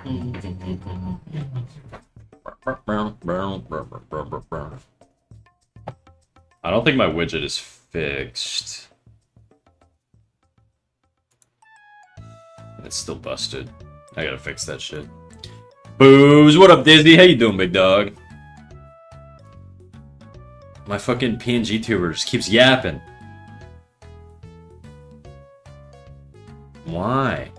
I don't think my widget is fixed. It's still busted. I gotta fix that shit. Booze, what up, Disney? How you doing, big dog? My fucking PNG tuber just keeps yapping. Why?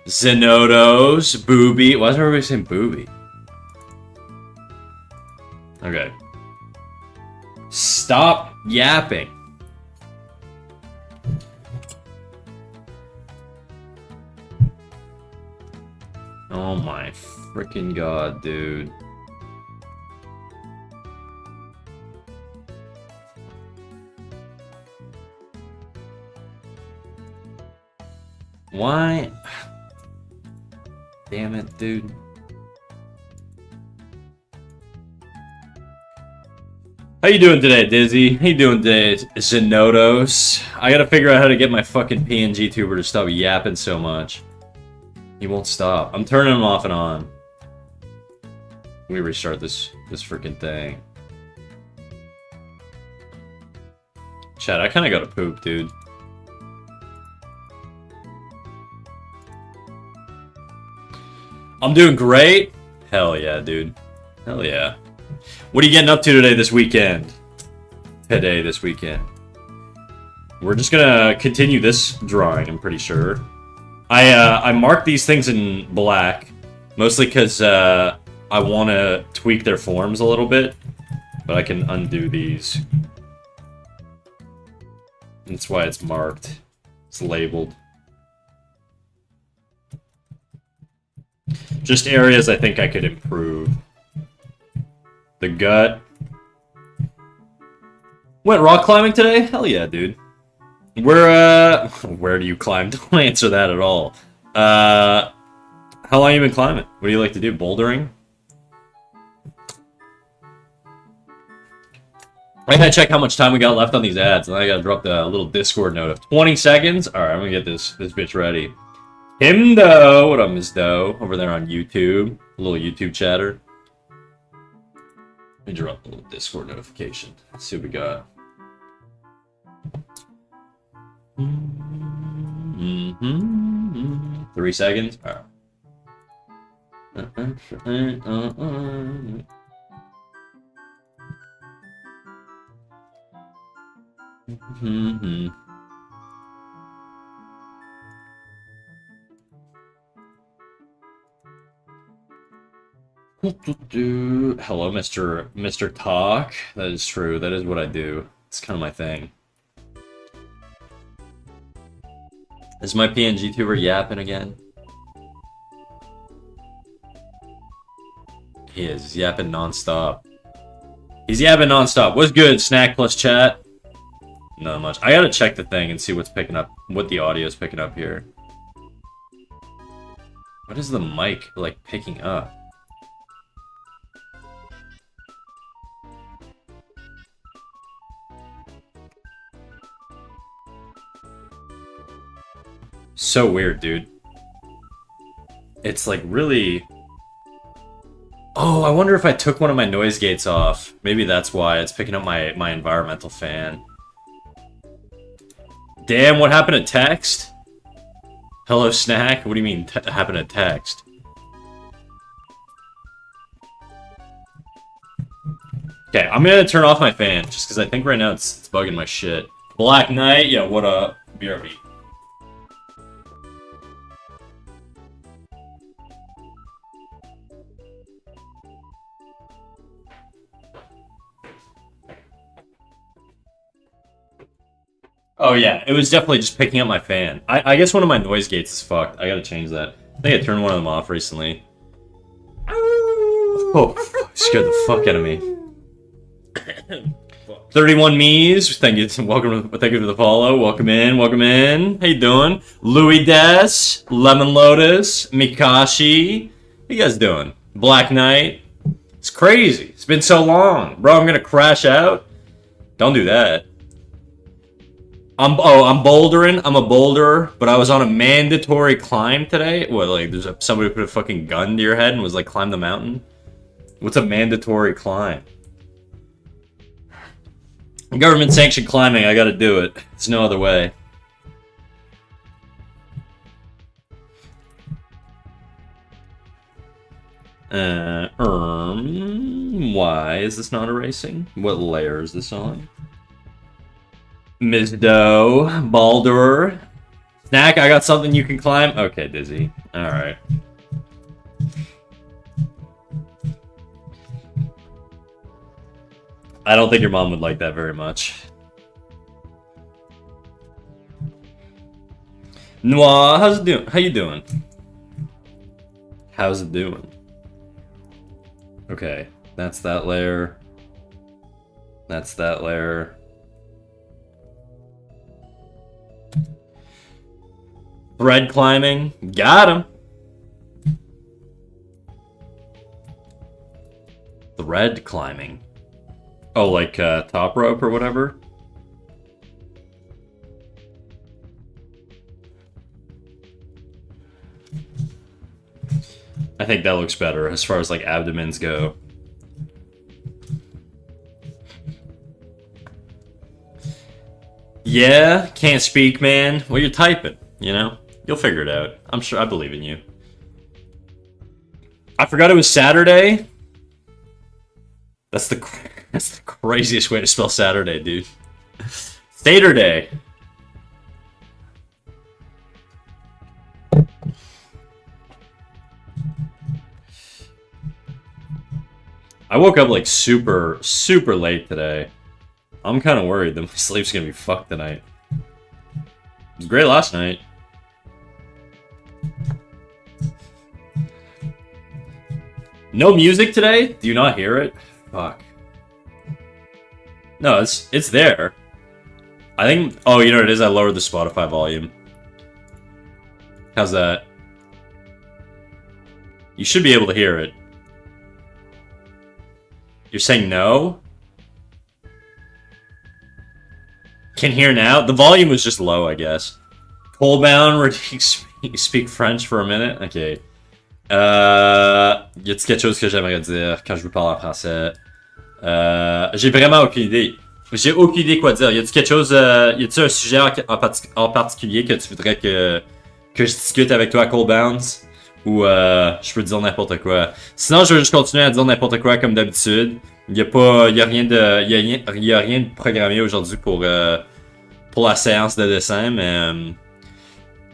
Zenodos, Booby. Why is everybody saying Booby? Okay. Stop yapping. Oh my freaking god, dude. Why? Damn it, dude. How you doing today, Dizzy? How you doing today, Zenodos? I gotta figure out how to get my fucking PNG tuber to stop yapping so much. He won't stop. I'm turning him off and on. Let me restart this freaking thing. Chat, I kinda gotta poop, dude. I'm doing great. Hell yeah, dude. Hell yeah. What are you getting up to today this weekend? This weekend. We're just gonna continue this drawing, I'm pretty sure. I marked these things in black, mostly because I want to tweak their forms a little bit, but I can undo these. That's why it's marked. It's labeled. Just areas I think I could improve. The gut. Went rock climbing today? Hell yeah, dude. Where do you climb? Don't answer that at all. How long have you been climbing? What do you like to do? Bouldering? I gotta check how much time we got left on these ads, and I gotta drop the little Discord note of 20 seconds. Alright, I'm gonna get this bitch ready. Him though, what up, Miss Doe? Over there on YouTube. A little YouTube chatter. Let me drop a little Discord notification. Let's see what we got. Mm-hmm. 3 seconds. All right. Mm-hmm. Hello, Mr. Talk. That is true. That is what I do. It's kind of my thing. Is my PNG tuber yapping again? He is. He's yapping non-stop. He's yapping non-stop. What's good, Snack plus chat? Not much. I gotta check the thing and see what's picking up, what the audio is picking up here. What is the mic, like, picking up? So weird, dude. It's like really... Oh, I wonder if I took one of my noise gates off. Maybe that's why it's picking up my environmental fan. Damn, what happened to text? Hello, Snack? What do you mean happened to text? Okay, I'm gonna turn off my fan, just because I think right now it's bugging my shit. Black Knight, yeah, what up? BRB. Oh yeah, it was definitely just picking up my fan. I guess one of my noise gates is fucked. I gotta change that. I think I turned one of them off recently. Oh, scared the fuck out of me. 31 Me's, thank you. Welcome. Thank you for the follow. Welcome in. Welcome in. How you doing? Louis Des, Lemon Lotus, Mikashi. How you guys doing? Black Knight. It's crazy. It's been so long, bro. I'm gonna crash out. Don't do that. I'm bouldering. I'm a boulderer, but I was on a mandatory climb today. What, like, somebody put a fucking gun to your head and was like, climb the mountain? What's a mandatory climb? Government sanctioned climbing, I gotta do it. There's no other way. Why is this not erasing? What layer is this on? Ms. Doe, Balderer. Snack, I got something you can climb. Okay, Dizzy. Alright. I don't think your mom would like that very much. Noir, how's it doing? How you doing? How's it doing? Okay, that's that layer. That's that layer. Thread climbing. Got him. Thread climbing. Oh, like top rope or whatever? I think that looks better as far as like abdomens go. Yeah, can't speak, man. Well, you're typing, you know? You'll figure it out. I'm sure. I believe in you. I forgot it was Saturday. That's the craziest way to spell Saturday, dude. Saturday. I woke up like super late today. I'm kind of worried that my sleep's gonna be fucked tonight. It was great last night. No music today? Do you not hear it? Fuck. No, it's there. I think... Oh, you know what it is? I lowered the Spotify volume. How's that? You should be able to hear it. You're saying no? Can hear now? The volume was just low, I guess. Colebound, where you speak French for a minute? Ok. Y a-t-il quelque chose que j'aimerais dire quand je vous parle en français? J'ai vraiment aucune idée. J'ai aucune idée quoi dire. Y a-t-il quelque chose... y a-t-il un sujet en particulier que tu voudrais que je discute avec toi à Colebounds? Ou je peux dire n'importe quoi. Sinon, je vais juste continuer à dire n'importe quoi comme d'habitude. Y a rien de programmé aujourd'hui pour la séance de dessin, mais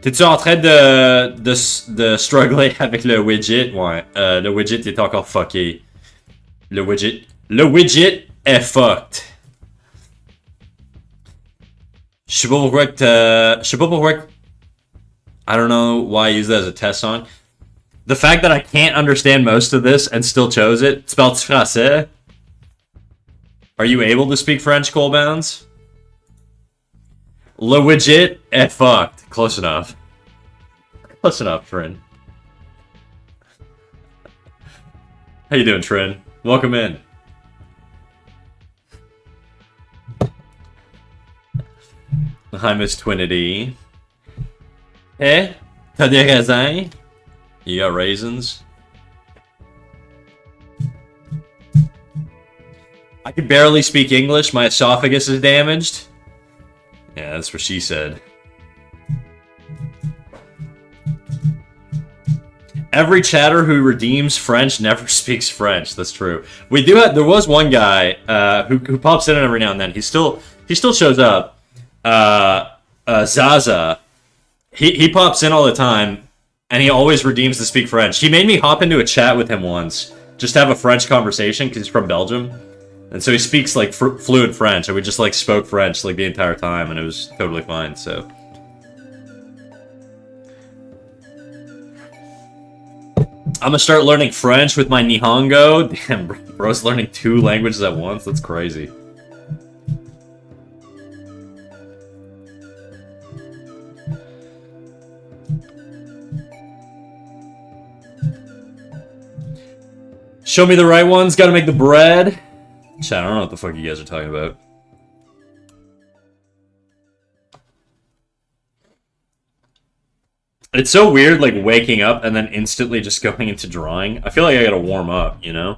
t'es-tu en train de struggler avec le widget? Ouais, le widget est encore fucké. Le widget est fucked. Je sais pas pourquoi I don't know why I use that as a test song. The fact that I can't understand most of this and still chose it. Spell-tu français? Are you able to speak French, Colebounds? Le widget est fucked. Close enough. Close enough, friend. How you doing, Trin? Welcome in. Hi, Miss Twinity. Eh? T'as des raisins? You got raisins? I can barely speak English. My esophagus is damaged. Yeah, that's what she said. Every chatter who redeems French never speaks French. That's true. We do have. There was one guy who pops in every now and then. He still shows up. Zaza. He pops in all the time, and he always redeems to speak French. He made me hop into a chat with him once, just to have a French conversation, because he's from Belgium. And so he speaks, like, fluent French, and we just, like, spoke French, like, the entire time, and it was totally fine, so... I'm gonna start learning French with my Nihongo. Damn, bro's learning 2 languages at once? That's crazy. Show me the right ones, gotta make the bread. Chat, I don't know what the fuck you guys are talking about. It's so weird, like, waking up and then instantly just going into drawing. I feel like I gotta warm up, you know?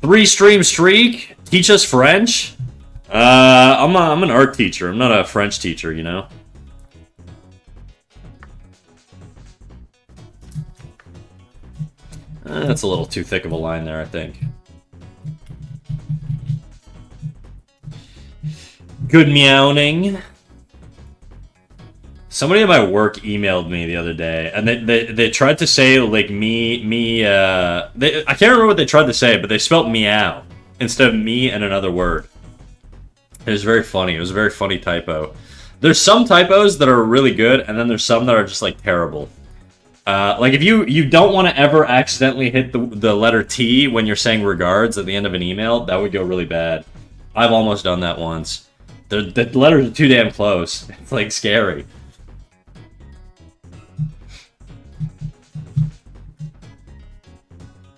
Three-stream streak? Teach us French? I'm an art teacher. I'm not a French teacher, you know? That's a little too thick of a line there, I think. Good meowing. Somebody at my work emailed me the other day, and they tried to say, like, I can't remember what they tried to say, but they spelled meow instead of me and another word. It was very funny. It was a very funny typo. There's some typos that are really good, and then there's some that are just, like, terrible. Like, if you don't want to ever accidentally hit the letter T when you're saying regards at the end of an email, that would go really bad. I've almost done that once. The letters are too damn close. It's, like, scary.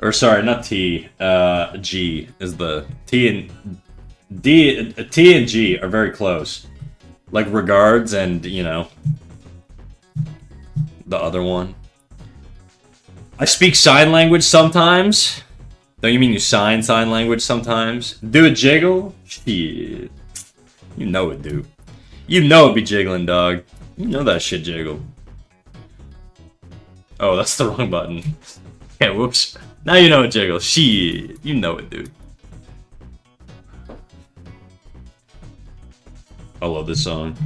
Or, sorry, not T. G is the... T and G are very close. Like, regards and, you know... The other one. I speak sign language sometimes. Don't you mean you sign language sometimes? Do a jiggle? Shit. You know it, dude. You know it be jiggling, dog. You know that shit jiggle. Oh, that's the wrong button. Yeah, whoops. Now you know it jiggle. Shit. You know it, dude. I love this song.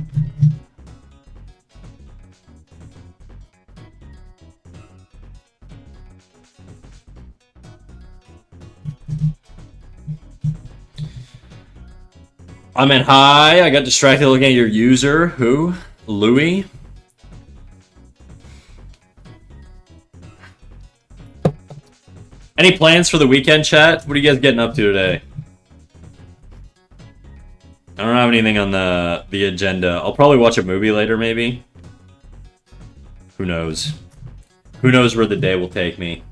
I meant hi. I got distracted looking at your user. Who? Louis? Any plans for the weekend, chat? What are you guys getting up to today? I don't have anything on the agenda. I'll probably watch a movie later, maybe. Who knows? Who knows where the day will take me?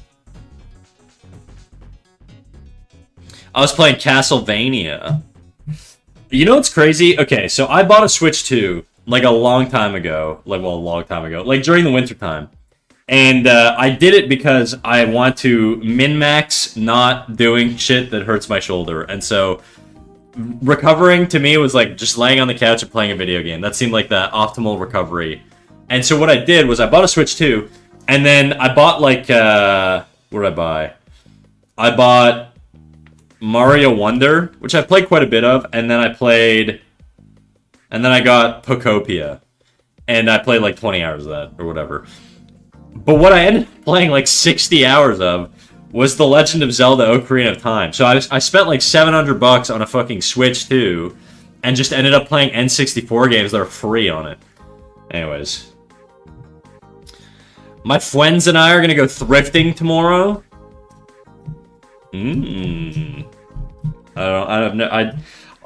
I was playing Castlevania. You know what's crazy? Okay, so I bought a Switch 2, like, a long time ago. Like, well, a long time ago. Like, during the winter time. And I did it because I want to min-max not doing shit that hurts my shoulder. And so, recovering to me was, like, just laying on the couch and playing a video game. That seemed like the optimal recovery. And so what I did was I bought a Switch 2, and then I bought, like, what did I buy? I bought Mario Wonder, which I played quite a bit of, and then I got Pokopia, and I played like 20 hours of that, or whatever. But what I ended up playing like 60 hours of was The Legend of Zelda Ocarina of Time. So I spent like $700 on a fucking Switch 2, and just ended up playing N64 games that are free on it. Anyways. My friends and I are gonna go thrifting tomorrow.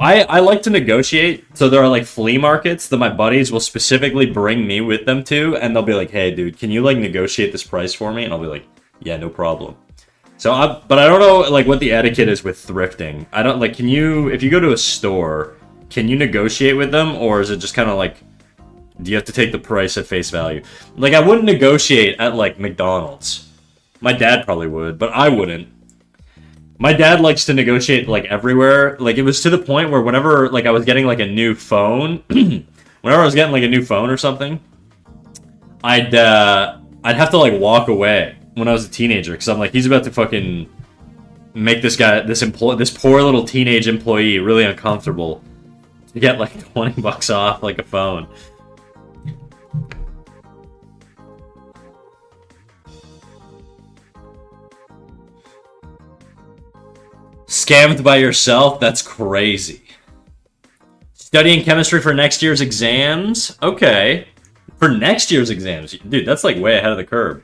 I like to negotiate, so there are like flea markets that my buddies will specifically bring me with them to, and they'll be like, hey dude, can you like negotiate this price for me? And I'll be like, yeah, no problem. So but I don't know like what the etiquette is with thrifting. I don't like, if you go to a store, can you negotiate with them, or is it just kind of like, do you have to take the price at face value? Like, I wouldn't negotiate at like McDonald's. My dad probably would, but I wouldn't. My dad likes to negotiate, like, everywhere. Like, it was to the point where whenever, like, I was getting, like, a new phone... whenever I was getting, like, a new phone or something... I'd have to, like, walk away when I was a teenager. Because I'm like, he's about to fucking make this guy... This poor little teenage employee really uncomfortable. To get, like, $20 off, like, a phone. Scammed by yourself? That's crazy. Studying chemistry for next year's exams? Okay. For next year's exams? Dude, that's like way ahead of the curve.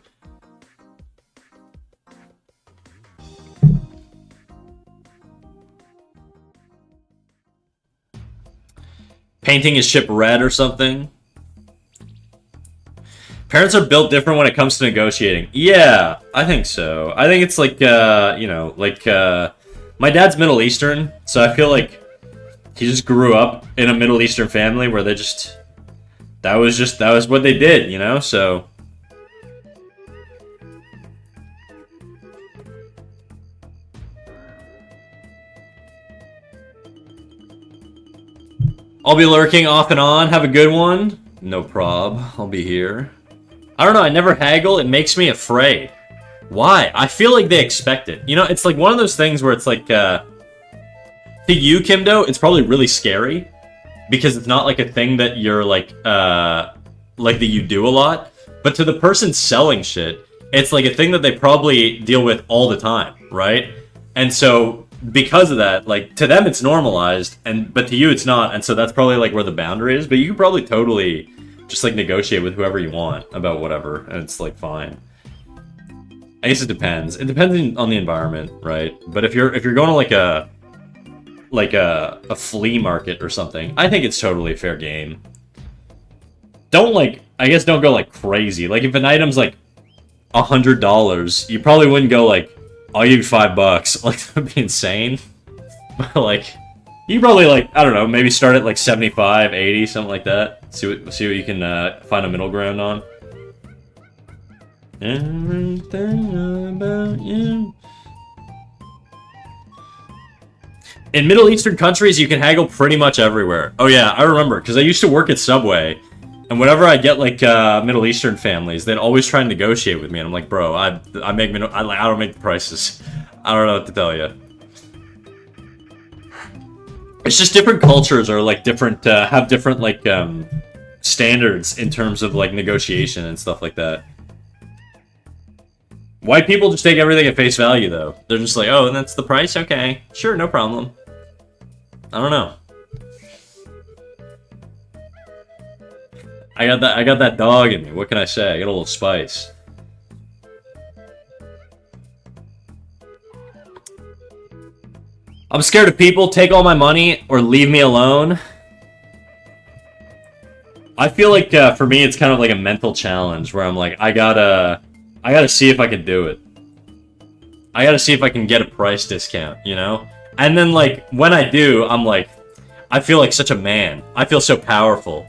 Painting his ship red or something? Parents are built different when it comes to negotiating. Yeah, I think so. I think it's like, you know, like, my dad's Middle Eastern, So I feel like he just grew up in a Middle Eastern family where they just... That was what they did, you know? So... I'll be lurking off and on. Have a good one. No prob. I'll be here. I don't know. I never haggle. It makes me afraid. Why? I feel like they expect it. You know, it's like one of those things where it's like, to you, Kimdo, it's probably really scary. Because it's not like a thing that you're like that you do a lot. But to the person selling shit, it's like a thing that they probably deal with all the time, right? And so... because of that, like, to them it's normalized, but to you it's not, and so that's probably, like, where the boundary is, but you can probably totally just, like, negotiate with whoever you want about whatever, and it's, like, fine. I guess it depends. It depends on the environment, right? But if you're going to, like a flea market or something, I think it's totally fair game. Don't, like, I guess don't go, like, crazy. Like, if an item's, like, $100, you probably wouldn't go, like, I'll give you $5. Like, that'd be insane. But, like, you probably, like, I don't know, maybe start at, like, 75, 80, something like that. See what you can find a middle ground on. Everything about you. In Middle Eastern countries, you can haggle pretty much everywhere. Oh, yeah, I remember, because I used to work at Subway. And whenever I get, like, Middle Eastern families, they'd always try and negotiate with me. And I'm like, bro, I don't make the prices. I don't know what to tell you. It's just different cultures are, like, different, have different, like, standards in terms of, like, negotiation and stuff like that. White people just take everything at face value, though. They're just like, oh, and that's the price? Okay. Sure, no problem. I don't know. I got that dog in me. What can I say? I got a little spice. I'm scared of people. Take all my money or leave me alone. I feel like for me, it's kind of like a mental challenge where I'm like, I gotta see if I can do it. I gotta see if I can get a price discount, you know? And then, like, when I do, I'm like, I feel like such a man. I feel so powerful.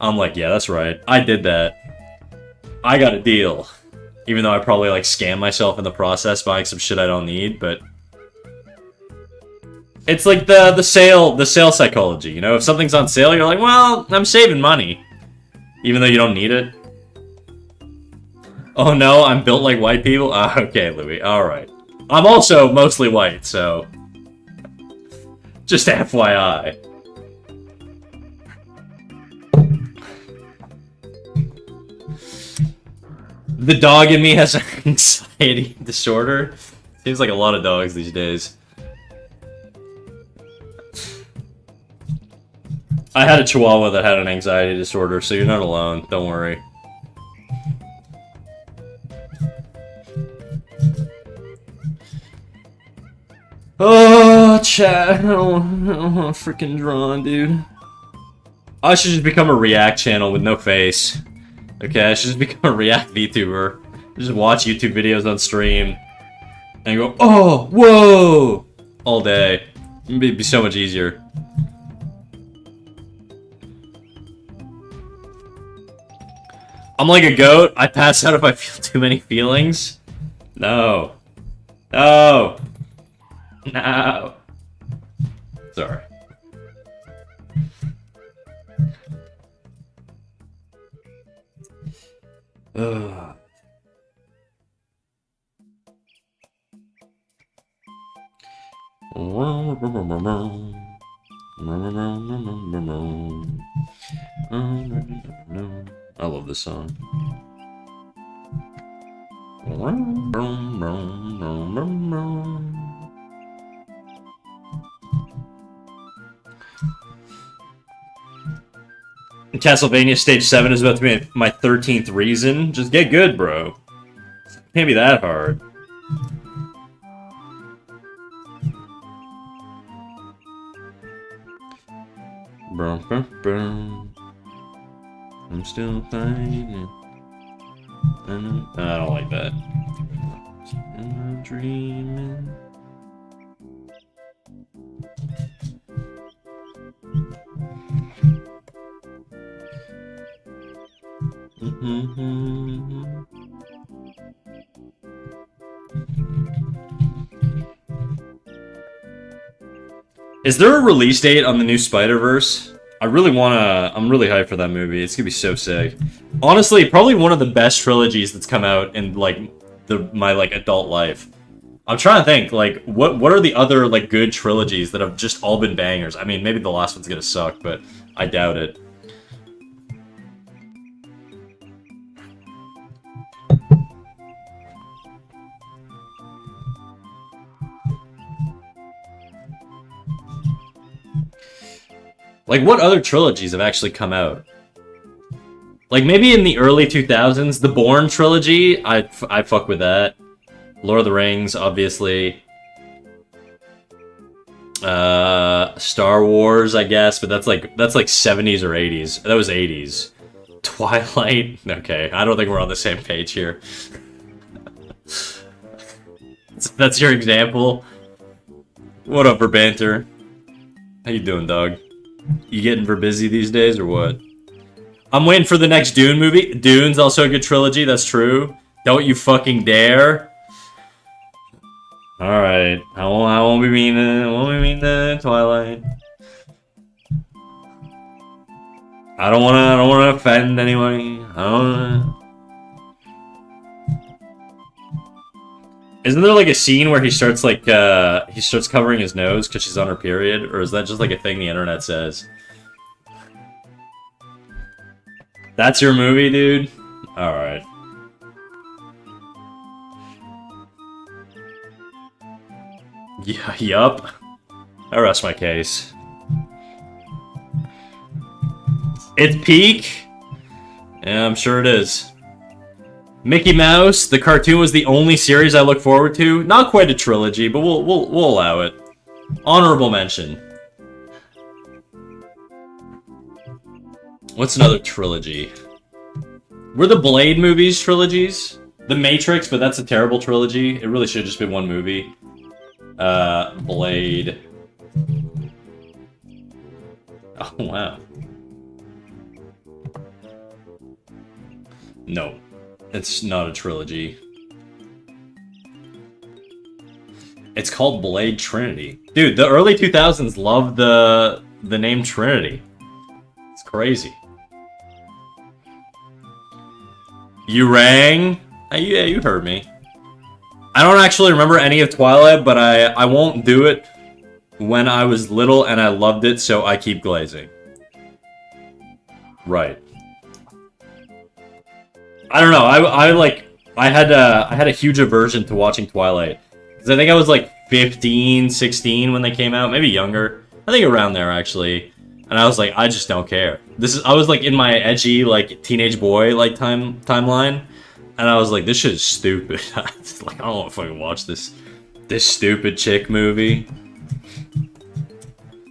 I'm like, yeah, that's right. I did that. I got a deal. Even though I probably, like, scam myself in the process buying some shit I don't need, but... It's like the sale psychology, you know? If something's on sale, you're like, well, I'm saving money. Even though you don't need it. Oh no, I'm built like white people? Okay, Louis, alright. I'm also mostly white, so... Just FYI. The dog in me has an anxiety disorder. Seems like a lot of dogs these days. I had a Chihuahua that had an anxiety disorder, so you're not alone. Don't worry. Oh, chat. I don't want freaking drawn, dude. I should just become a React channel with no face. Okay, I should just become a React VTuber. Just watch YouTube videos on stream. And go, oh, whoa! All day. It'd be so much easier. I'm like a goat. I pass out if I feel too many feelings. No. No. No. Sorry. Ugh. I love this song. Castlevania Stage 7 is about to be my 13th reason. Just get good, bro. Can't be that hard. I'm still fighting. I don't like that. I'm dreaming. Is there a release date on the new Spider-Verse? I'm really hyped for that movie. It's gonna be so sick. Honestly, probably one of the best trilogies that's come out in like my like adult life. I'm trying to think, like, what are the other like good trilogies that have just all been bangers? I mean, maybe the last one's gonna suck, but I doubt it. Like, what other trilogies have actually come out? Like, maybe in the early 2000s, the Bourne trilogy, I fuck with that. Lord of the Rings, obviously. Star Wars, I guess, but that's like 70s or 80s. That was 80s. Twilight? Okay, I don't think we're on the same page here. That's your example? What up, Verbanter? How you doing, dog? You getting for busy these days, or what? I'm waiting for the next Dune movie. Dune's also a good trilogy, that's true. Don't you fucking dare. Alright, I won't be mean to Twilight. I don't wanna offend anybody. Isn't there like a scene where he starts like he starts covering his nose because she's on her period, or is that just like a thing the internet says? That's your movie, dude? Alright. Yeah, yup. I rest my case. It's peak? Yeah, I'm sure it is. Mickey Mouse, the cartoon was the only series I look forward to. Not quite a trilogy, but we'll allow it. Honorable mention. What's another trilogy? Were the Blade movies trilogies? The Matrix, but that's a terrible trilogy. It really should have just been one movie. Blade. Oh, wow. No. It's not a trilogy. It's called Blade Trinity. Dude, the early 2000s loved the name Trinity. It's crazy. You rang? Yeah, you heard me. I don't actually remember any of Twilight, but I won't do it when I was little and I loved it, so I keep glazing. Right. I don't know. I had a huge aversion to watching Twilight because I think I was like 15, 16 when they came out, maybe younger. I think around there actually. And I was like, I just don't care. I was like in my edgy like teenage boy like timeline, and I was like, this shit is stupid. Like, I don't want to fucking watch this stupid chick movie.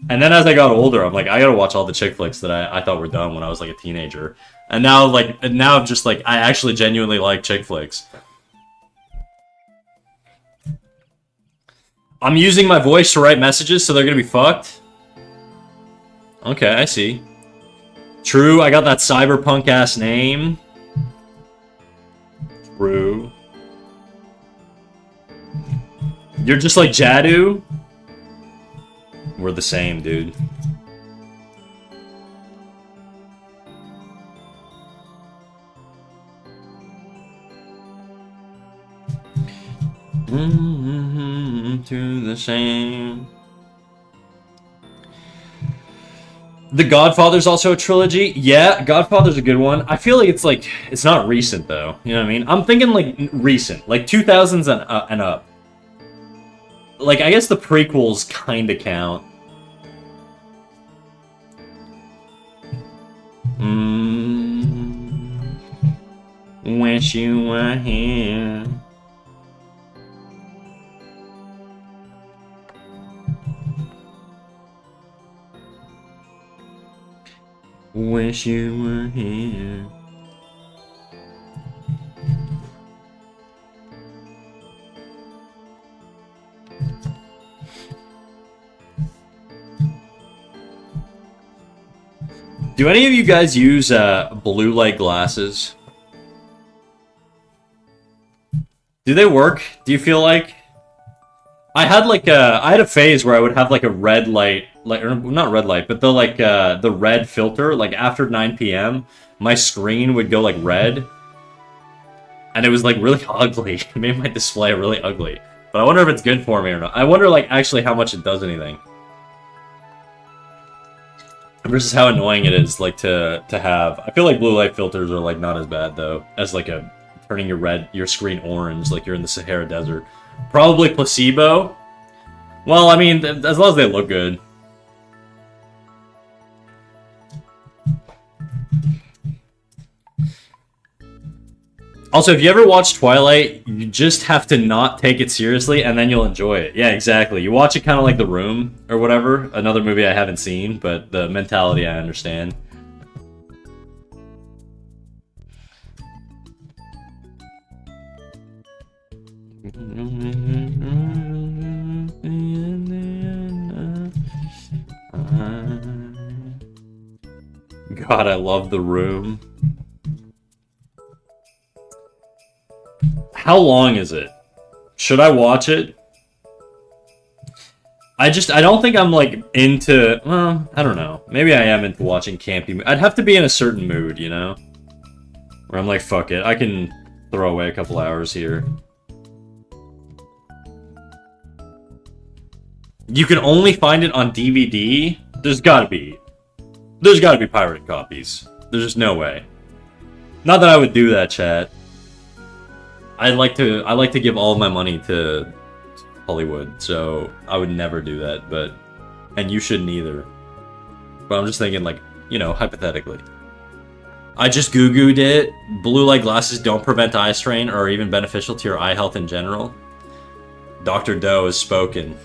And then as I got older, I'm like, I gotta watch all the chick flicks that I thought were dumb when I was like a teenager. And now I'm just like, I actually genuinely like chick flicks. I'm using my voice to write messages, so they're gonna be fucked? Okay, I see. True, I got that cyberpunk-ass name. True. You're just like Jadu? We're the same, dude. To the same. The Godfather's also a trilogy. Yeah, Godfather's a good one. I feel like it's not recent though. You know what I mean? I'm thinking like recent, like 2000s and up. Like, I guess the prequels kind of count. Wish you were here. Wish you were here. Do any of you guys use blue light glasses? Do they work? Do you feel like? I had a phase where I would have like a red light, like or not red light, but the red filter. Like after 9 p.m., my screen would go like red, and it was like really ugly. It made my display really ugly. But I wonder if it's good for me or not. I wonder like actually how much it does anything. Versus how annoying it is like to have. I feel like blue light filters are like not as bad though as like a turning your screen orange like you're in the Sahara Desert. Probably placebo. Well, I mean, as long as they look good. Also, if you ever watch Twilight, you just have to not take it seriously, and then you'll enjoy it. Yeah, exactly. You watch it kind of like The Room, or whatever. Another movie I haven't seen, but the mentality I understand. God, I love The Room. How long is it? Should I watch it? I don't think I'm like into, well, I don't know. Maybe I am into watching campy. I'd have to be in a certain mood, you know? Where I'm like, fuck it, I can throw away a couple hours here. You can only find it on DVD? There's gotta be pirated copies. There's just no way. Not that I would do that, chat. I like to give all of my money to Hollywood, so I would never do that, and you shouldn't either. But I'm just thinking, like, you know, hypothetically. I just Googled it. Blue light glasses don't prevent eye strain or are even beneficial to your eye health in general. Dr. Doe has spoken.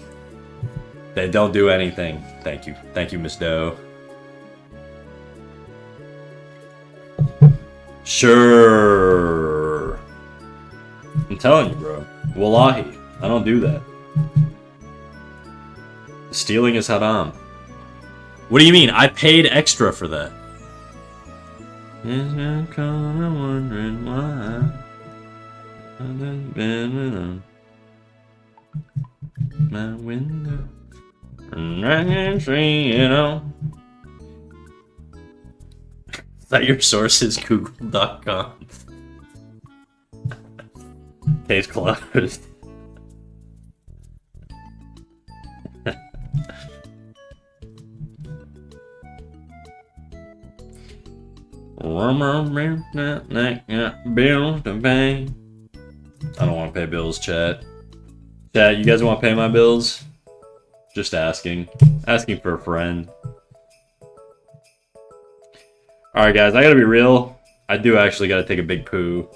They don't do anything. Thank you, Miss Doe. Sure. I'm telling you, bro. Wallahi. I don't do that. Stealing is haram. What do you mean? I paid extra for that. I'm kinda wondering why. My window. And I can see it all. Is that your source is Google.com? Case closed. Bills to pay. I don't want to pay bills, chat. Chat, you guys want to pay my bills? Just asking. Asking for a friend. Alright, guys, I gotta be real. I do actually gotta take a big poo.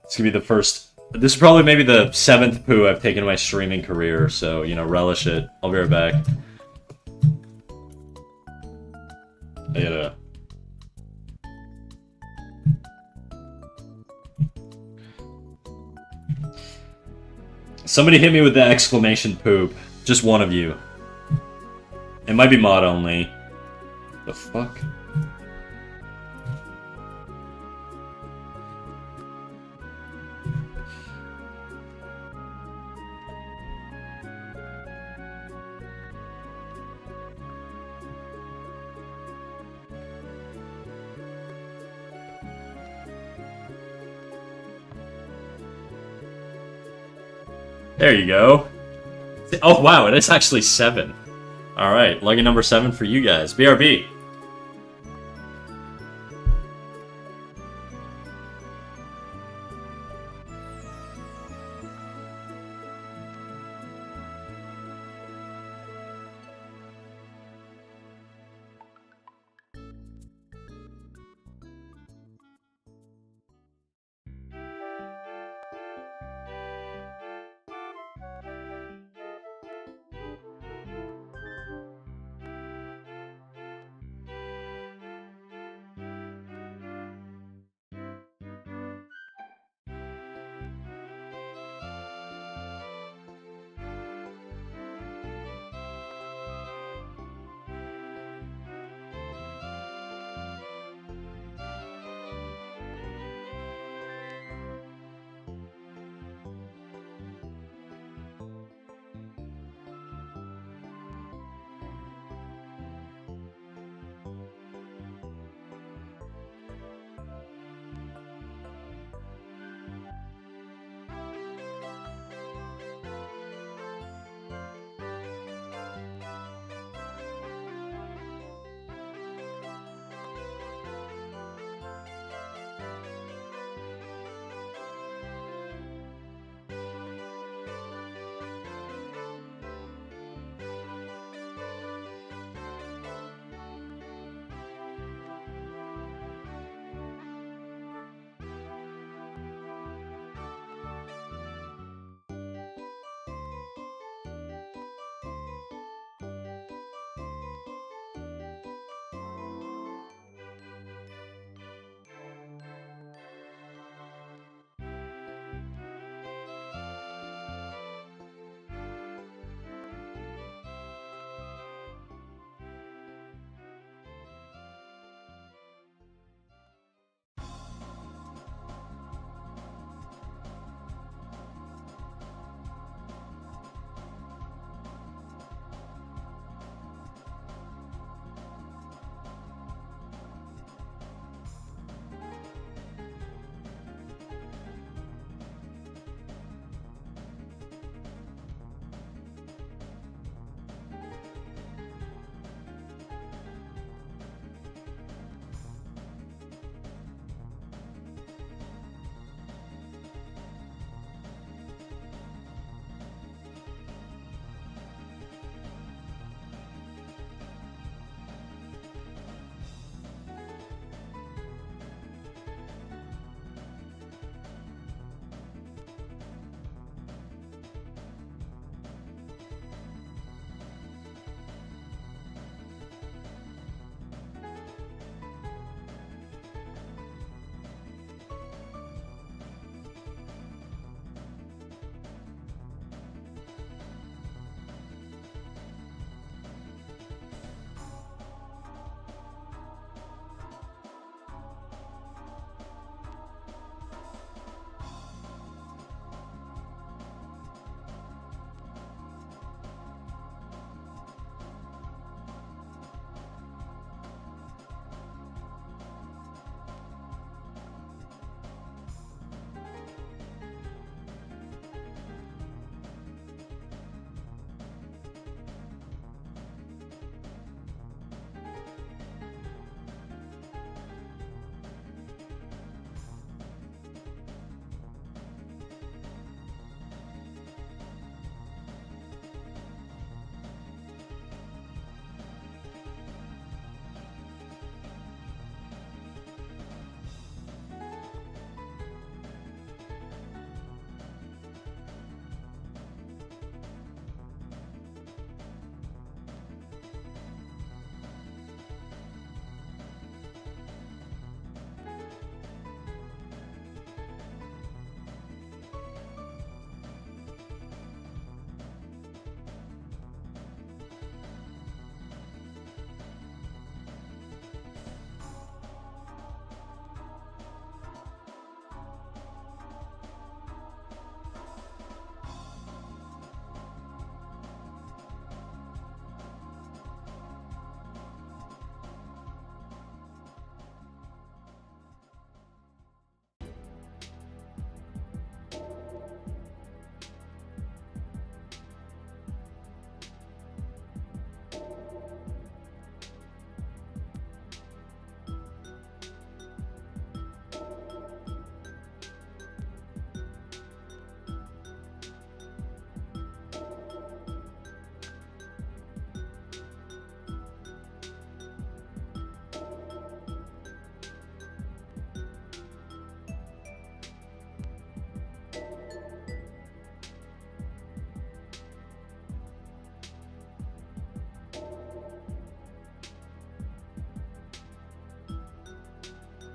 It's gonna be the first... This is probably maybe the 7th poo I've taken in my streaming career, so, you know, relish it. I'll be right back. I gotta... Somebody hit me with the exclamation poop. Just one of you. It might be mod only. The fuck? There you go. Oh, wow, it is actually 7. Alright, lucky number 7 for you guys. BRB.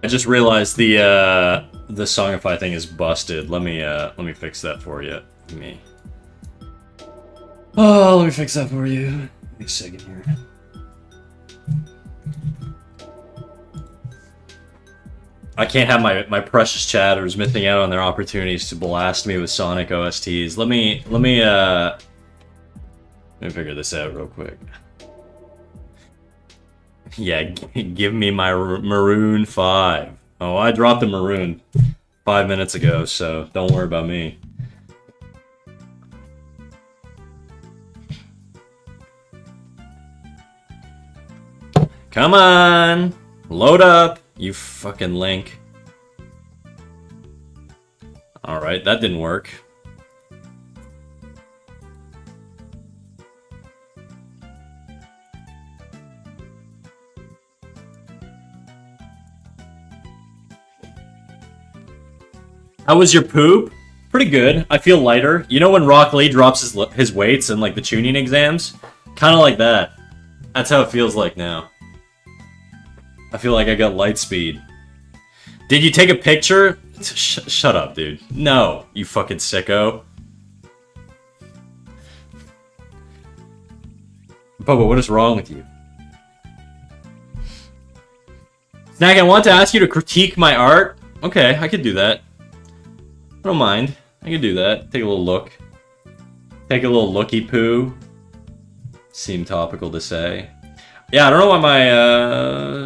I just realized the Songify thing is busted. Let me fix that for you. Let me fix that for you. Give me a second here. I can't have my precious chatters missing out on their opportunities to blast me with Sonic OSTs. Let me figure this out real quick. Yeah, give me my Maroon 5. Oh, I dropped the Maroon 5 minutes ago, so don't worry about me. Come on! Load up, you fucking Link. Alright, that didn't work. How was your poop? Pretty good. I feel lighter. You know when Rock Lee drops his weights in like the tuning exams? Kind of like that. That's how it feels like now. I feel like I got light speed. Did you take a picture? Shut up, dude. No, you fucking sicko. Bubba, what is wrong with you? Snag, I want to ask you to critique my art. Okay, I could do that. I don't mind. I can do that. Take a little look. Take a little looky poo. Seem topical to say. Yeah, I don't know why my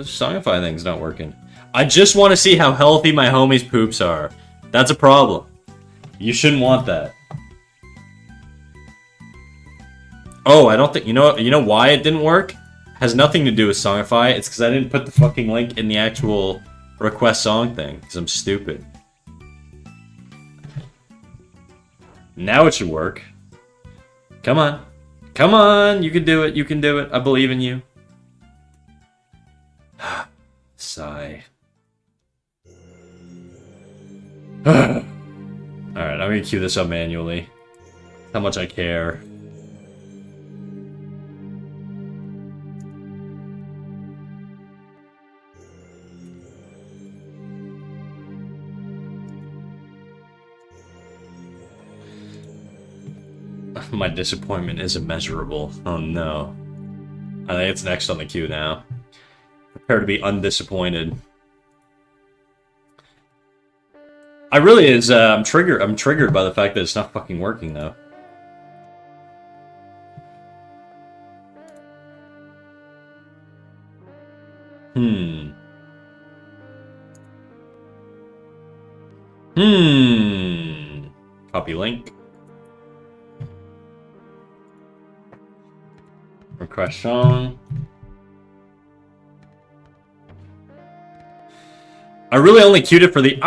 Songify thing's not working. I just want to see how healthy my homies' poops are. That's a problem. You shouldn't want that. Oh, I don't think you know why it didn't work? Has nothing to do with Songify. It's because I didn't put the fucking link in the actual request song thing. Because I'm stupid. Now it should work. Come on. Come on! You can do it, you can do it. I believe in you. Sigh. Alright, I'm gonna cue this up manually. How much I care. My disappointment is immeasurable. Oh no. I think it's next on the queue now. Prepare to be undisappointed. I really is, I'm triggered by the fact that it's not fucking working though. Copy link. Request song. I really only queued it for the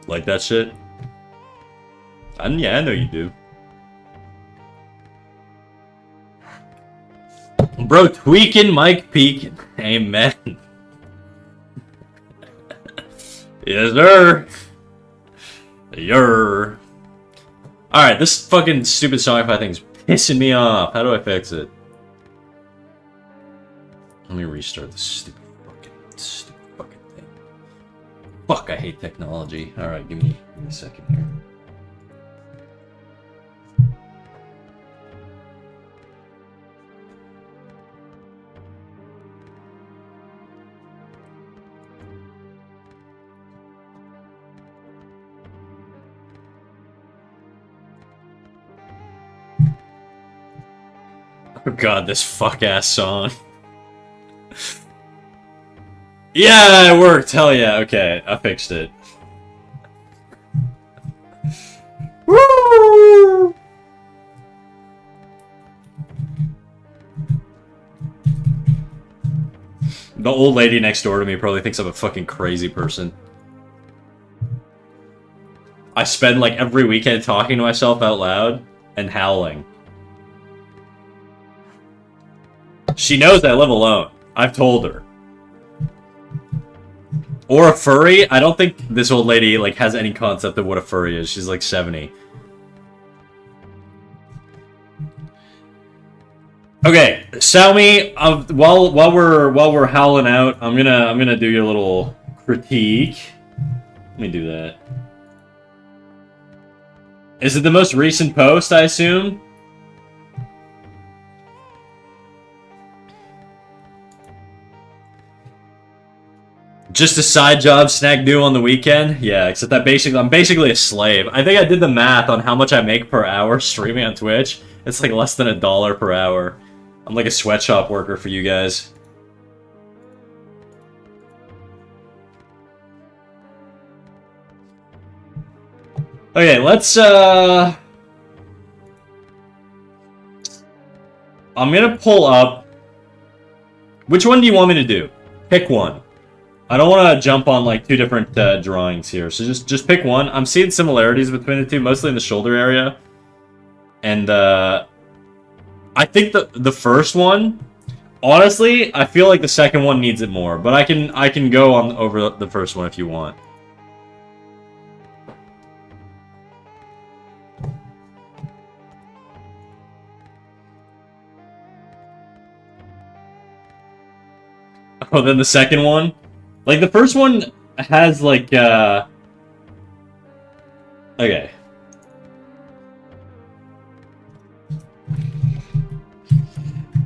like that shit. And yeah, I know you do. Bro, tweaking, Mike peeking. Amen. Yes, sir. Yer. Alright, this fucking stupid Songify thing's pissing me off. How do I fix it? Let me restart this stupid fucking thing. Fuck, I hate technology. Alright, give me a second here. Oh god, this fuck-ass song. Yeah, it worked! Hell yeah, okay, I fixed it. Woo! The old lady next door to me probably thinks I'm a fucking crazy person. I spend like every weekend talking to myself out loud and howling. She knows I live alone. I've told her. Or a furry? I don't think this old lady, like, has any concept of what a furry is. She's, like, 70. Okay, Xiaomi, while we're howling out, I'm gonna do your little critique. Let me do that. Is it the most recent post, I assume? Just a side job, snack do on the weekend? Yeah, except that I'm basically a slave. I think I did the math on how much I make per hour streaming on Twitch. It's like less than $1 per hour. I'm like a sweatshop worker for you guys. Okay, let's, I'm gonna pull up... Which one do you want me to do? Pick one. I don't want to jump on, like, two different drawings here, so just pick one. I'm seeing similarities between the two, mostly in the shoulder area. And, I think the first one, honestly, I feel like the second one needs it more, but I can go on over the first one if you want. Oh, then the second one? Like, the first one has, like, okay.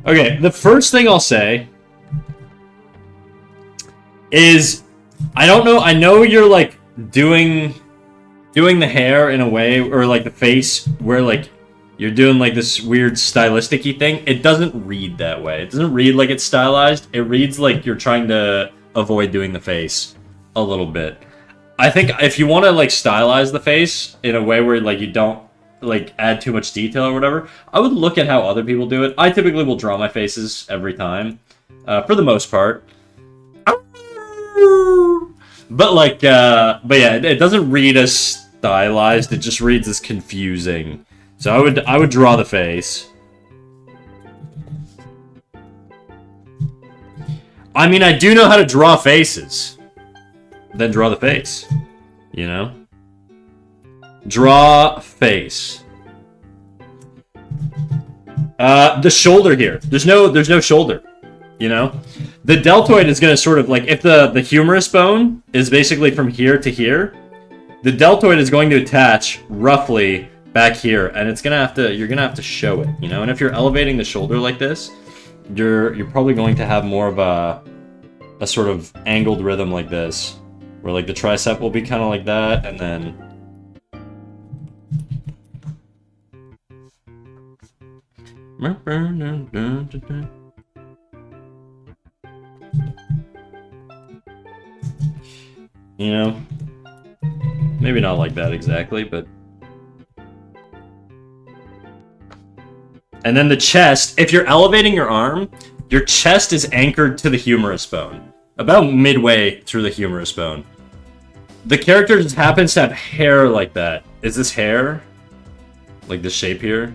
Okay, the first thing I'll say is, I don't know, I know you're, like, doing the hair in a way, or, like, the face, where, like, you're doing, like, this weird stylistic-y thing. It doesn't read that way. It doesn't read like it's stylized. It reads like you're trying to avoid doing the face a little bit. I think if you want to, like, stylize the face in a way where, like, you don't, like, add too much detail or whatever, I would look at how other people do it. I typically will draw my faces every time, for the most part. But, like, but yeah, it doesn't read as stylized, it just reads as confusing. So I would draw the face. I mean, I do know how to draw faces. Then draw the face. You know? Draw face. The shoulder here. There's no shoulder. You know? The deltoid is gonna sort of, like, if the humerus bone is basically from here to here, the deltoid is going to attach roughly back here, and you're gonna have to show it, you know? And if you're elevating the shoulder like this, you're probably going to have more of a sort of angled rhythm like this, where, like, the tricep will be kind of like that, and then you know, maybe not like that exactly, but... And then the chest, if you're elevating your arm, your chest is anchored to the humerus bone. About midway through the humerus bone. The character just happens to have hair like that. Is this hair? Like this shape here?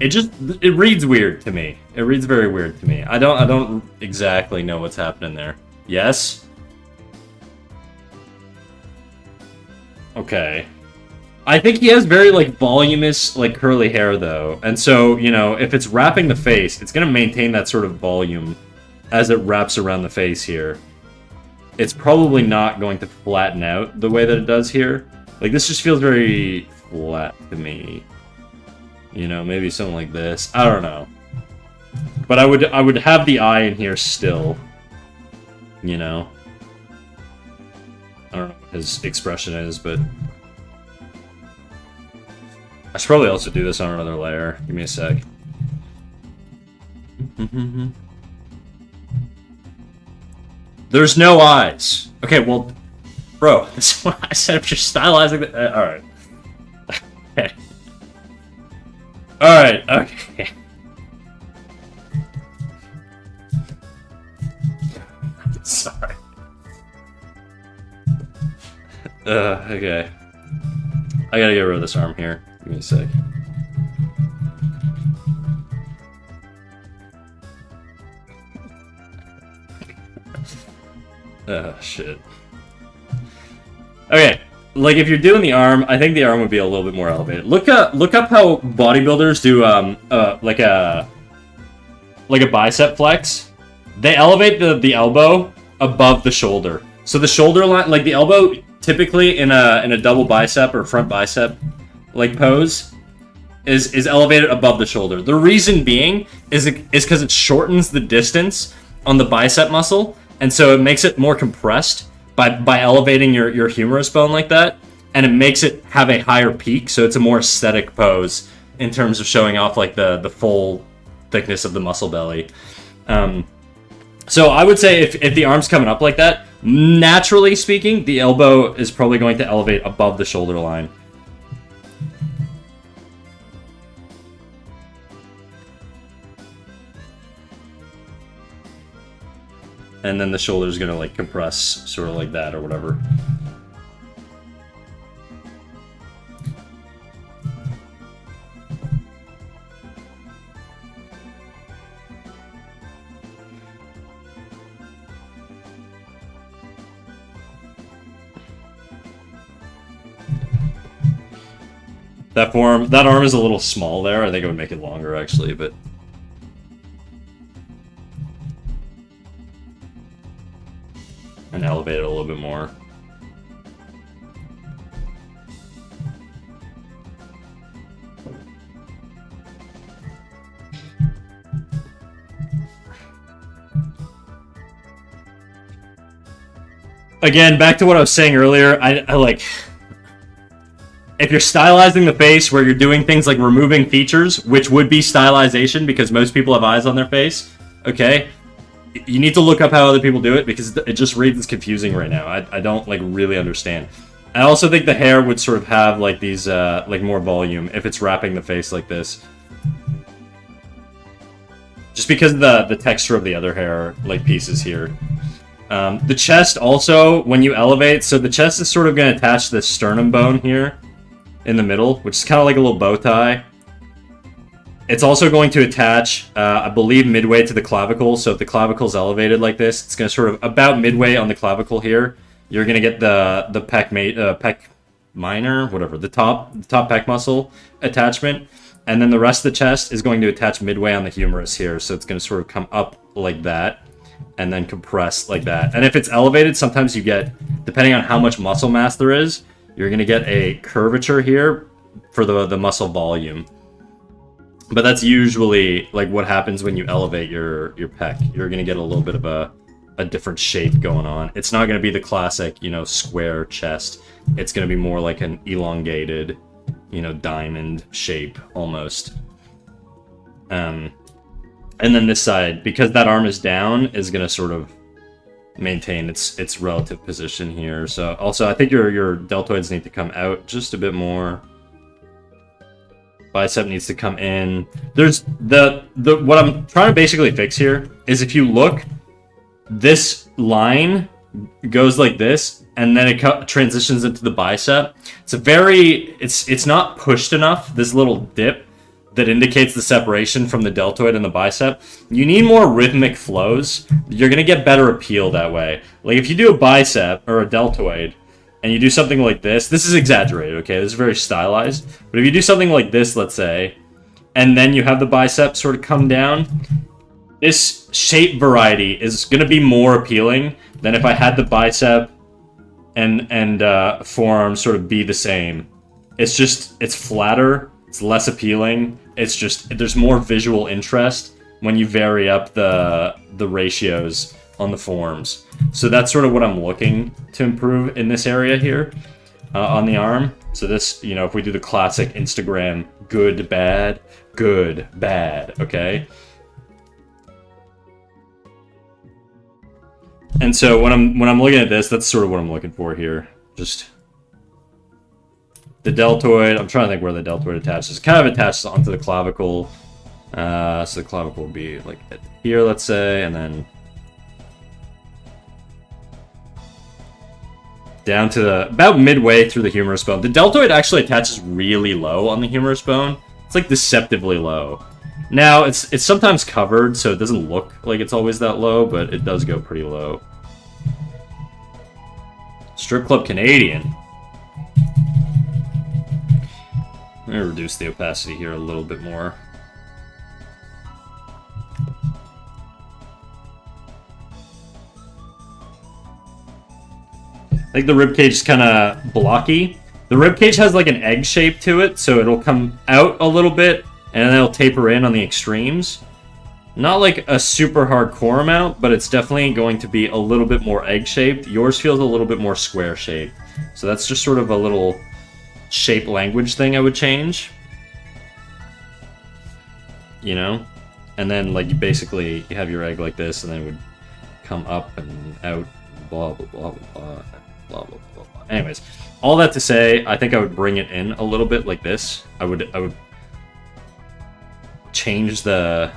It reads weird to me. It reads very weird to me. I don't exactly know what's happening there. Yes? Okay. I think he has very, like, voluminous, like, curly hair, though. And so, you know, if it's wrapping the face, it's going to maintain that sort of volume as it wraps around the face here. It's probably not going to flatten out the way that it does here. Like, this just feels very flat to me. You know, maybe something like this. I don't know. But I would have the eye in here still. You know? I don't know what his expression is, but... I should probably also do this on another layer. Give me a sec. There's no eyes. Okay, well, bro, this is what I said. If you're stylizing the... alright. Okay. Alright, okay. Sorry. Okay. I gotta get rid of this arm here. Give me a sec. Shit. Okay, like if you're doing the arm, I think the arm would be a little bit more elevated. Look up how bodybuilders do like a bicep flex. They elevate the elbow above the shoulder. So the shoulder line, like the elbow, typically in a double bicep or front bicep like pose, is elevated above the shoulder. The reason being is because it shortens the distance on the bicep muscle, and so it makes it more compressed by elevating your humerus bone like that, and it makes it have a higher peak, so it's a more aesthetic pose in terms of showing off like the full thickness of the muscle belly. So I would say if the arm's coming up like that, naturally speaking, the elbow is probably going to elevate above the shoulder line. And then the shoulder's gonna like compress sort of like that or whatever. That arm is a little small there. I think it would make it longer actually, but and elevate it a little bit more. Again, back to what I was saying earlier, I like, if you're stylizing the face where you're doing things like removing features, which would be stylization because most people have eyes on their face, okay? You need to look up how other people do it because it just reads as confusing right now. I don't like really understand. I also think the hair would sort of have like these like more volume if it's wrapping the face like this. Just because of the texture of the other hair like pieces here. The chest also, when you elevate, so the chest is sort of going to attach to the sternum bone here in the middle, which is kind of like a little bow tie. It's also going to attach, I believe, midway to the clavicle. So if the clavicle's elevated like this, it's going to sort of, about midway on the clavicle here, you're going to get the pec minor, whatever, the top pec muscle attachment. And then the rest of the chest is going to attach midway on the humerus here. So it's going to sort of come up like that and then compress like that. And if it's elevated, sometimes you get, depending on how much muscle mass there is, you're going to get a curvature here for the muscle volume. But that's usually like what happens when you elevate your pec. You're going to get a little bit of a different shape going on. It's not going to be the classic, you know, square chest. It's going to be more like an elongated, you know, diamond shape almost. And then this side, because that arm is down, is going to sort of maintain its relative position here. So also, I think your deltoids need to come out just a bit more. Bicep needs to come in. There's what I'm trying to basically fix here is if you look, this line goes like this, and then it transitions into the bicep. It's not pushed enough, this little dip that indicates the separation from the deltoid and the bicep. You need more rhythmic flows. You're gonna get better appeal that way. Like if you do a bicep or a deltoid, and you do something like this is exaggerated, okay? This is very stylized. But if you do something like this, let's say, and then you have the bicep sort of come down, this shape variety is going to be more appealing than if I had the bicep and forearm sort of be the same. It's flatter, it's less appealing, there's more visual interest when you vary up the ratios on the forms. So that's sort of what I'm looking to improve in this area here on the arm. So this, you know, if we do the classic Instagram good, bad, okay? And so when I'm looking at this, that's sort of what I'm looking for here. Just the deltoid, I'm trying to think where the deltoid attaches. It kind of attaches onto the clavicle. So the clavicle would be like here, let's say, and then down to about midway through the humerus bone. The deltoid actually attaches really low on the humerus bone. It's like deceptively low. Now, it's sometimes covered, so it doesn't look like it's always that low, but it does go pretty low. Strip Club Canadian. Let me reduce the opacity here a little bit more. I think the ribcage is kind of blocky. The ribcage has like an egg shape to it, so it'll come out a little bit, and then it'll taper in on the extremes. Not like a super hardcore amount, but it's definitely going to be a little bit more egg-shaped. Yours feels a little bit more square-shaped. So that's just sort of a little shape language thing I would change. You know? And then, like, you basically you have your egg like this, and then it would come up and out, blah, blah, blah, blah, blah, blah, blah, blah, blah. Anyways, all that to say, I think I would bring it in a little bit like this. I would change the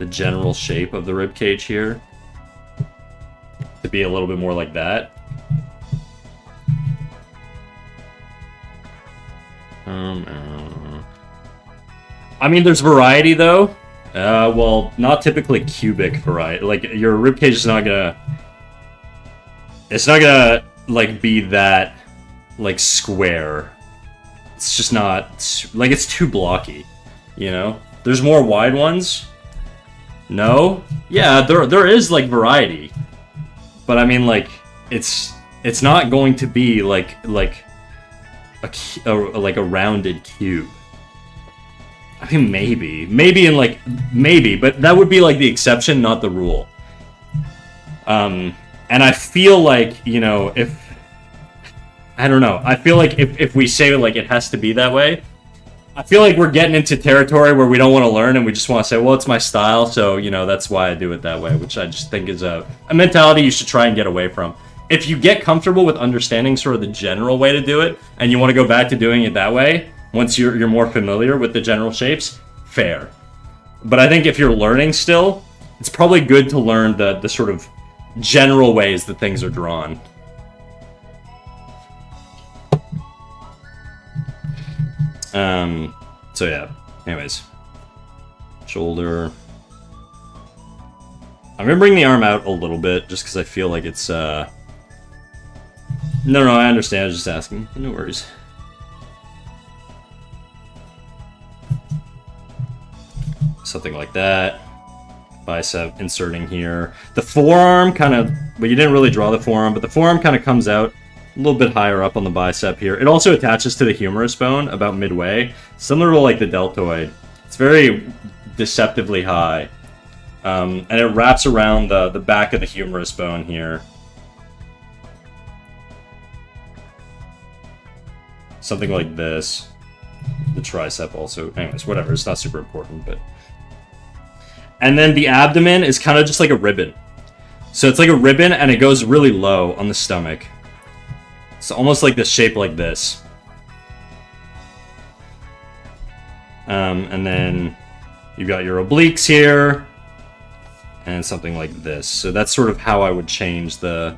general shape of the rib cage here to be a little bit more like that. I mean, there's variety though. Well, not typically cubic variety. Like your rib cage is not gonna. It's not gonna like be that like square. It's just not like it's too blocky. You know, there's more wide ones. No? Yeah, there is like variety. But I mean like it's not going to be like a rounded cube. I mean maybe, but that would be like the exception, not the rule. And I feel like, you know, I don't know. I feel like if we say like it has to be that way, I feel like we're getting into territory where we don't want to learn and we just want to say, well, it's my style, so, you know, that's why I do it that way, which I just think is a mentality you should try and get away from. If you get comfortable with understanding sort of the general way to do it, and you want to go back to doing it that way, once you're more familiar with the general shapes, fair. But I think if you're learning still, it's probably good to learn the sort of general ways that things are drawn. So yeah, anyways. Shoulder. I'm gonna bring the arm out a little bit, just because I feel like it's, No, I understand, I was just asking. No worries. Something like that. Bicep inserting here. The forearm kind of, well, you didn't really draw the forearm, but the forearm kind of comes out a little bit higher up on the bicep here. It also attaches to the humerus bone about midway, similar to like the deltoid. It's very deceptively high. And it wraps around the back of the humerus bone here. Something like this. The tricep also. Anyways, whatever. It's not super important, but... And then the abdomen is kind of just like a ribbon. So it's like a ribbon, and it goes really low on the stomach. It's almost like this shape like this. And then you've got your obliques here. And something like this. So that's sort of how I would change the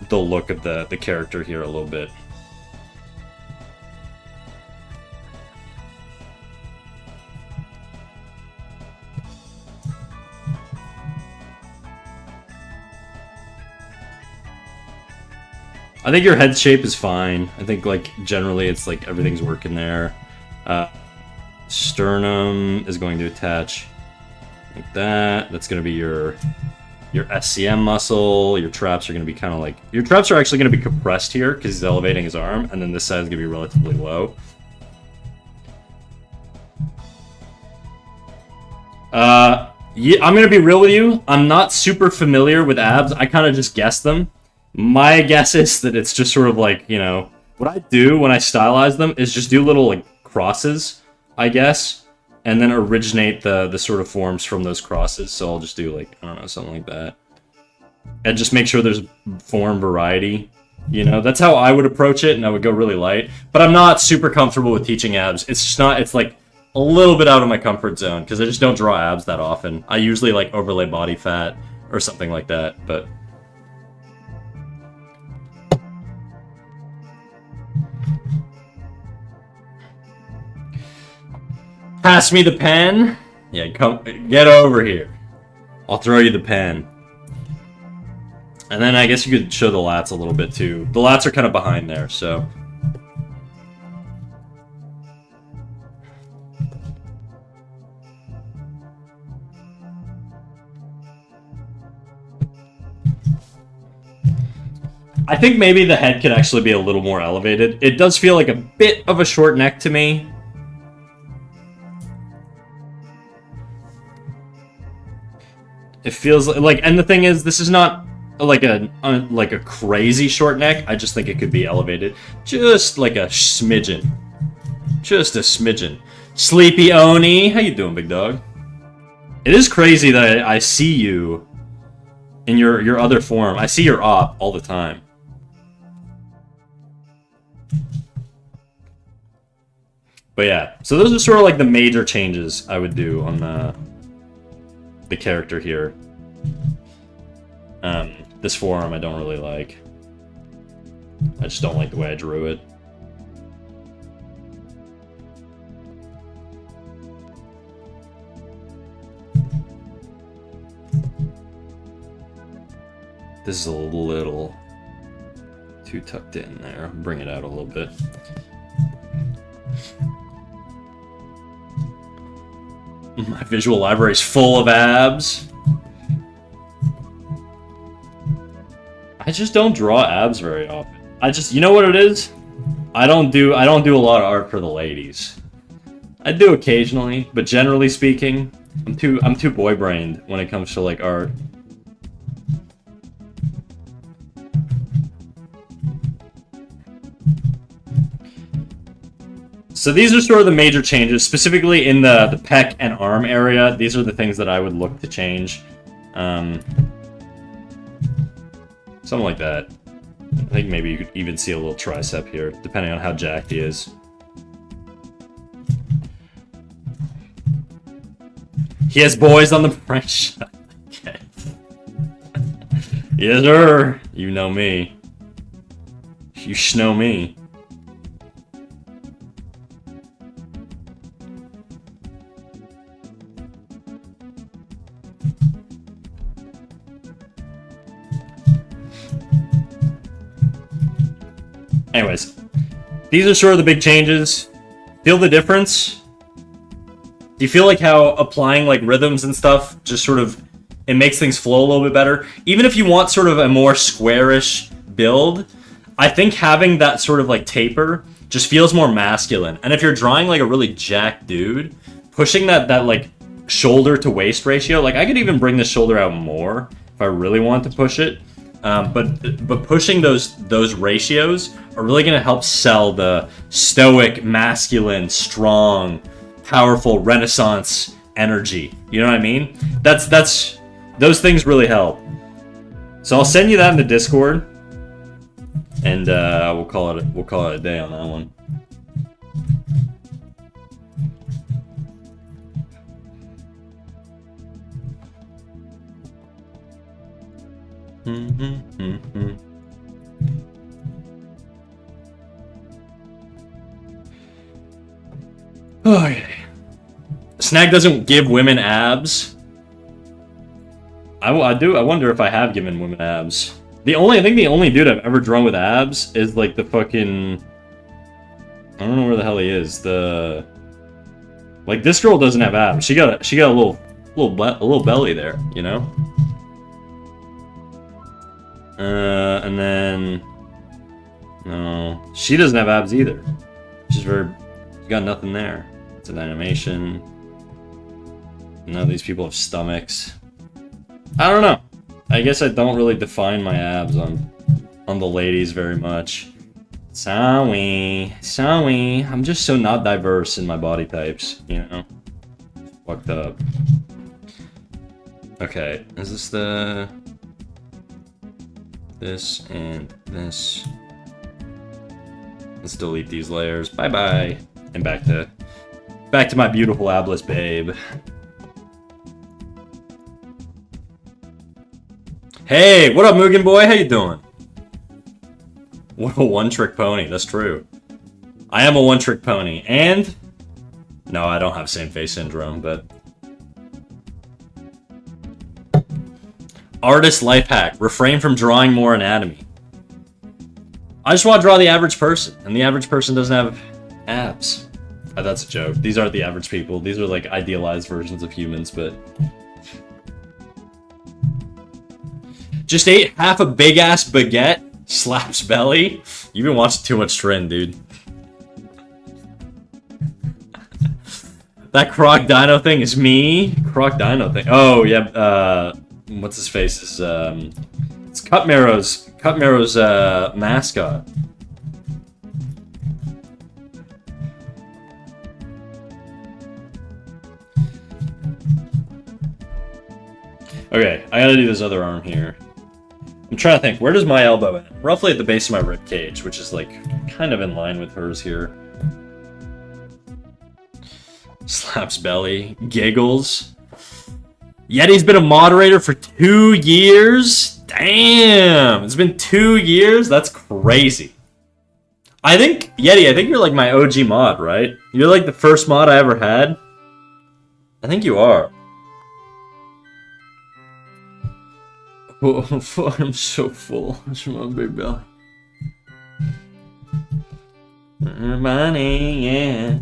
look of the character here a little bit. I think your head shape is fine. I think, like, generally it's like everything's working there. Sternum is going to attach like that. That's going to be your SCM muscle. Your traps are going to be kind of like... Your traps are actually going to be compressed here because he's elevating his arm, and then this side is going to be relatively low. Yeah, I'm going to be real with you. I'm not super familiar with abs. I kind of just guess them. My guess is that it's just sort of like, you know, what I do when I stylize them is just do little, like, crosses, I guess, and then originate the sort of forms from those crosses. So I'll just do, like, I don't know, something like that. And just make sure there's form variety, you know? That's how I would approach it, and I would go really light. But I'm not super comfortable with teaching abs. It's just not, it's, like, a little bit out of my comfort zone, because I just don't draw abs that often. I usually, like, overlay body fat or something like that, but... Pass me the pen. Yeah, come get over here. I'll throw you the pen. And then I guess you could show the lats a little bit too. The lats are kind of behind there, so. I think maybe the head could actually be a little more elevated. It does feel like a bit of a short neck to me. It feels like, and the thing is, this is not like a crazy short neck. I just think it could be elevated, just like a smidgen, just a smidgen. Sleepy Oni, how you doing, big dog? It is crazy that I see you in your other form. I see your op all the time. But yeah, so those are sort of like the major changes I would do on the character here. This forearm I don't really like. I just don't like the way I drew it. This is a little too tucked in there. I'll bring it out a little bit. My visual library is full of abs. I just don't draw abs very often. You know what it is? I don't do a lot of art for the ladies. I do occasionally, but generally speaking, I'm too boy-brained when it comes to like art. So these are sort of the major changes, specifically in the pec and arm area. These are the things that I would look to change. Something like that. I think maybe you could even see a little tricep here, depending on how jacked he is. He has boys on the French. Okay. Yes, sir. You know me. You know me. Anyways, these are sort of the big changes. Feel the difference? Do you feel like how applying like rhythms and stuff just sort of, it makes things flow a little bit better? Even if you want sort of a more squarish build, I think having that sort of like taper just feels more masculine. And if you're drawing like a really jacked dude, pushing that like shoulder to waist ratio, like I could even bring the shoulder out more if I really want to push it. But pushing those ratios are really going to help sell the stoic, masculine, strong, powerful Renaissance energy. You know what I mean? That's those things really help. So I'll send you that in the Discord, and we'll call it a day on that one. Okay. Snag doesn't give women abs. I wonder if I have given women abs. I think the only dude I've ever drawn with abs is like the fucking, I don't know where the hell he is. Like this girl doesn't have abs. She got a little belly there, you know. And then no, she doesn't have abs either. She's got nothing there. It's an animation. None of these people have stomachs. I don't know. I guess I don't really define my abs on the ladies very much. Sorry. I'm just so not diverse in my body types, you know? Fucked up. Okay, is this this and this? Let's delete these layers. Bye-bye. And back to my beautiful abless babe. Hey, what up, Mugen boy? How you doing? What a one-trick pony. That's true. I am a one-trick pony. And no, I don't have same face syndrome, but Artist life hack. Refrain from drawing more anatomy. I just want to draw the average person, and the average person doesn't have abs. Oh, that's a joke. These aren't the average people. These are like idealized versions of humans, but... Just ate half a big-ass baguette. Slaps belly. You've been watching too much Trend, dude. That Croc Dino thing is me. Croc Dino thing. Oh, yeah, what's his face? It's Cutmarrow's mascot. Okay, I gotta do this other arm here. I'm trying to think, where does my elbow end? Roughly at the base of my rib cage, which is like kind of in line with hers here. Slaps belly, giggles. Yeti's been a moderator for 2 years? Damn, it's been 2 years? That's crazy. Yeti, I think you're like my OG mod, right? You're like the first mod I ever had. I think you are. Oh, I'm so full. That's my big belly. Money, yeah.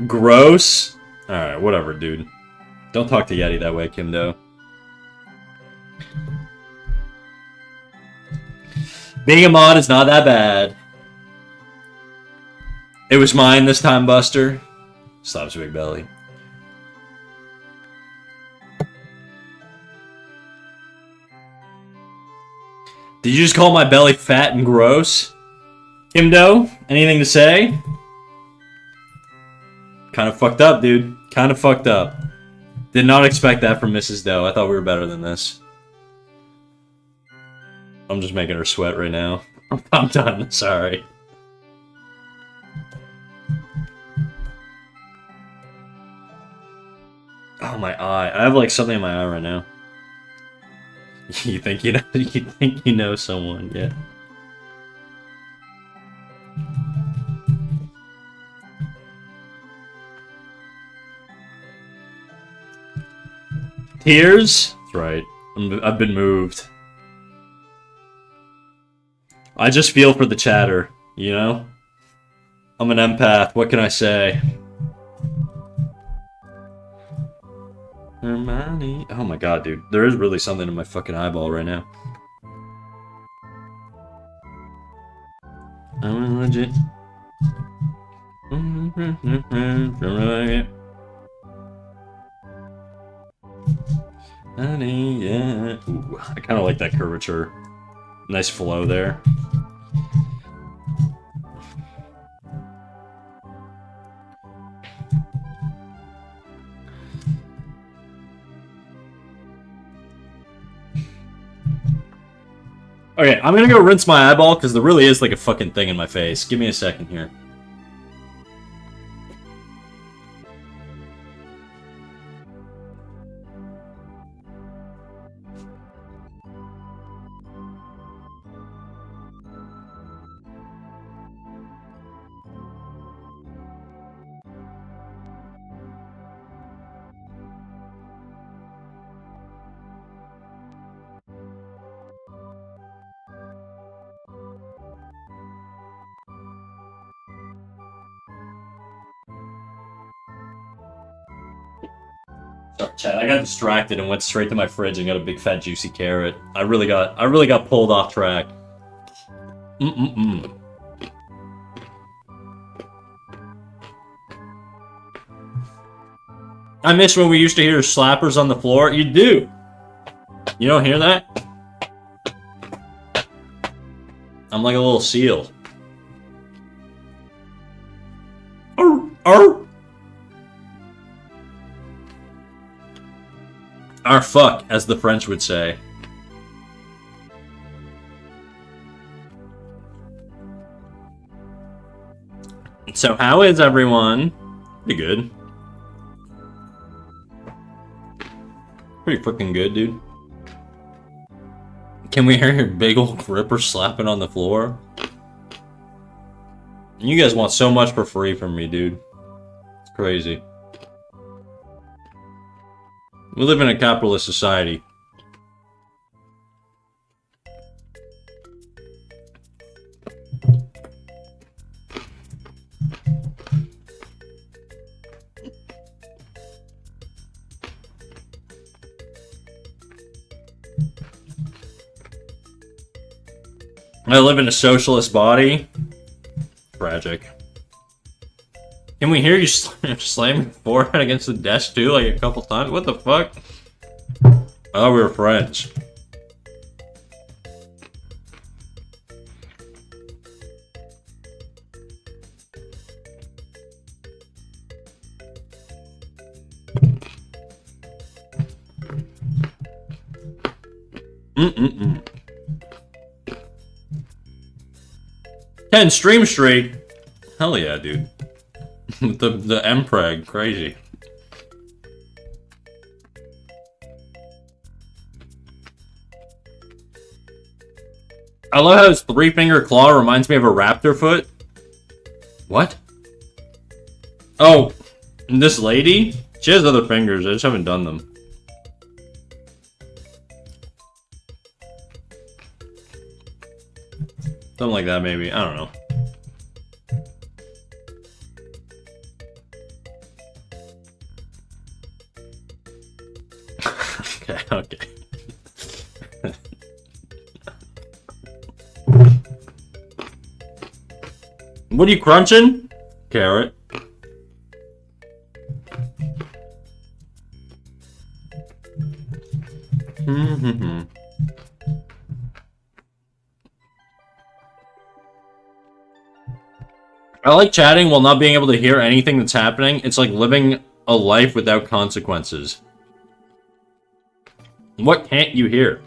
Gross. Alright, whatever, dude. Don't talk to Yeti that way, Kimdo. Being a mod is not that bad. It was mine this time, Buster. Slaps big belly. Did you just call my belly fat and gross? Kimdo, anything to say? Kind of fucked up, dude. Kind of fucked up. Did not expect that from Mrs. Doe. I thought we were better than this. I'm just making her sweat right now. I'm done. Sorry. Oh, my eye. I have like something in my eye right now. You think you know? You think you know someone? Yeah. Tears? That's right. I've been moved. I just feel for the chatter, you know? I'm an empath. What can I say? Hermione. Oh my god, dude. There is really something in my fucking eyeball right now. I'm legit. Honey, yeah. Ooh, I kind of like that curvature. Nice flow there. Okay, I'm gonna go rinse my eyeball because there really is like a fucking thing in my face. Give me a second here. Sorry, Chad, I got distracted and went straight to my fridge and got a big fat juicy carrot. I really got pulled off track. I miss when we used to hear slappers on the floor. You do. You don't hear that? I'm like a little seal. Arr, arr. Our fuck, as the French would say. So how is everyone? Pretty good. Pretty freaking good, dude. Can we hear your big old gripper slapping on the floor? You guys want so much for free from me, dude. It's crazy. We live in a capitalist society. I live in a socialist body. Tragic. Can we hear you slam your forehead against the desk too, like a couple times? What the fuck? Oh, we were friends. Mm-mm-mm. 10 stream streak. Hell yeah, dude. the Mpreg, crazy. I love how his 3-finger claw reminds me of a raptor foot. What? Oh, this lady? She has other fingers, I just haven't done them. Something like that, maybe. I don't know. Okay. What are you crunching? Carrot. I like chatting while not being able to hear anything that's happening. It's like living a life without consequences. What can't you hear?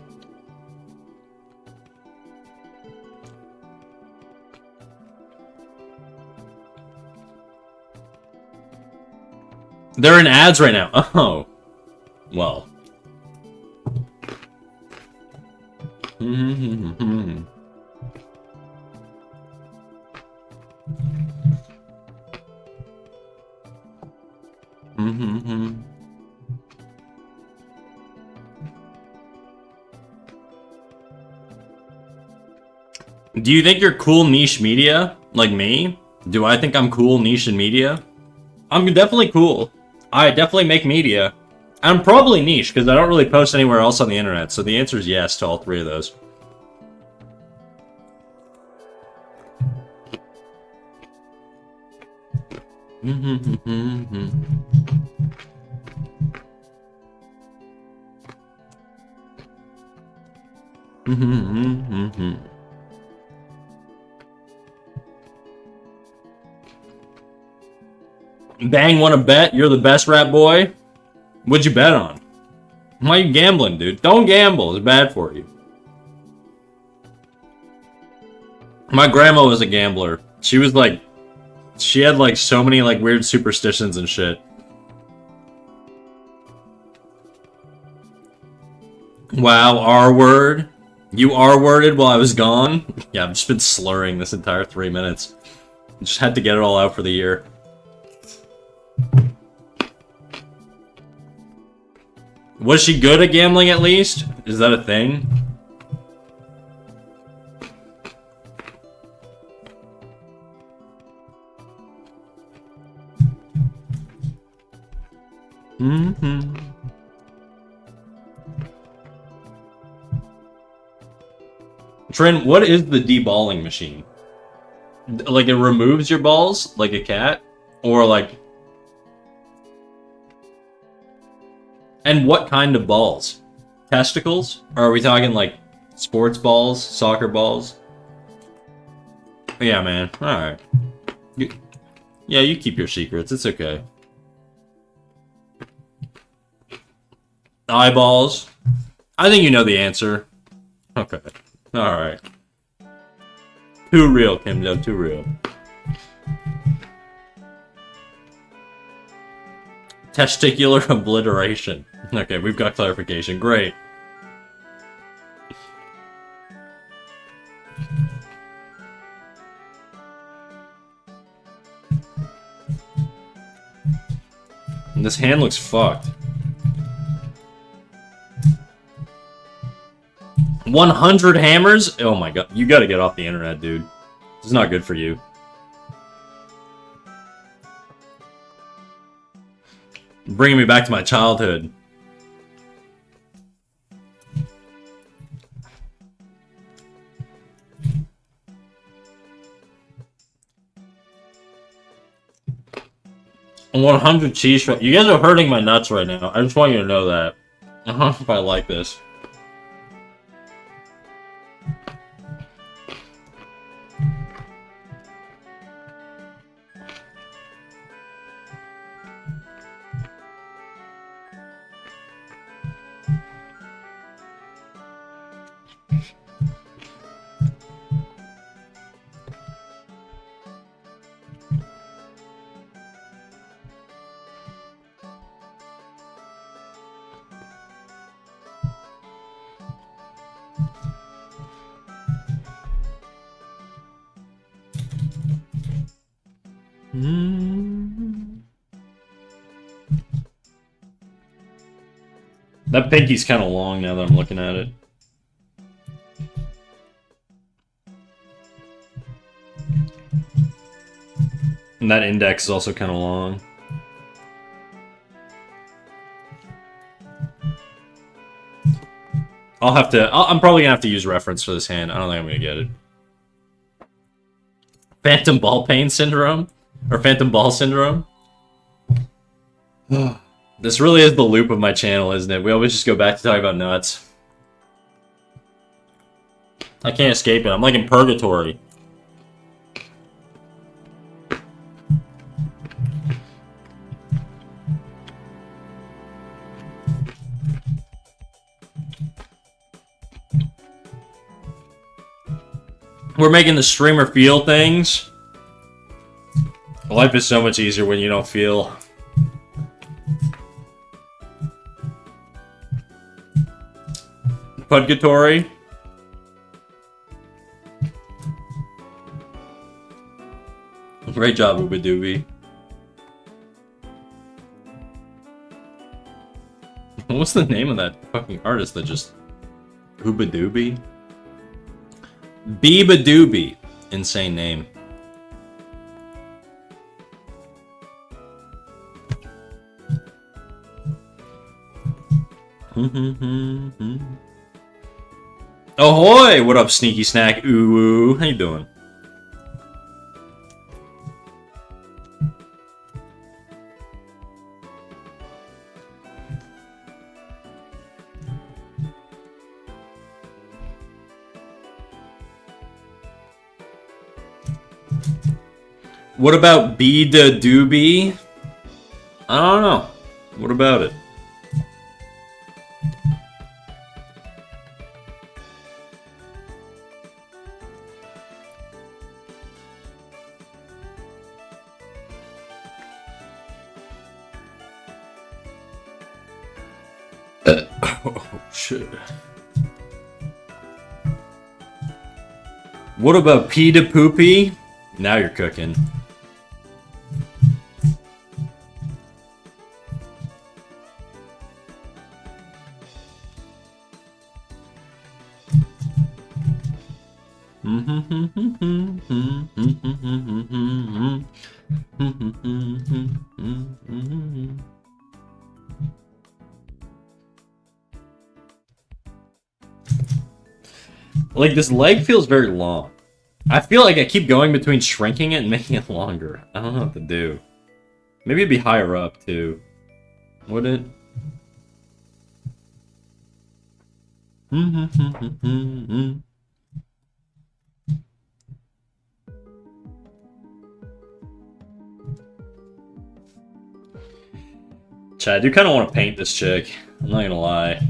They're in ads right now. Oh. Well. Do you think you're cool niche media? Like me? Do I think I'm cool niche in media? I'm definitely cool. I definitely make media. I'm probably niche, because I don't really post anywhere else on the internet, so the answer is yes to all 3 of those. Bang, wanna bet? You're the best rap boy? What'd you bet on? Why are you gambling, dude? Don't gamble. It's bad for you. My grandma was a gambler. She was like... She had like so many like weird superstitions and shit. Wow, R-word? You R-worded while I was gone? Yeah, I've just been slurring this entire 3 minutes. Just had to get it all out for the year. Was she good at gambling at least? Is that a thing? Trin, what is the deballing machine? Like it removes your balls like a cat? Or like... And what kind of balls? Testicles? Or are we talking like sports balls? Soccer balls? Yeah, man. Alright. Yeah, you keep your secrets. It's okay. Eyeballs? I think you know the answer. Okay. Alright. Too real, Kimdo. Too real. Testicular obliteration. Okay, we've got clarification. Great. This hand looks fucked. 100 hammers? Oh my god. You gotta get off the internet, dude. This is not good for you. Bringing me back to my childhood. And 100 cheese fries. You guys are hurting my nuts right now. I just want you to know that. I don't know if I like this. That pinky's kind of long now that I'm looking at it. And that index is also kind of long. I'm probably gonna have to use reference for this hand. I don't think I'm gonna get it. Phantom ball pain syndrome? Or phantom ball syndrome? This really is the loop of my channel, isn't it? We always just go back to talking about nuts. I can't escape it. I'm like in purgatory. We're making the streamer feel things. Life is so much easier when you don't feel. Purgatory. Great job, Ubadoobie. What's the name of that fucking artist that just... Ubadoobie? Beabadoobie. Insane name. Ahoy! What up, Sneaky Snack? Ooh, how you doing? What about Beabadoobie? I don't know. What about it? Oh, shit. What about Pee Poopy? Now you're cooking. Like, this leg feels very long. I feel like I keep going between shrinking it and making it longer. I don't know what to do. Maybe it'd be higher up, too. Would it? Chad, I do kind of want to paint this chick. I'm not gonna lie.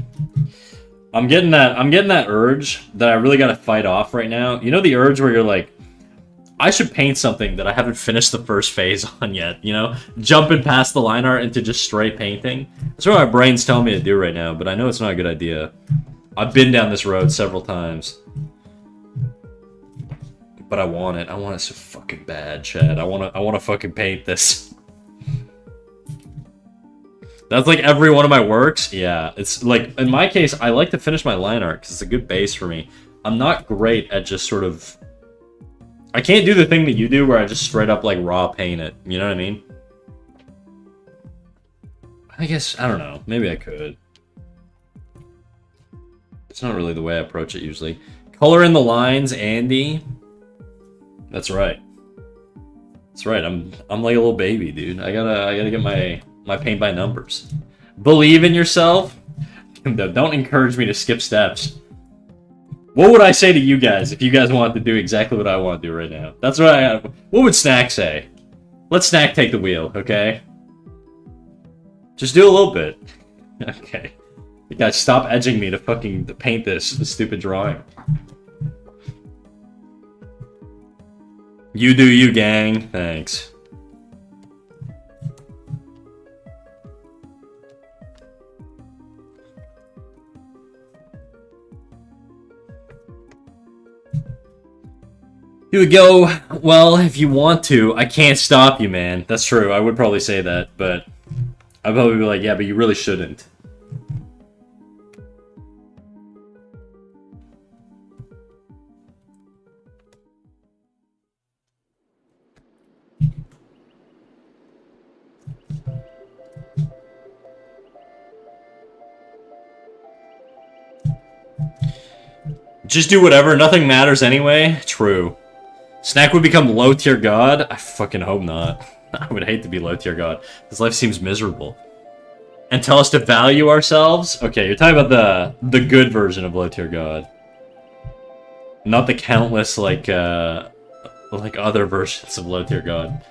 I'm getting that urge that I really gotta fight off right now. You know the urge where you're like, I should paint something that I haven't finished the first phase on yet, you know? Jumping past the line art into just straight painting. That's what my brain's telling me to do right now, but I know it's not a good idea. I've been down this road several times. But I want it. I want it so fucking bad, Chad. I wanna fucking paint this. That's like every one of my works. Yeah, it's like, in my case, I like to finish my line art because it's a good base for me. I'm not great at just sort of... I can't do the thing that you do where I just straight up like raw paint it. You know what I mean? I guess, I don't know. Maybe I could. It's not really the way I approach it usually. Color in the lines, Andy. That's right. That's right. I'm like a little baby, dude. I gotta get my paint by numbers. Believe in yourself. Don't encourage me to skip steps. What would I say to you guys if you guys wanted to do exactly what I want to do right now? That's what I have. What would Snack say? Let Snack take the wheel, okay? Just do a little bit. Okay. You guys stop edging me to fucking paint this stupid drawing. You do you, gang. Thanks. Here we go. Well, if you want to, I can't stop you, man. That's true. I would probably say that, but I'd probably be like, yeah, but you really shouldn't. Just do whatever. Nothing matters anyway. True. Snack would become low tier god? I fucking hope not. I would hate to be low tier god. This life seems miserable. And tell us to value ourselves? Okay, you're talking about the good version of low tier god. Not the countless, like other versions of low tier god.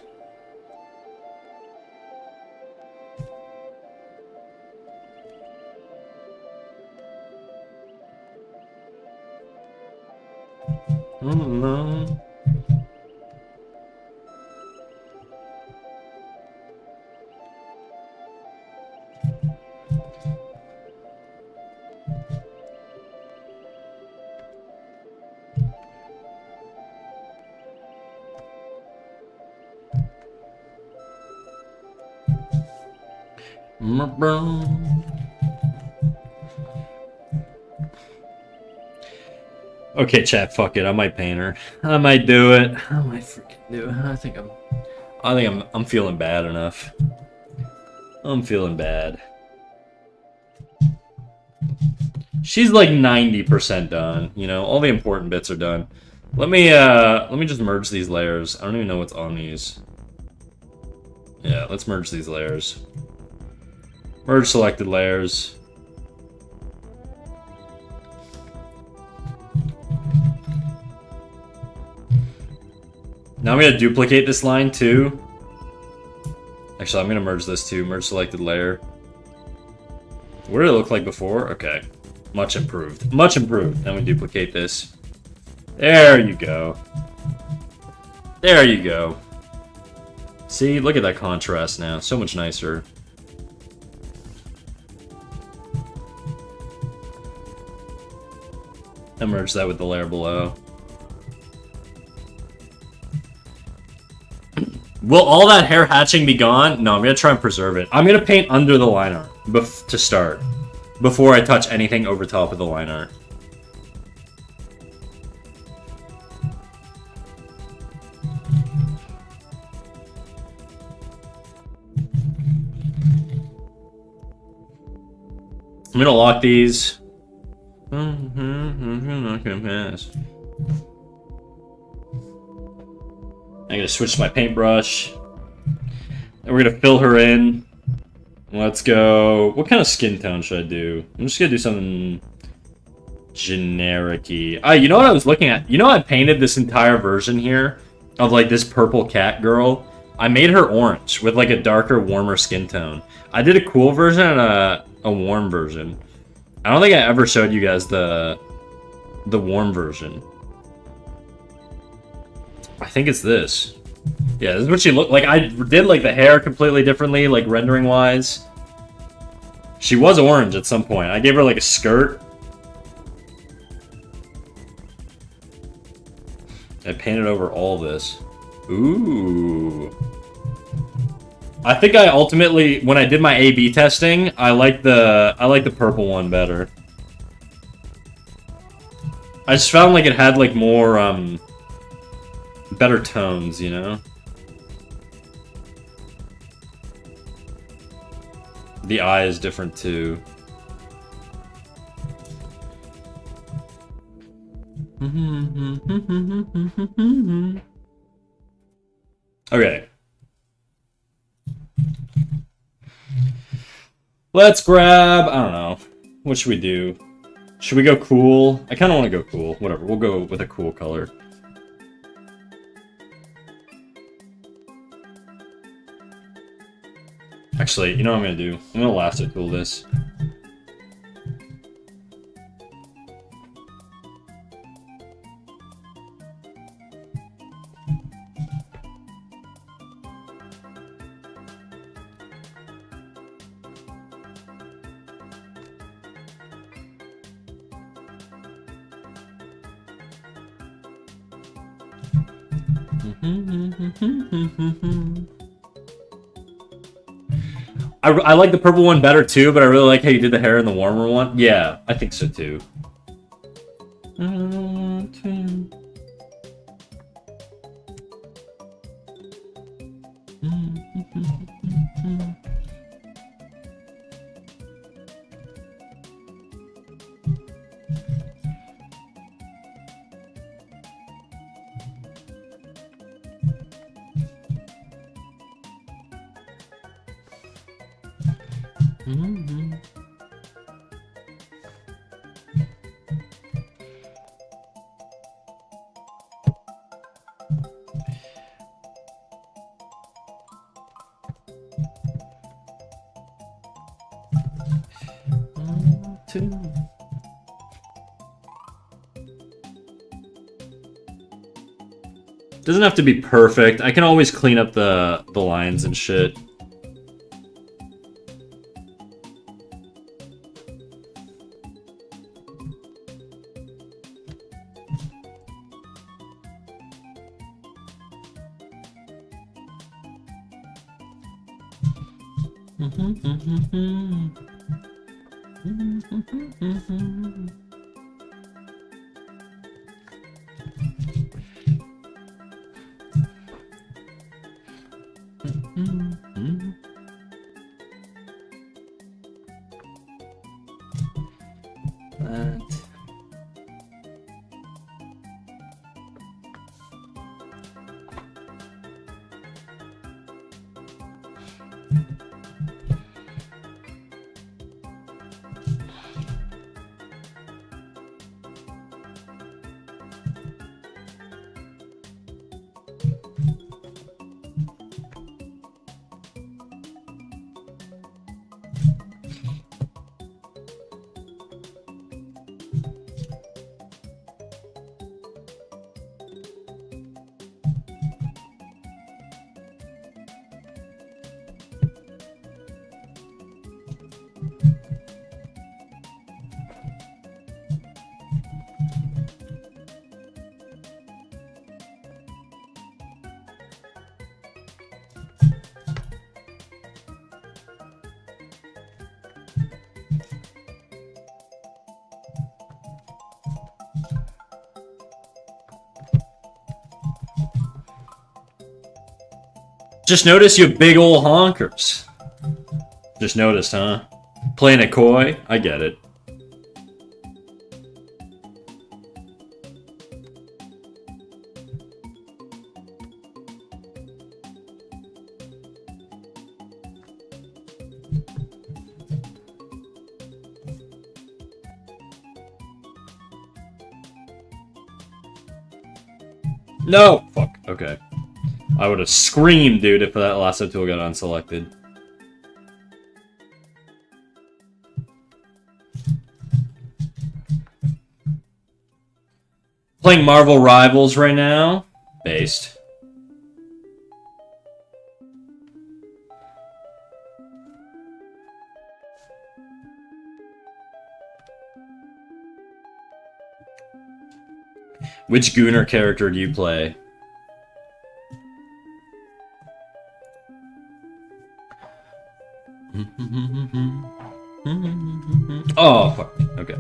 Okay, chat, fuck it. I might paint her. I might do it. I might freaking do it. I think I'm feeling bad enough. I'm feeling bad. She's like 90% done, you know? All the important bits are done. Let me just merge these layers. I don't even know what's on these. Yeah, let's merge these layers. Merge selected layers. Now I'm gonna duplicate this line too. Actually, I'm gonna merge this too. Merge selected layer. What did it look like before? Okay. Much improved. Much improved. Now we duplicate this. There you go. There you go. See, look at that contrast now. So much nicer. I merge that with the layer below. Will all that hair hatching be gone? No, I'm gonna try and preserve it. I'm gonna paint under the line art to start, before I touch anything over top of the line art. I'm gonna lock these. I'm not gonna pass. I'm gonna switch to my paintbrush. And we're gonna fill her in. Let's go. What kind of skin tone should I do? I'm just gonna do something generic-y. You know what I was looking at? You know I painted this entire version here of like this purple cat girl? I made her orange with like a darker, warmer skin tone. I did a cool version and a warm version. I don't think I ever showed you guys the warm version. I think it's this. Yeah, this is what she looked like. I did like the hair completely differently, like rendering wise. She was orange at some point. I gave her like a skirt. I painted over all this. Ooh. I think I ultimately, when I did my A/B testing, I like the purple one better. I just found like it had like more better tones, you know? The eye is different too. Okay. Let's grab, I don't know. What should we do? Should we go cool? I kind of want to go cool. Whatever, we'll go with a cool color. Actually, you know what I'm going to do? I'm going to lasso tool this. I like the purple one better too, but I really like how you did the hair in the warmer one. Yeah, I think so too. Doesn't have to be perfect. I can always clean up the lines and shit. Just notice you big ol' honkers. Just noticed, huh? Playing it coy? I get it. No! Fuck, okay. I would have screamed, dude, if that lasso tool got unselected. Playing Marvel Rivals right now. Based. Which Gooner character do you play? Oh, fuck. Okay.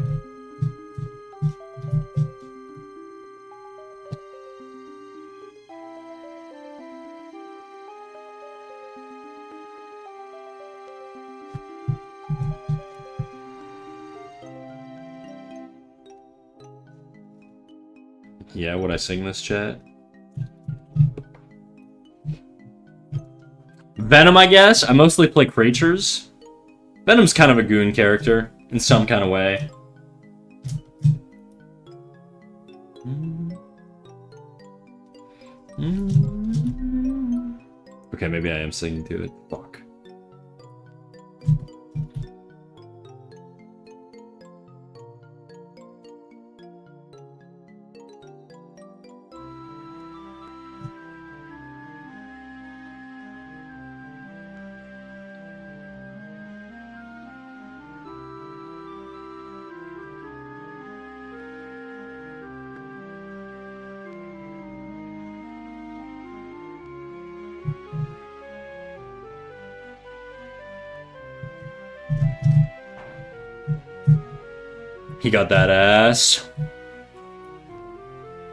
Yeah, would I sing this, chat? Venom, I guess. I mostly play creatures. Venom's kind of a goon character, in some kind of way. Okay, maybe I am singing to it. Fuck. He got that ass.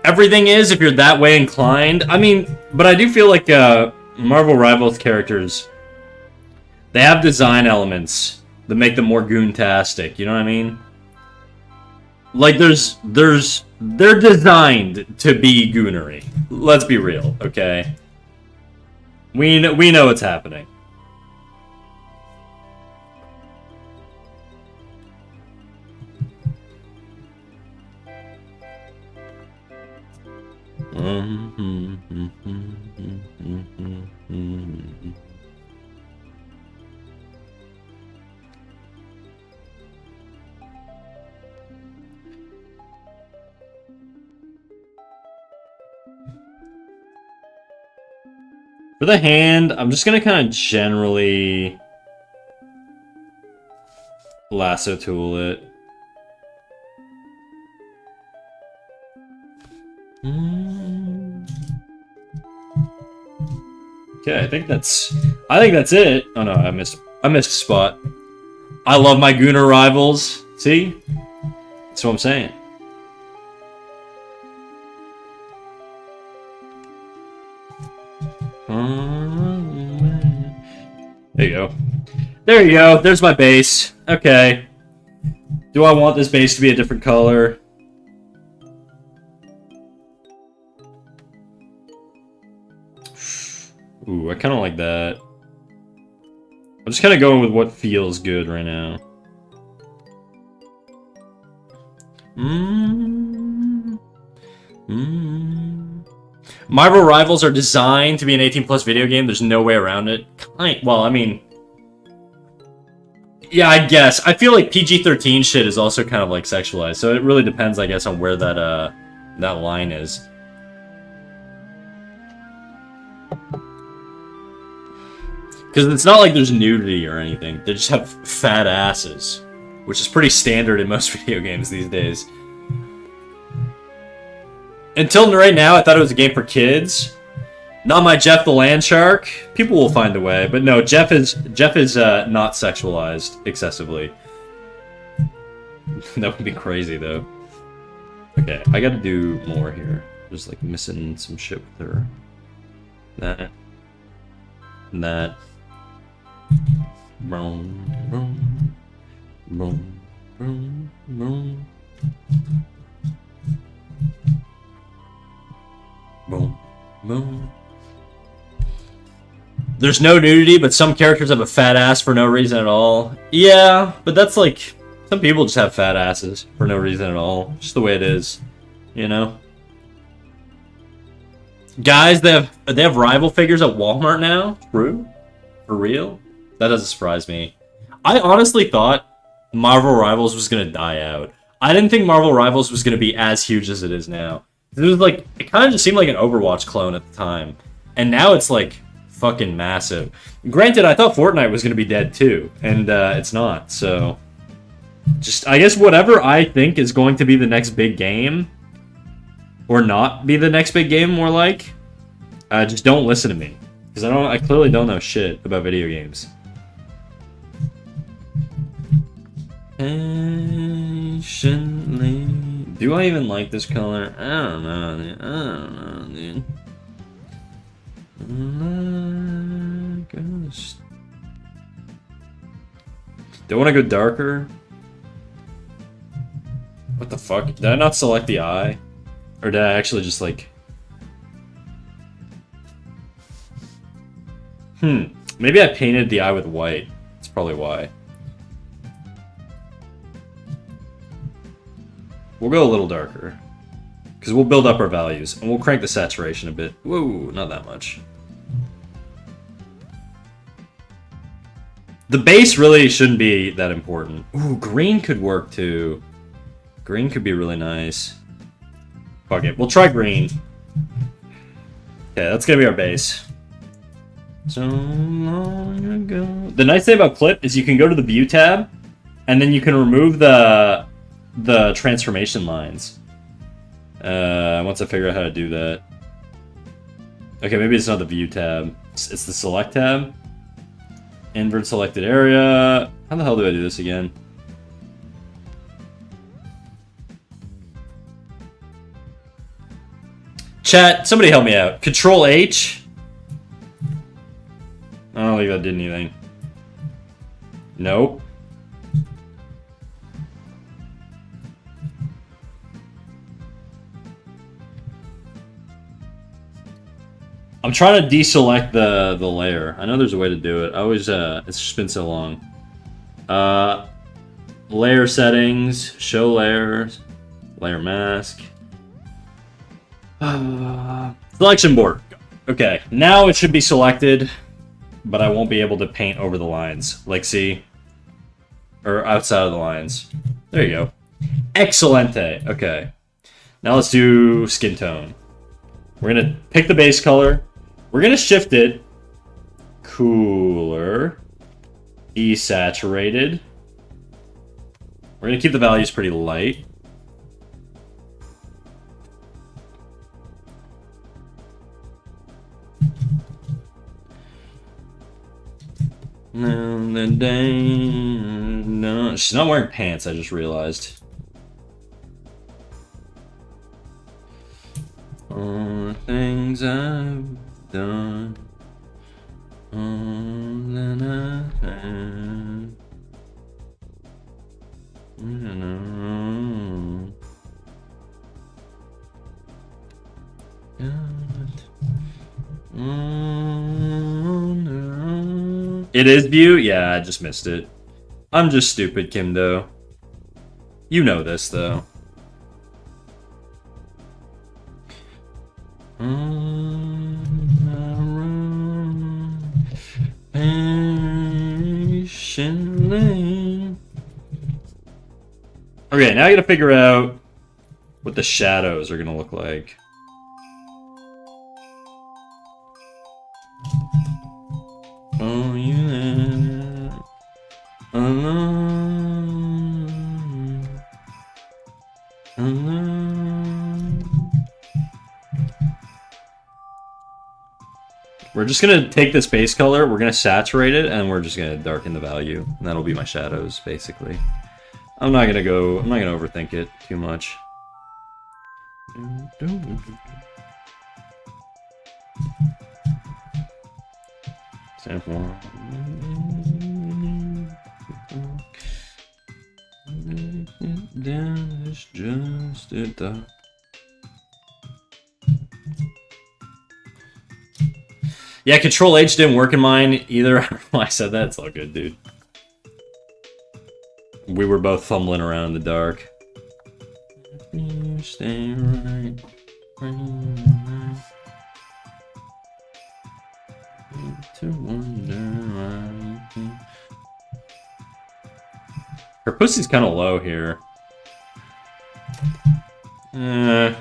Everything is, if you're that way inclined. I mean, but I do feel like Marvel Rivals characters, they have design elements that make them more goon-tastic, you know what I mean? Like, they're designed to be goonery. Let's be real, okay? We know what's happening. For the hand, I'm just gonna kind of generally lasso tool it. Okay, I think that's it. Oh no, I missed a spot. I love my Gooner Rivals. See? That's what I'm saying. There you go. There you go. There's my base. Okay. Do I want this base to be a different color? Ooh, I kind of like that. I'm just kind of going with what feels good right now. Marvel Rivals are designed to be an 18+ video game. There's no way around it. Well, I mean... Yeah, I guess. I feel like PG-13 shit is also kind of like sexualized, so it really depends, I guess, on where that line is. Because it's not like there's nudity or anything. They just have fat asses, which is pretty standard in most video games these days. Until right now, I thought it was a game for kids. Not my Jeff the Land Shark. People will find a way, but no, Jeff is not sexualized excessively. That would be crazy though. Okay, I gotta do more here. Just like missing some shit with her. That. And that. Boom, boom, boom, boom, boom. Boom, boom. There's no nudity, but some characters have a fat ass for no reason at all. Yeah, but that's like... Some people just have fat asses for no reason at all. Just the way it is. You know? Guys, they have rival figures at Walmart now? True? For real? That doesn't surprise me. I honestly thought Marvel Rivals was gonna die out. I didn't think Marvel Rivals was gonna be as huge as it is now. It was like, it kind of just seemed like an Overwatch clone at the time. And now it's like fucking massive. Granted, I thought Fortnite was going to be dead too. And it's not, so... Just, I guess whatever I think is going to be the next big game, or not be the next big game, more like, just don't listen to me. Because I clearly don't know shit about video games. Patiently. Do I even like this color? I don't know, dude. I don't know, dude. Do I want to go darker? What the fuck? Did I not select the eye? Or did I actually just like... Maybe I painted the eye with white. That's probably why. We'll go a little darker. Because we'll build up our values. And we'll crank the saturation a bit. Whoa, not that much. The base really shouldn't be that important. Ooh, green could work too. Green could be really nice. Fuck it, we'll try green. Okay, that's gonna be our base. So long ago. The nice thing about Clip is you can go to the View tab, and then you can remove the transformation lines. Once I figure out how to do that. Okay, maybe it's not the View tab. It's the Select tab. Invert selected area. How the hell do I do this again? Chat, somebody help me out. Control H. I don't think that did anything. Nope. I'm trying to deselect the layer. I know there's a way to do it. I always it's just been so long. Layer settings, show layers, layer mask. Selection board. Okay, now it should be selected, but I won't be able to paint over the lines. Like, see? Or outside of the lines. There you go. Excelente. Okay. Now let's do skin tone. We're gonna pick the base color. We're gonna shift it. Cooler. Desaturated. We're gonna keep the values pretty light. No, she's not wearing pants, I just realized. All the things I've done. All that I've had. It is View? Yeah, I just missed it. I'm just stupid, Kimdo. You know this, though. Okay, now I gotta figure out what the shadows are gonna look like. Oh, yeah. Alone. Alone. We're just gonna take this base color, we're gonna saturate it, and we're just gonna darken the value. And that'll be my shadows, basically. I'm not gonna overthink it too much. Sample. It's just it. Yeah, Control H didn't work in mine either. I don't know why I said that. It's all good, dude. We were both fumbling around in the dark. You stay right. To wonder. Her pussy's kind of low here.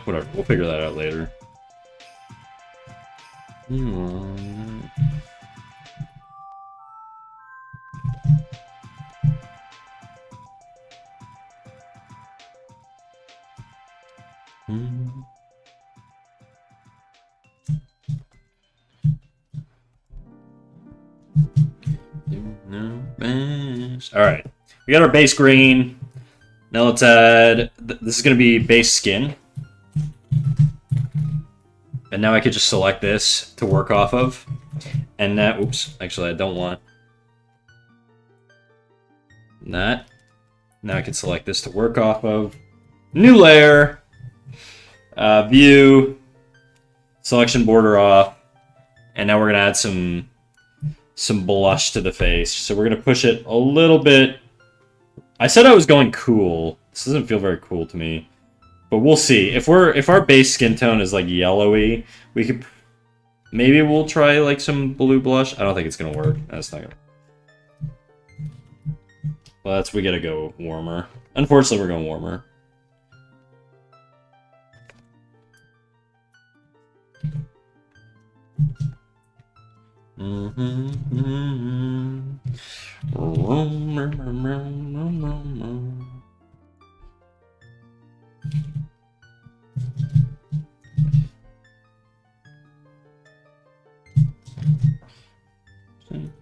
Whatever. We'll figure that out later. All right. We got our base green. Now let's add... This is going to be base skin. And now I could just select this to work off of. And that... Oops. Actually, I don't want that. Now I can select this to work off of. New layer. View. Selection border off. And now we're going to add some blush to the face. So we're going to push it a little bit. I said I was going cool. This doesn't feel very cool to me. But we'll see. If our base skin tone is like yellowy, we could... Maybe we'll try like some blue blush. I don't think it's going to work. That's not going to... Well, we gotta go warmer. Unfortunately, we're going warmer.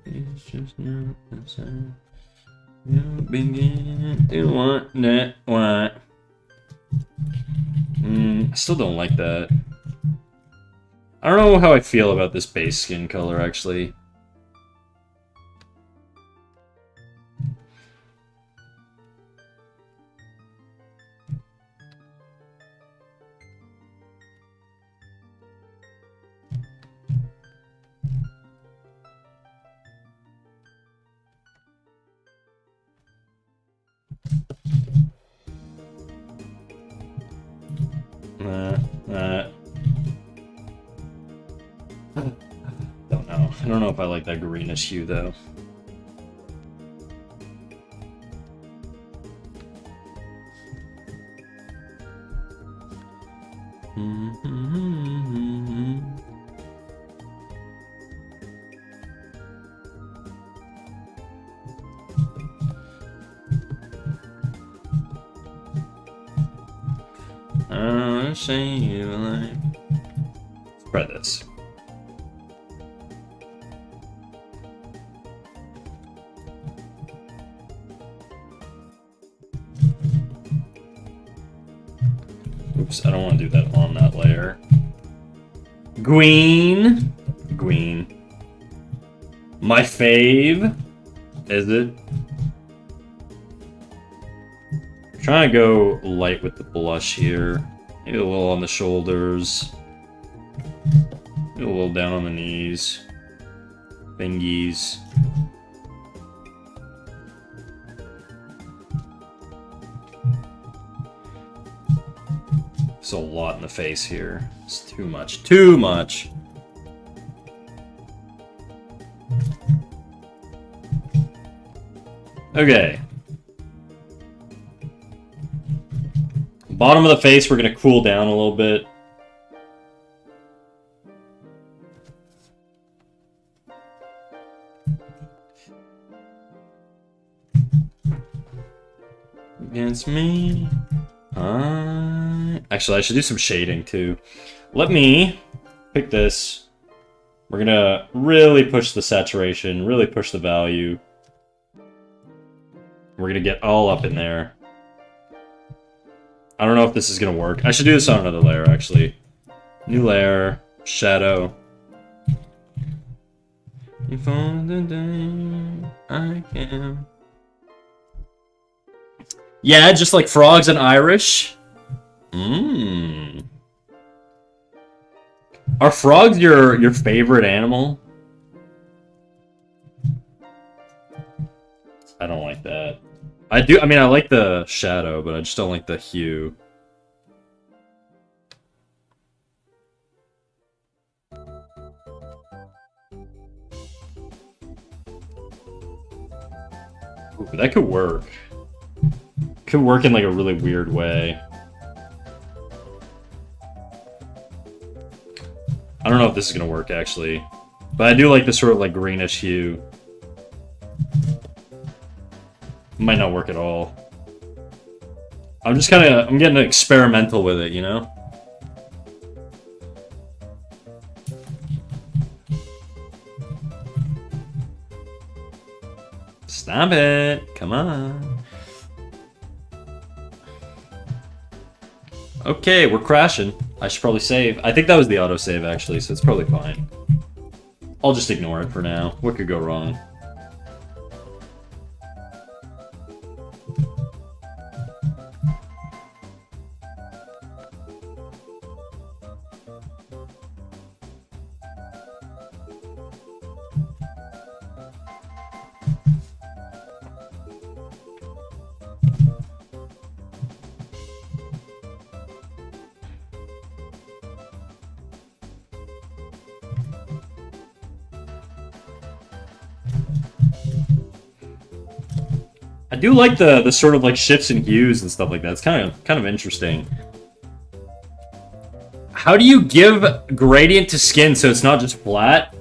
It's just not the same. You begin to want that what? I still don't like that. I don't know how I feel about this base skin color, actually. Don't know. I don't know if I like that greenish hue, though. Spread this. Oops, I don't want to do that on that layer. Green. My fave. Is it? I'm trying to go light with the blush here. Maybe a little on the shoulders. Maybe a little down on the knees. Fingies. There's a lot in the face here. It's too much. Too much! Okay. Bottom of the face, we're going to cool down a little bit. Against me. Actually, I should do some shading too. Let me pick this. We're going to really push the saturation, really push the value. We're going to get all up in there. I don't know if this is going to work. I should do this on another layer, actually. New layer. Shadow. If on the day I can. Yeah, just like frogs and Irish. Are frogs your favorite animal? I don't like that. I mean, I like the shadow, but I just don't like the hue. Ooh, that could work. Could work in like a really weird way. I don't know if this is gonna work actually, but I do like this sort of like greenish hue. Might not work at all. I'm getting experimental with it, you know? Stop it! Come on. Okay, we're crashing. I should probably save. I think that was the autosave, actually, so it's probably fine. I'll just ignore it for now. What could go wrong? I do like the sort of like shifts and hues and stuff like that. It's kind of interesting. How do you give gradient to skin so it's not just flat?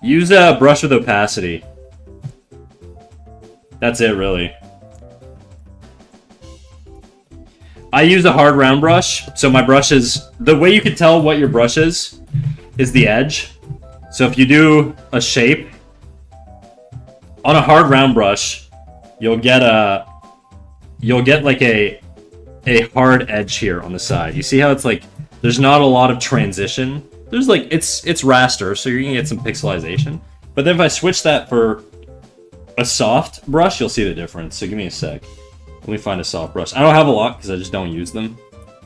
Use a brush with opacity. That's it, really. I use a hard round brush, so my brush is... The way you can tell what your brush is the edge. So if you do a shape on a hard round brush, you'll get like a hard edge here on the side. You see how it's like there's not a lot of transition. There's like it's raster, so you're gonna get some pixelization. But then if I switch that for a soft brush, you'll see the difference. So give me a sec. Let me find a soft brush. I don't have a lot because I just don't use them.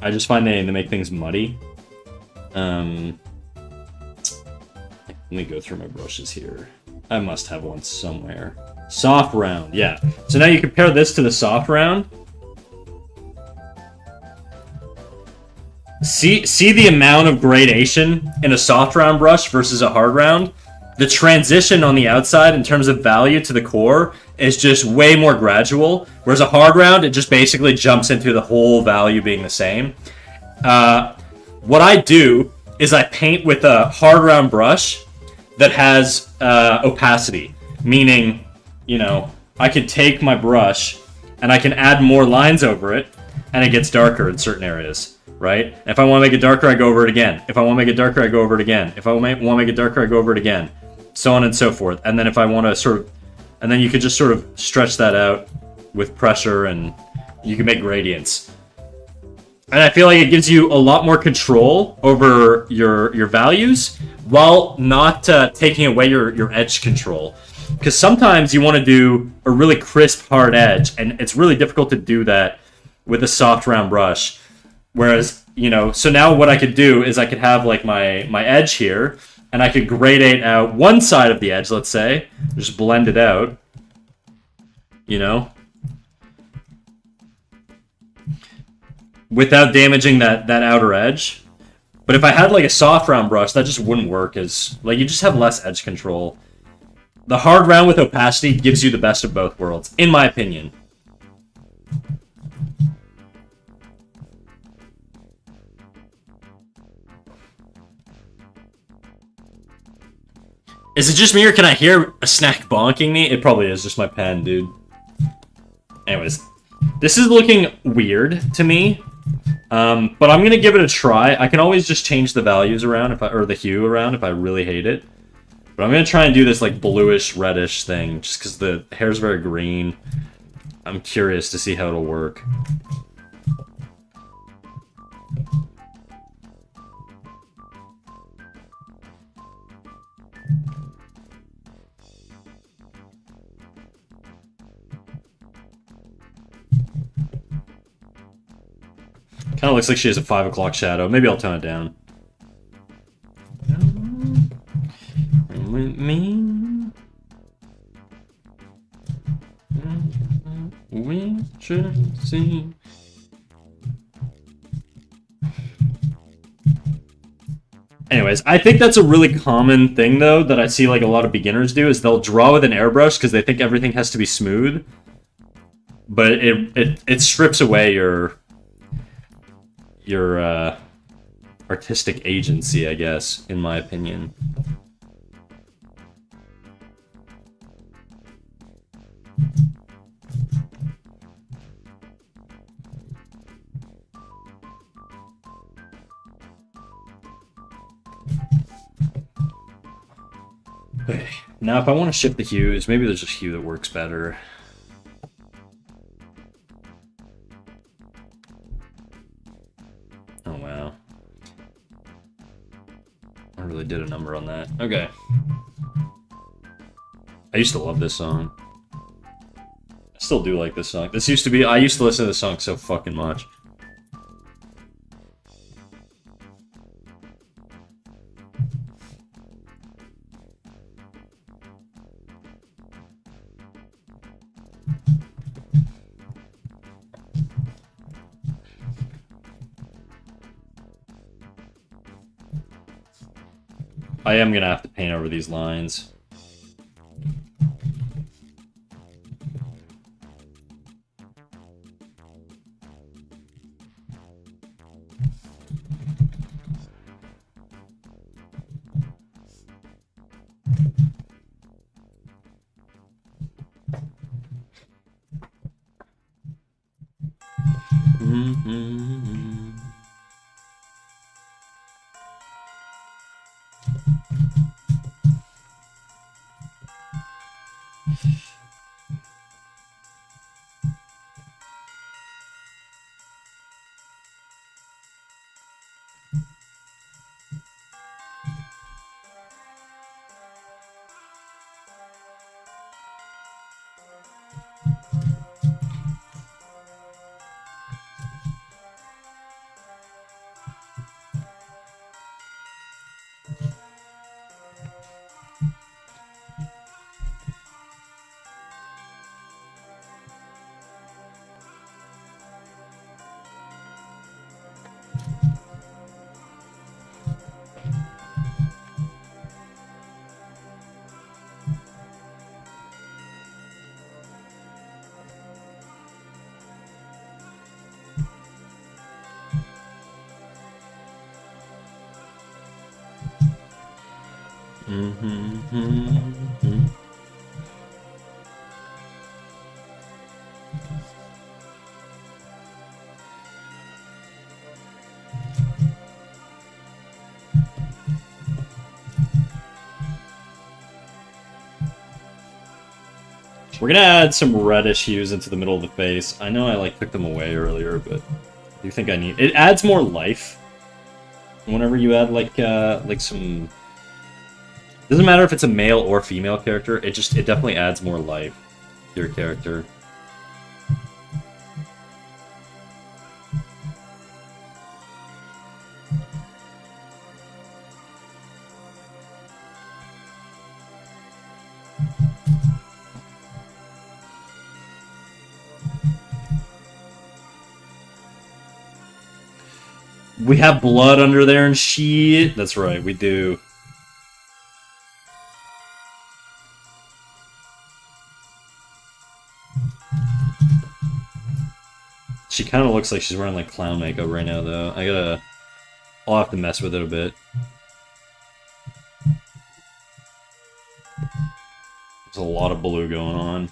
I just find they make things muddy. Let me go through my brushes here. I must have one somewhere. Soft round, yeah. So now you compare this to the soft round. See the amount of gradation in a soft round brush versus a hard round? The transition on the outside in terms of value to the core is just way more gradual. Whereas a hard round, it just basically jumps into the whole value being the same. What I do is I paint with a hard round brush that has opacity. Meaning, you know, I can take my brush and I can add more lines over it and it gets darker in certain areas, right? And if I want to make it darker, I go over it again. If I want to make it darker, I go over it again. If I want to make it darker, I go over it again. So on and so forth. And then if I want to sort of... And then you could just sort of stretch that out with pressure and you can make gradients. And I feel like it gives you a lot more control over your values while not taking away your edge control. Because sometimes you want to do a really crisp, hard edge, and it's really difficult to do that with a soft round brush. Whereas, you know, so now what I could do is I could have like my edge here, and I could gradate out one side of the edge, let's say, just blend it out, you know, without damaging that outer edge. But if I had like a soft round brush, that just wouldn't work, as like you just have less edge control. The hard round with opacity gives you the best of both worlds, in my opinion. Is it just me, or can I hear a snack bonking me? It probably is just my pen, dude. Anyways, this is looking weird to me, but I'm gonna give it a try. I can always just change the values around, or the hue around, if I really hate it. But I'm gonna try and do this like bluish, reddish thing, just because the hair's very green. I'm curious to see how it'll work. Kind of looks like she has a 5 o'clock shadow. Maybe I'll tone it down. With me, we should see. Anyways, I think that's a really common thing, though, that I see like a lot of beginners do, is they'll draw with an airbrush because they think everything has to be smooth. But it strips away your artistic agency, I guess, in my opinion. Okay. Now, if I want to shift the hues, maybe there's a hue that works better. Wow. I really did a number on that. Okay. I used to love this song. I still do like this song. This used to be... I used to listen to this song so fucking much. I am gonna have to paint over these lines. We're gonna add some reddish hues into the middle of the face. I know I like took them away earlier, but I do think I need... It adds more life whenever you add like some... Doesn't matter if it's a male or female character, it definitely adds more life to your character. We have blood under there and shit. That's right, we do. She kind of looks like she's wearing like clown makeup right now, though. I'll have to mess with it a bit. There's a lot of blue going on.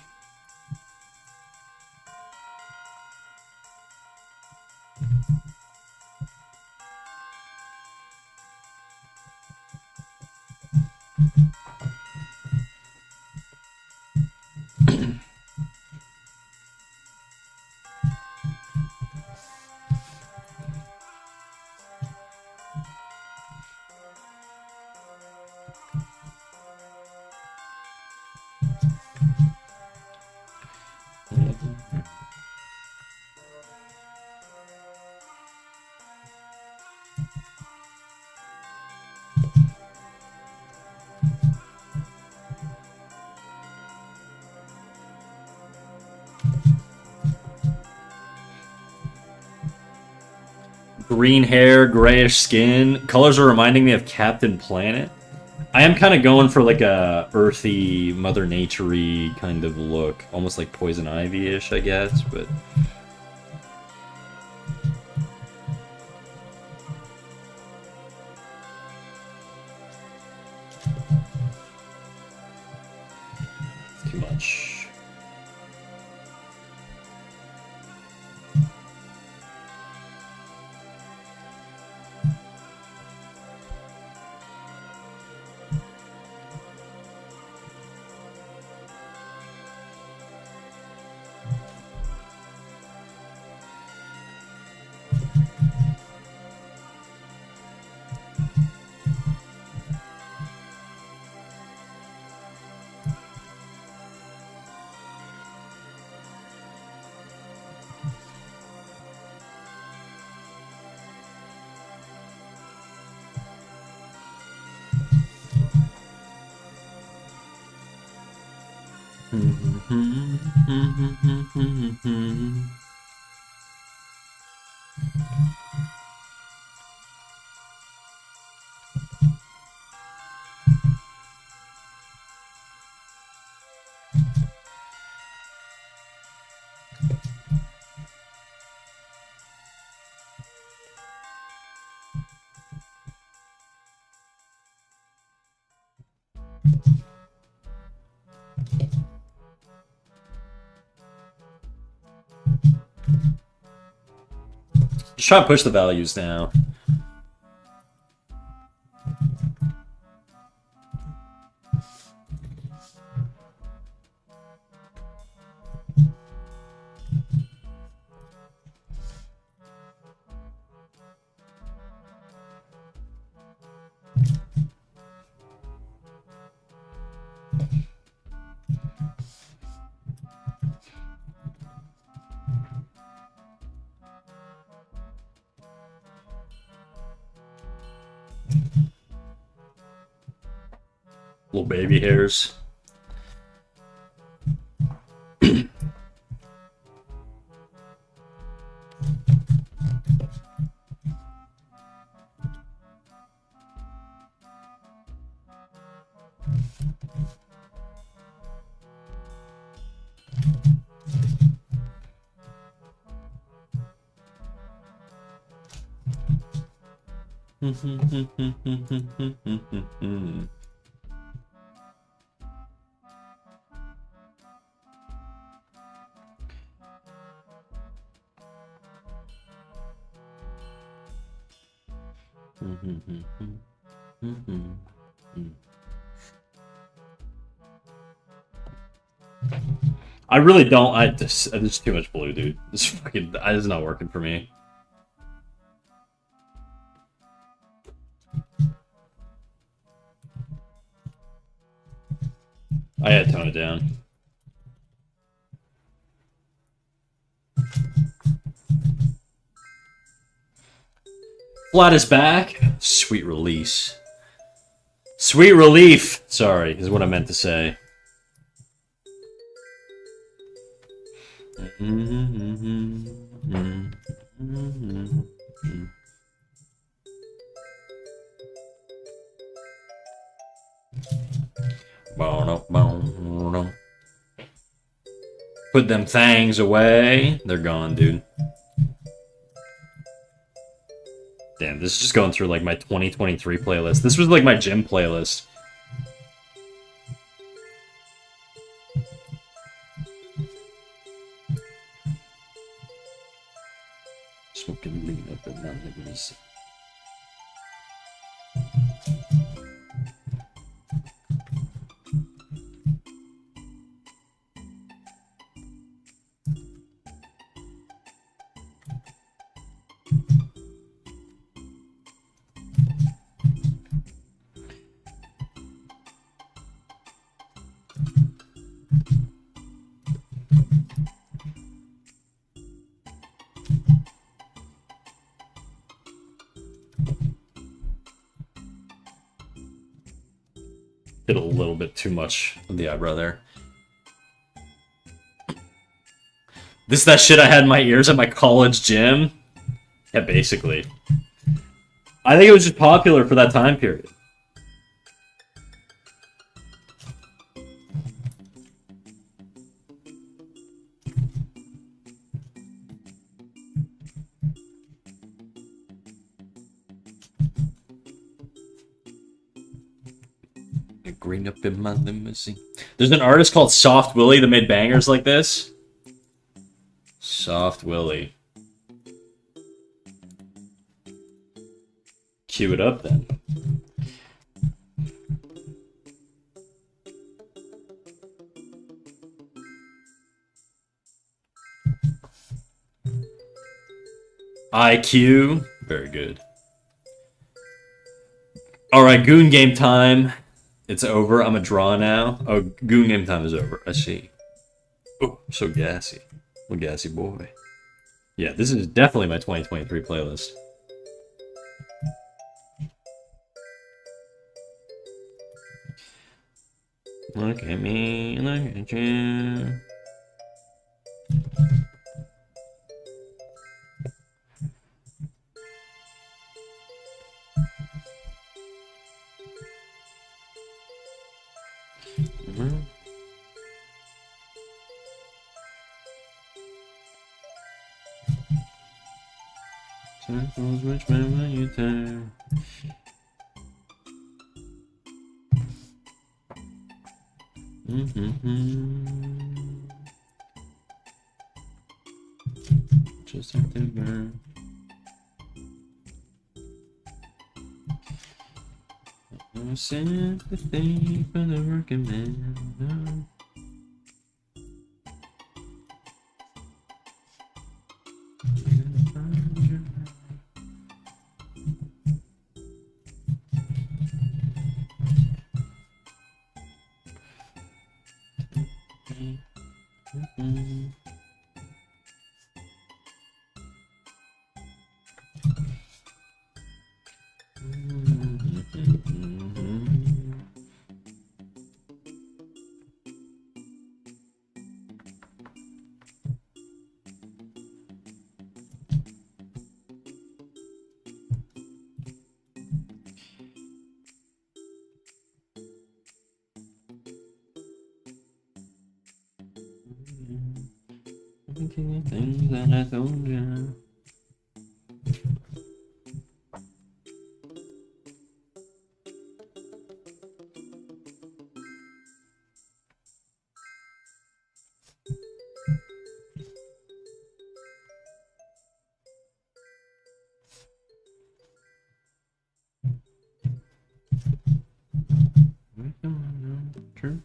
Green hair, grayish skin. Colors are reminding me of Captain Planet. I am kind of going for like a earthy, Mother Nature-y kind of look. Almost like Poison Ivy-ish, I guess, but... Too much. Just try to push the values now. Little baby hairs. I really don't. There's too much blue, dude. This fucking this is not working for me. I had to tone it down. Flat is back. Sweet release. Sweet relief. Sorry, is what I meant to say. Put them things away. They're gone, dude. Damn, this is just going through like my 2023 playlist. This was like my gym playlist. Smoking lean up and down the knees. Did a little bit too much of the eyebrow there. This is that shit I had in my ears at my college gym? Yeah, basically. I think it was just popular for that time period. Green up in my limousine. There's an artist called Soft Willie that made bangers like this. Soft Willie. Cue it up then. IQ. Very good. Alright, Goon Game time. It's over. I'm a draw now. Oh, Goon Game time is over. I see. Oh, so gassy. I'm a gassy boy. Yeah, this is definitely my 2023 playlist. Look at me, look at you. Circles which way will you turn? Just like the bird. No sympathy for the working man. No. Things that I told you. True.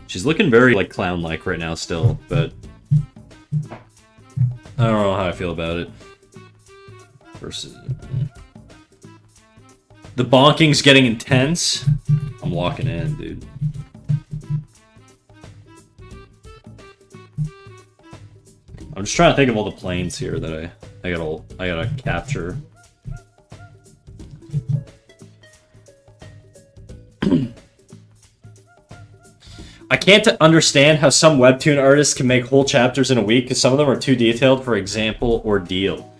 She's looking very like clown-like right now still, but I don't know how I feel about it. Versus the bonking's getting intense. I'm locking in, dude. I'm just trying to think of all the planes here that I gotta capture. I can't understand how some webtoon artists can make whole chapters in a week, because some of them are too detailed, for example, Ordeal.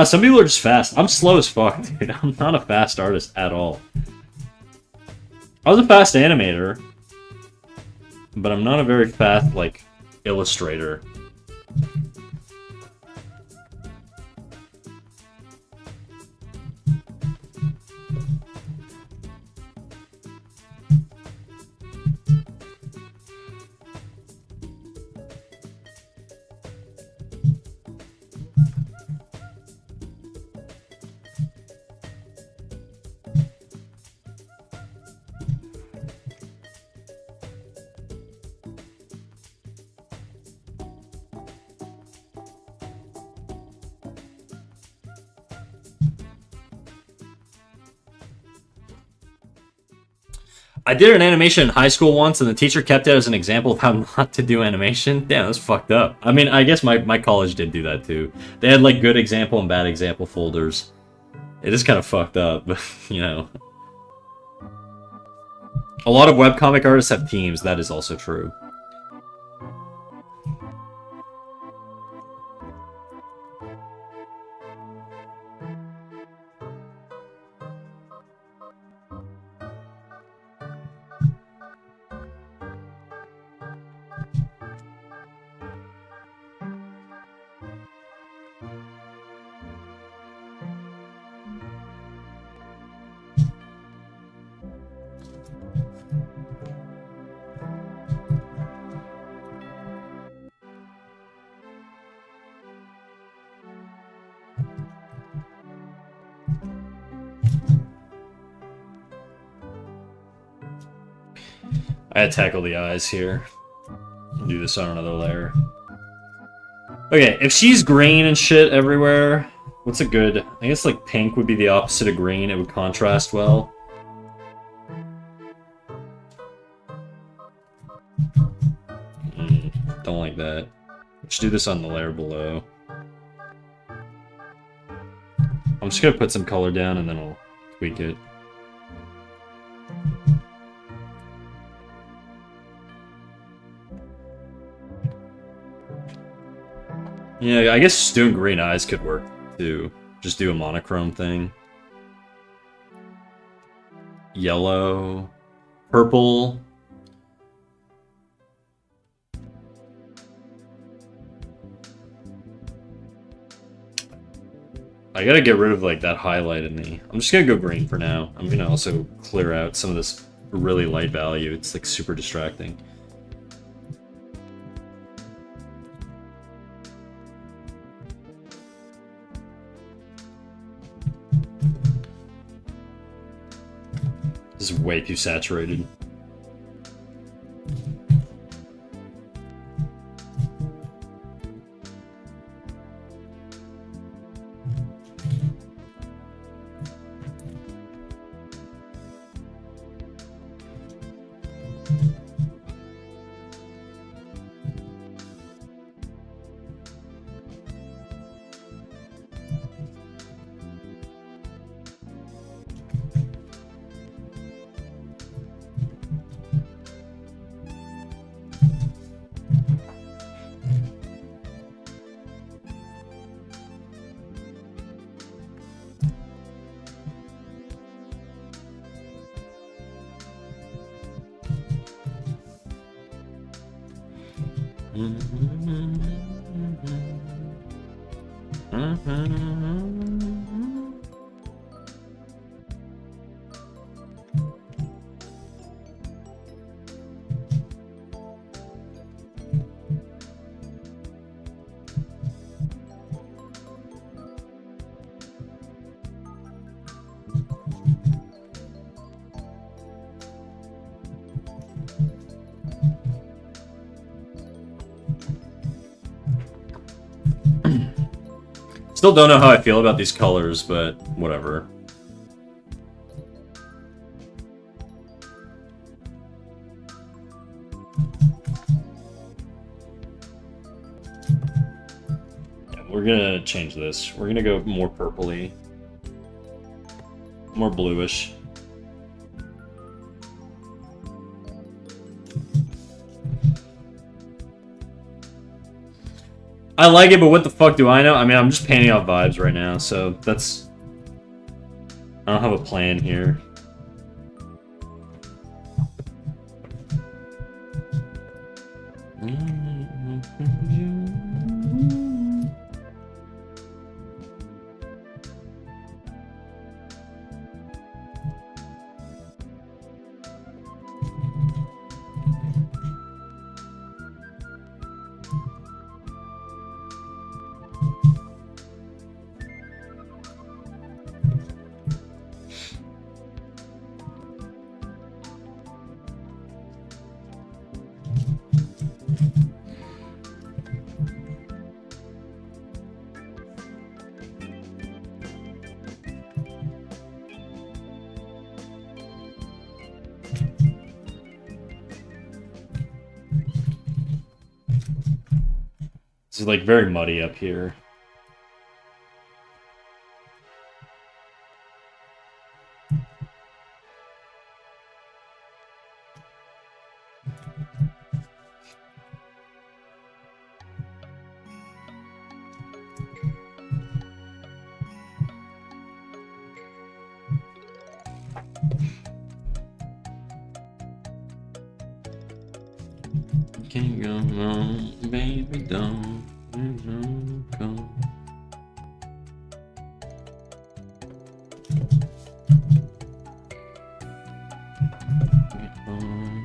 Some people are just fast. I'm slow as fuck, dude. I'm not a fast artist at all. I was a fast animator, but I'm not a very fast, like, illustrator. I did an animation in high school once, and the teacher kept it as an example of how not to do animation. Damn, that's fucked up. I mean, I guess my college did do that too. They had like good example and bad example folders. It is kind of fucked up, but you know. A lot of webcomic artists have teams, that is also true. I had to tackle the eyes here. Do this on another layer. Okay, if she's green and shit everywhere, what's a good... I guess like pink would be the opposite of green. It would contrast well. Just do this on the layer below. I'm just gonna put some color down and then I'll tweak it. Yeah, I guess just doing green eyes could work too. Just do a monochrome thing. Yellow, purple. I gotta get rid of like that highlight in the... I'm just gonna go green for now. I'm gonna also clear out some of this really light value. It's like super distracting. This is way too saturated. Still don't know how I feel about these colors, but whatever. Yeah, we're gonna change this. We're gonna go more purpley. More bluish. I like it, but what the fuck do I know? I mean, I'm just painting out vibes right now, so that's... I don't have a plan here. This is like very muddy up here. Can't go wrong, baby, don't go.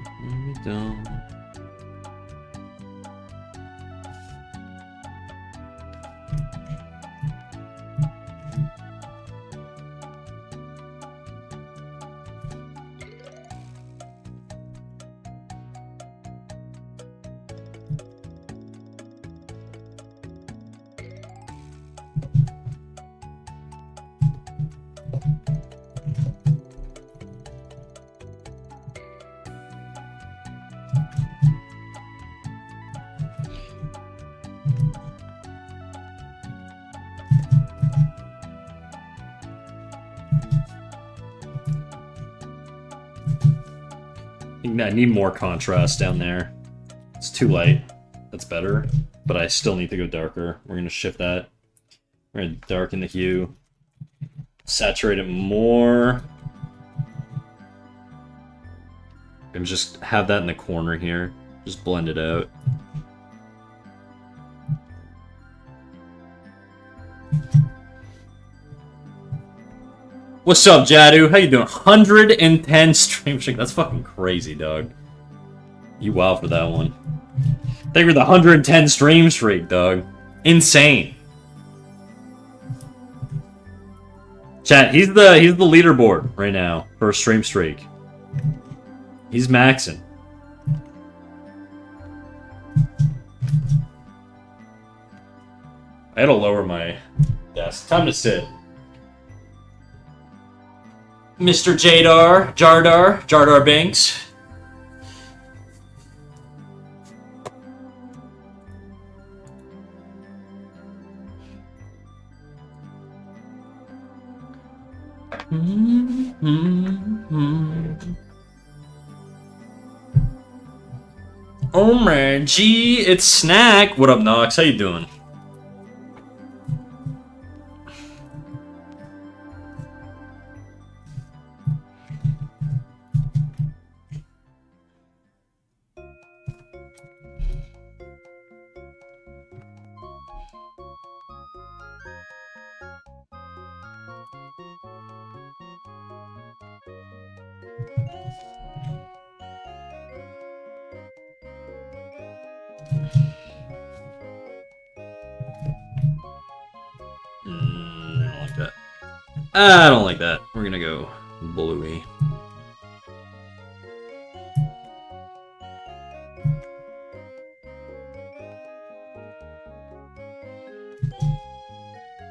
Baby, don't. I need more contrast down there. It's too light. That's better. But I still need to go darker. We're going to shift that. We're going to darken the hue. Saturate it more. And just have that in the corner here. Just blend it out. What's up, Jadu? How you doing? 110 stream streak. That's fucking crazy, dog. You wow for that one. Thank you for the 110 stream streak, dog. Insane. Chat, he's the leaderboard right now for a stream streak. He's maxing. I had to lower my desk. Time to sit. Mr. Jardar Banks. Oh man, gee, it's Snack. What up, Nox? How you doing? I don't like that. I don't like that. We're gonna go bluey.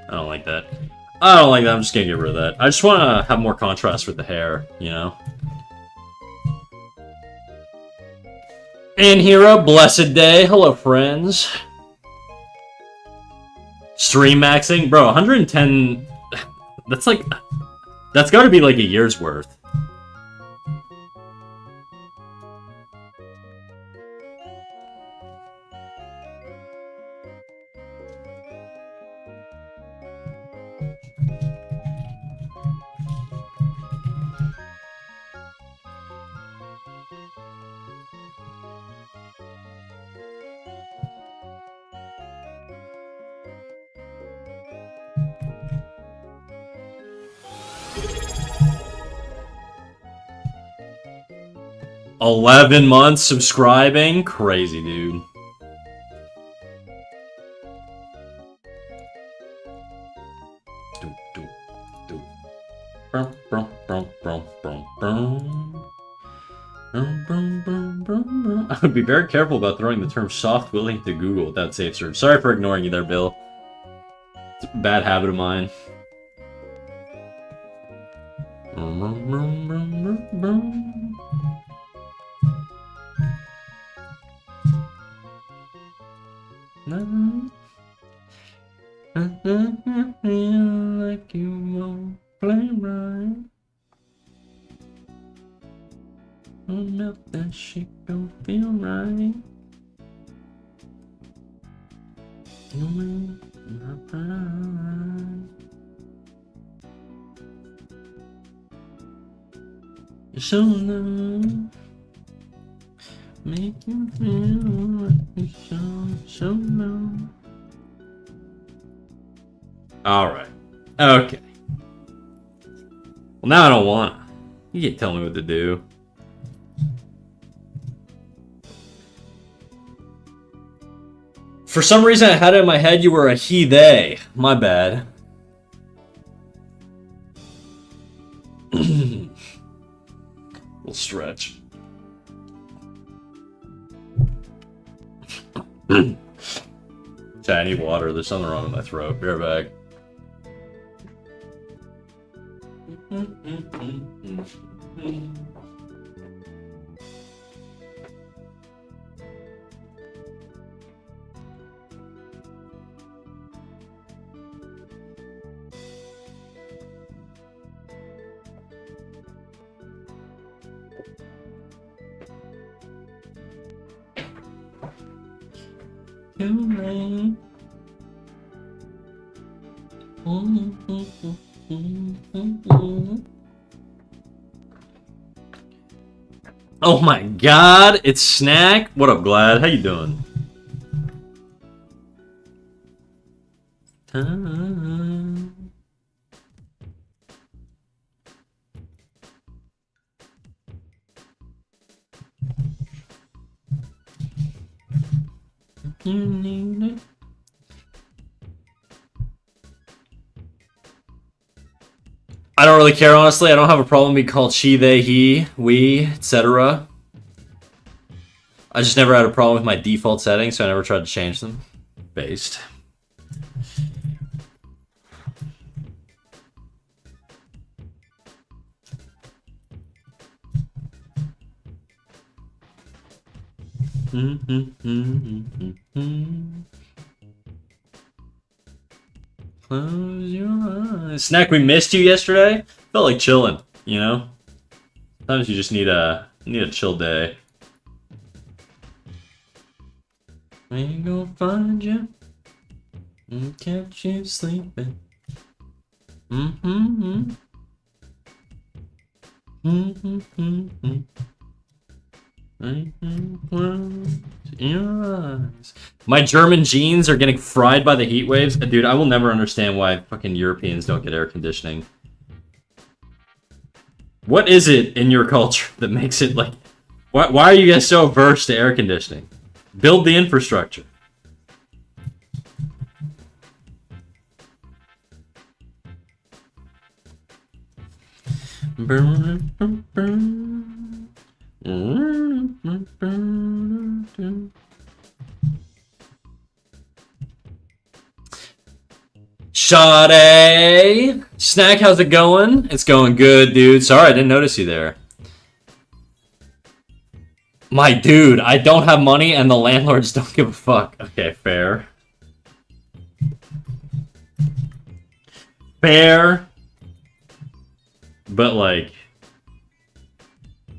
I don't like that. I don't like that. I'm just gonna get rid of that. I just want to have more contrast with the hair, you know? And Hero, blessed day. Hello, friends. Stream maxing? Bro, 110... That's like... That's gotta be like a year's worth. $11 months subscribing? Crazy, dude. I would be very careful about throwing the term soft willing to Google without safe search. Sorry for ignoring you there, Bill. It's a bad habit of mine. Like you won't play right. Melt that shit don't feel right. You're so low. Make you feel like you're so low. Alright. Okay. Well, now I don't want to. You can't tell me what to do. For some reason, I had it in my head you were a he-they. My bad. We'll stretch. I need water. There's something wrong with my throat. Be right back. Oh my god, it's Snack. What up, Glad? How you doing? I don't really care, honestly. I don't have a problem being called she, they, he, we, etc. I just never had a problem with my default settings, so I never tried to change them. Based. Close your eyes. Snack, we missed you yesterday. Felt like chilling, you know? Sometimes you just need a chill day. We gonna find you and catch you sleeping. Your eyes. My German jeans are getting fried by the heat waves. Dude, I will never understand why fucking Europeans don't get air conditioning. What is it in your culture that makes it like... Why are you guys so averse to air conditioning? Build the infrastructure. Sade! Snack, how's it going? It's going good, dude. Sorry, I didn't notice you there. My dude, I don't have money and the landlords don't give a fuck. Okay, fair. Fair. But like...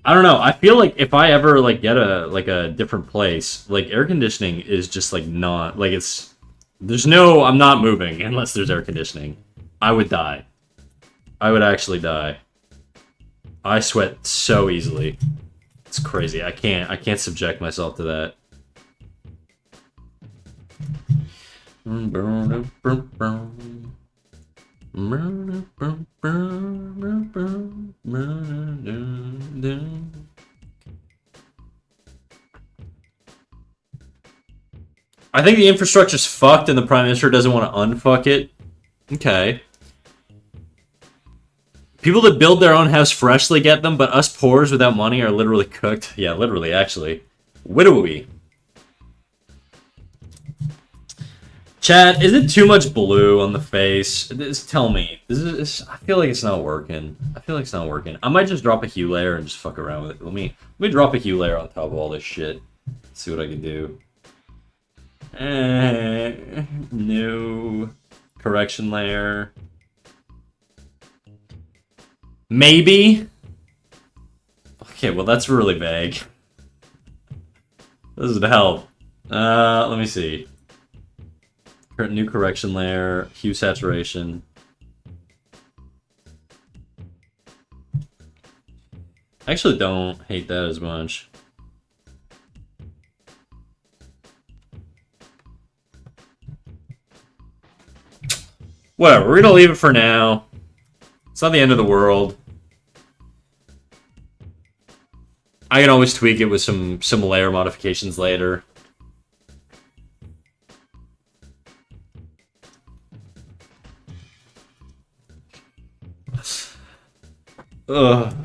I don't know. I feel like if I ever like get a different place, like air conditioning is just like not like it's there's no I'm not moving unless there's air conditioning. I would die. I would actually die. I sweat so easily. It's crazy. I can't subject myself to that. I think the infrastructure's fucked and the Prime Minister doesn't want to unfuck it. Okay. People that build their own house freshly get them, but us poors without money are literally cooked. Yeah, literally, actually. Widowy. Chat, is it too much blue on the face? Tell me. I feel like it's not working. I might just drop a hue layer and just fuck around with it. Let me drop a hue layer on top of all this shit. See what I can do. No. Correction layer. Maybe? Okay, well that's really vague. This would help. Let me see. New correction layer, hue saturation. I actually don't hate that as much. Whatever, we're gonna leave it for now. It's not the end of the world. I can always tweak it with some layer modifications later. Ugh.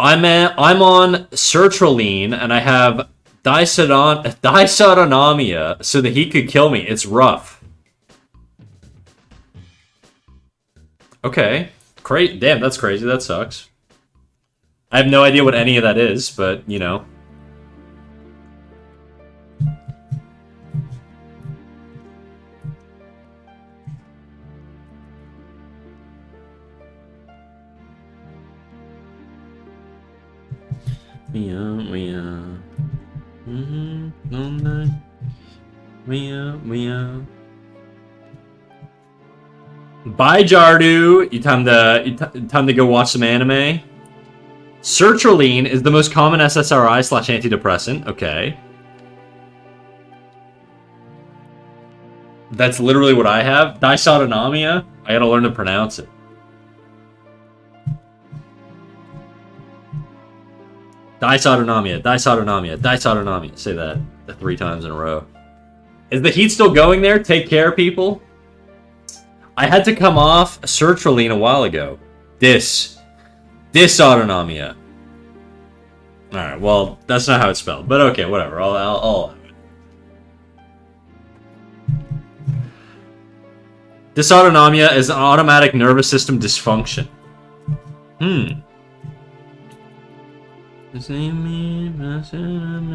I'm on sertraline and I have dysautonomia so that he could kill me. It's rough. Okay. Damn, that's crazy. That sucks. I have no idea what any of that is, but, you know. Meow. All night. Meow. Bye, Jardu. Time to go watch some anime. Sertraline is the most common SSRI/antidepressant. Okay. That's literally what I have. Dysautonomia. I gotta learn to pronounce it. Dysautonomia. Say that 3 times in a row. Is the heat still going there? Take care, people. I had to come off sertraline a while ago. Dysautonomia. Alright, well, that's not how it's spelled. But okay, whatever. I'll Dysautonomia is an automatic nervous system dysfunction. Believe me if I said I'm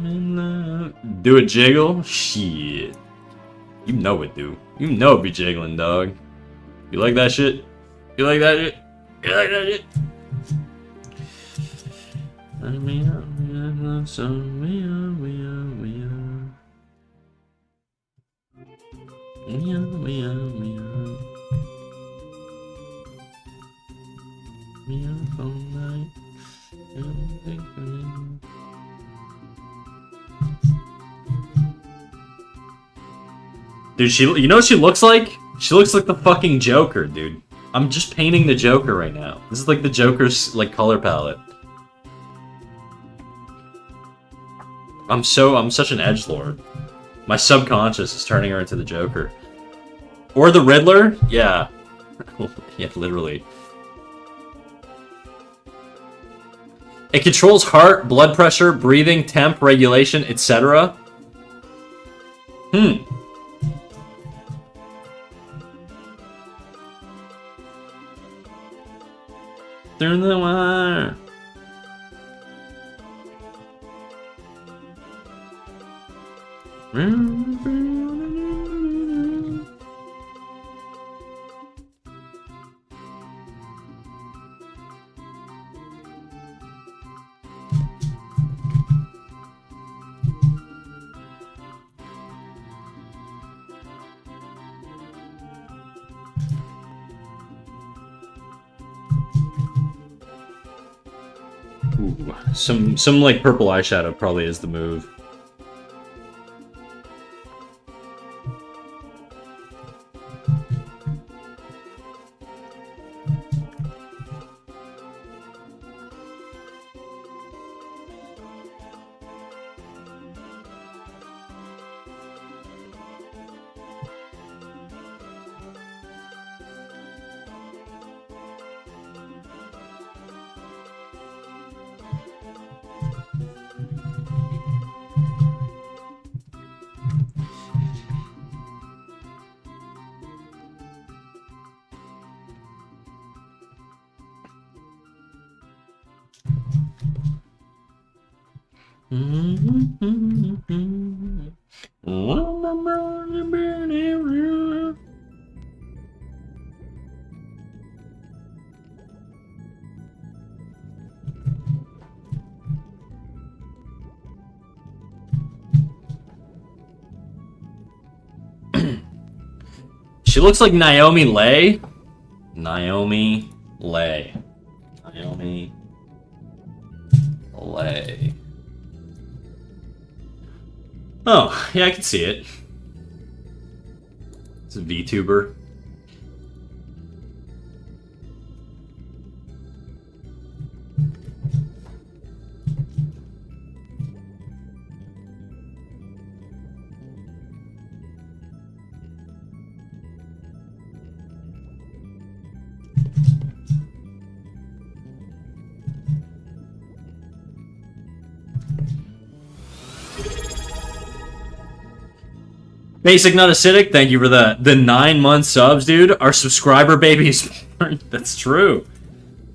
in love. Do it jiggle? Shit. You know it, dude. You know it be jiggling, dog. You like that shit? You like that shit? You like that shit? I mean, I love so we are. We are all night. Dude, you know what she looks like? She looks like the fucking Joker, dude. I'm just painting the Joker right now. This is like the Joker's like color palette. I'm such an edgelord. My subconscious is turning her into the Joker. Or the Riddler? Yeah. Yeah, literally. It controls heart, blood pressure, breathing, temp, regulation, etc. Through the wire. Ooh, some like purple eyeshadow probably is the move. She looks like Naomi Leigh. Naomi Leigh. Oh, yeah, I can see it. It's a VTuber. Basic Not Acidic, thank you for the 9-month subs, dude. Our subscriber baby is born. That's true.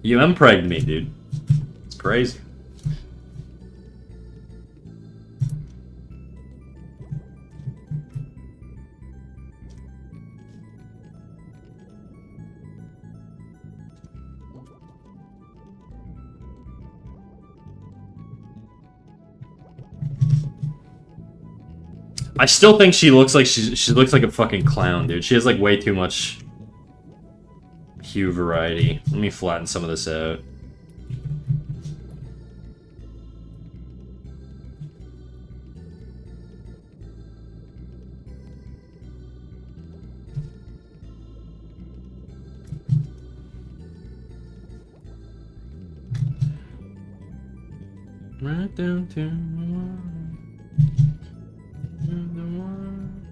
You impregned me, dude. It's crazy. I still think she looks like she looks like a fucking clown, dude. She has like way too much hue variety. Let me flatten some of this out. Right down to the one.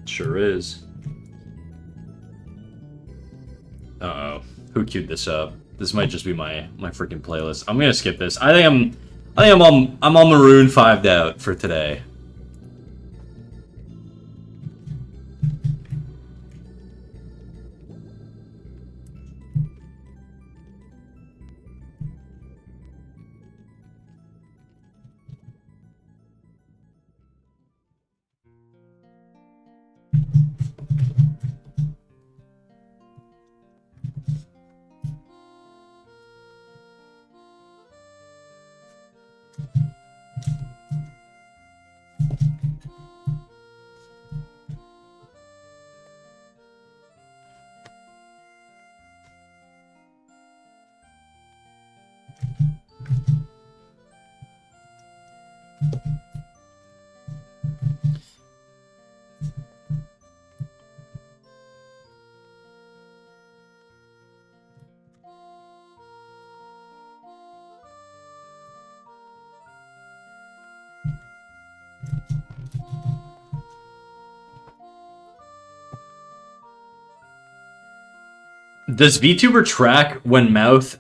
Sure is. Uh-oh. Who queued this up? This might just be my freaking playlist. I'm gonna skip this. I think I'm all Maroon 5'd out for today. Does VTuber track when mouse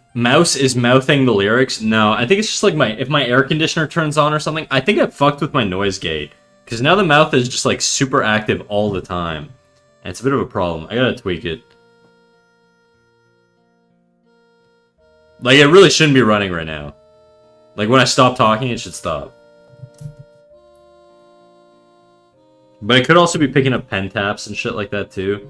is mouthing the lyrics? No, I think it's just like if my air conditioner turns on or something. I think I fucked with my noise gate because now the mouth is just like super active all the time, and it's a bit of a problem. I gotta tweak it. Like it really shouldn't be running right now. Like when I stop talking, it should stop. But it could also be picking up pen taps and shit like that too.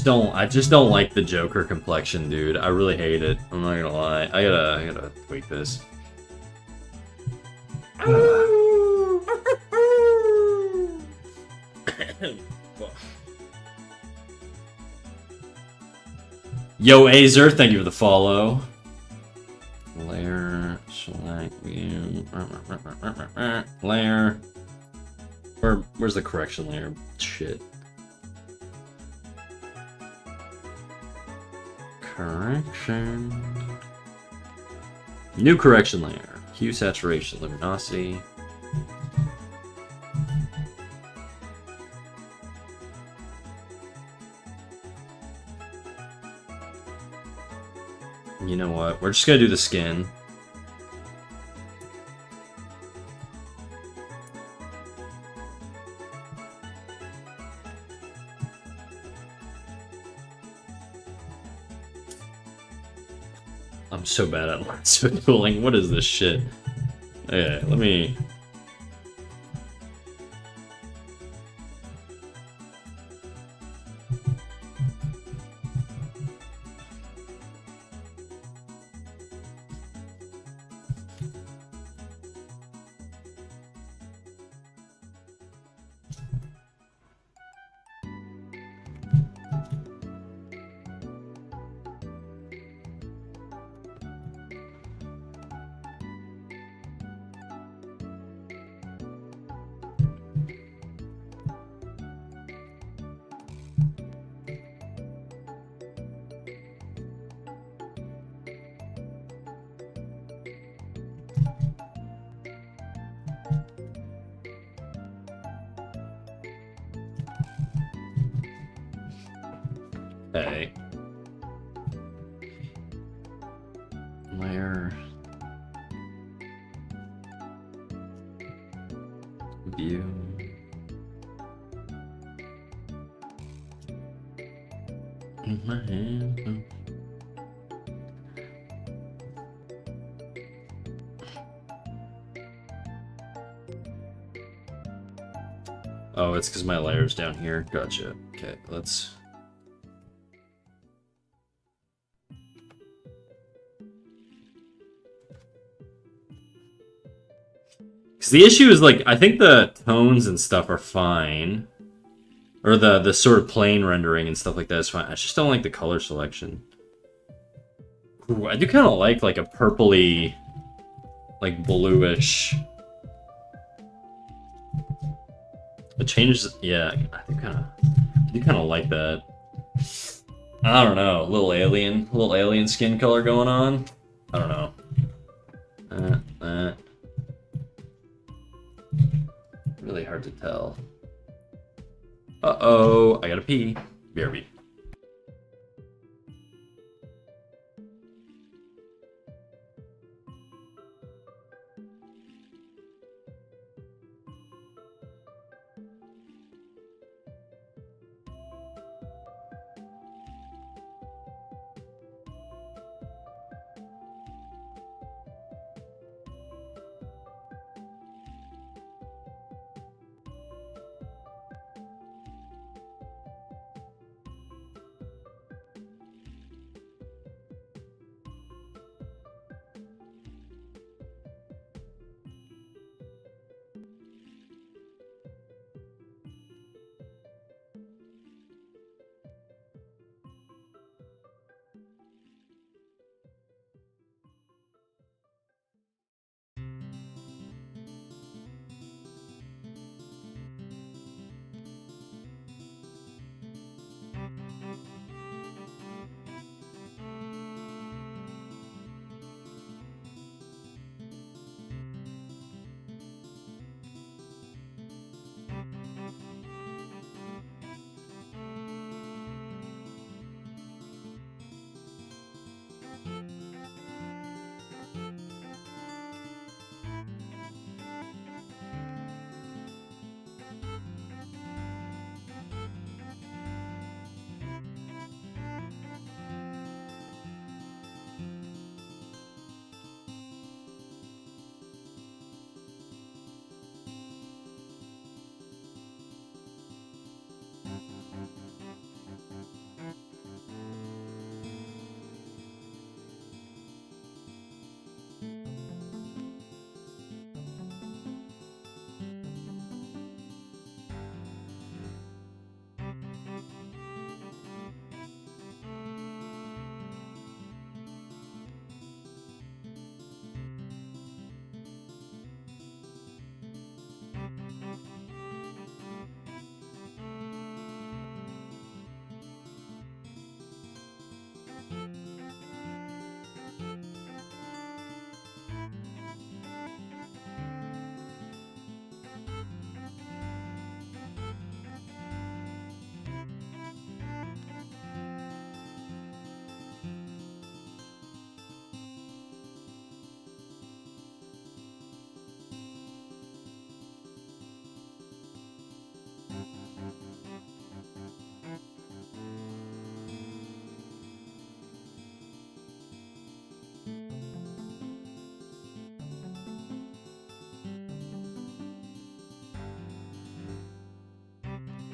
I just don't like the Joker complexion, dude. I really hate it. I'm not gonna lie. I gotta tweak this. Yo, Azer, thank you for the follow. Layer, select view, layer. Where's the correction layer? Shit. Correction. New correction layer. Hue, saturation, luminosity. You know what? We're just gonna do the skin. I'm so bad at lasso tooling. What is this shit? Okay, let me... Okay. Layer. View. In my hand. Oh, it's because my layer's down here. Gotcha. Okay, let's... Because the issue is, like, I think the tones and stuff are fine. Or the sort of plain rendering and stuff like that is fine. I just don't like the color selection. Ooh, I do kind of like a purpley, like bluish. It changes, yeah. I do kind of like that. I don't know, a little alien skin color going on. I don't know. Really hard to tell. Uh-oh, I gotta pee. BRB.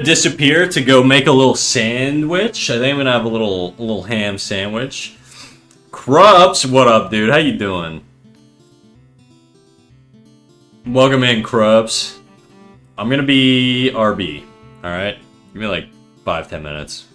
Disappear to go make a little sandwich. I think I'm gonna have a little ham sandwich. Krubs, what up, dude? How you doing? Welcome in, Krubs. I'm gonna be RB. All right, give me like 5-10 minutes.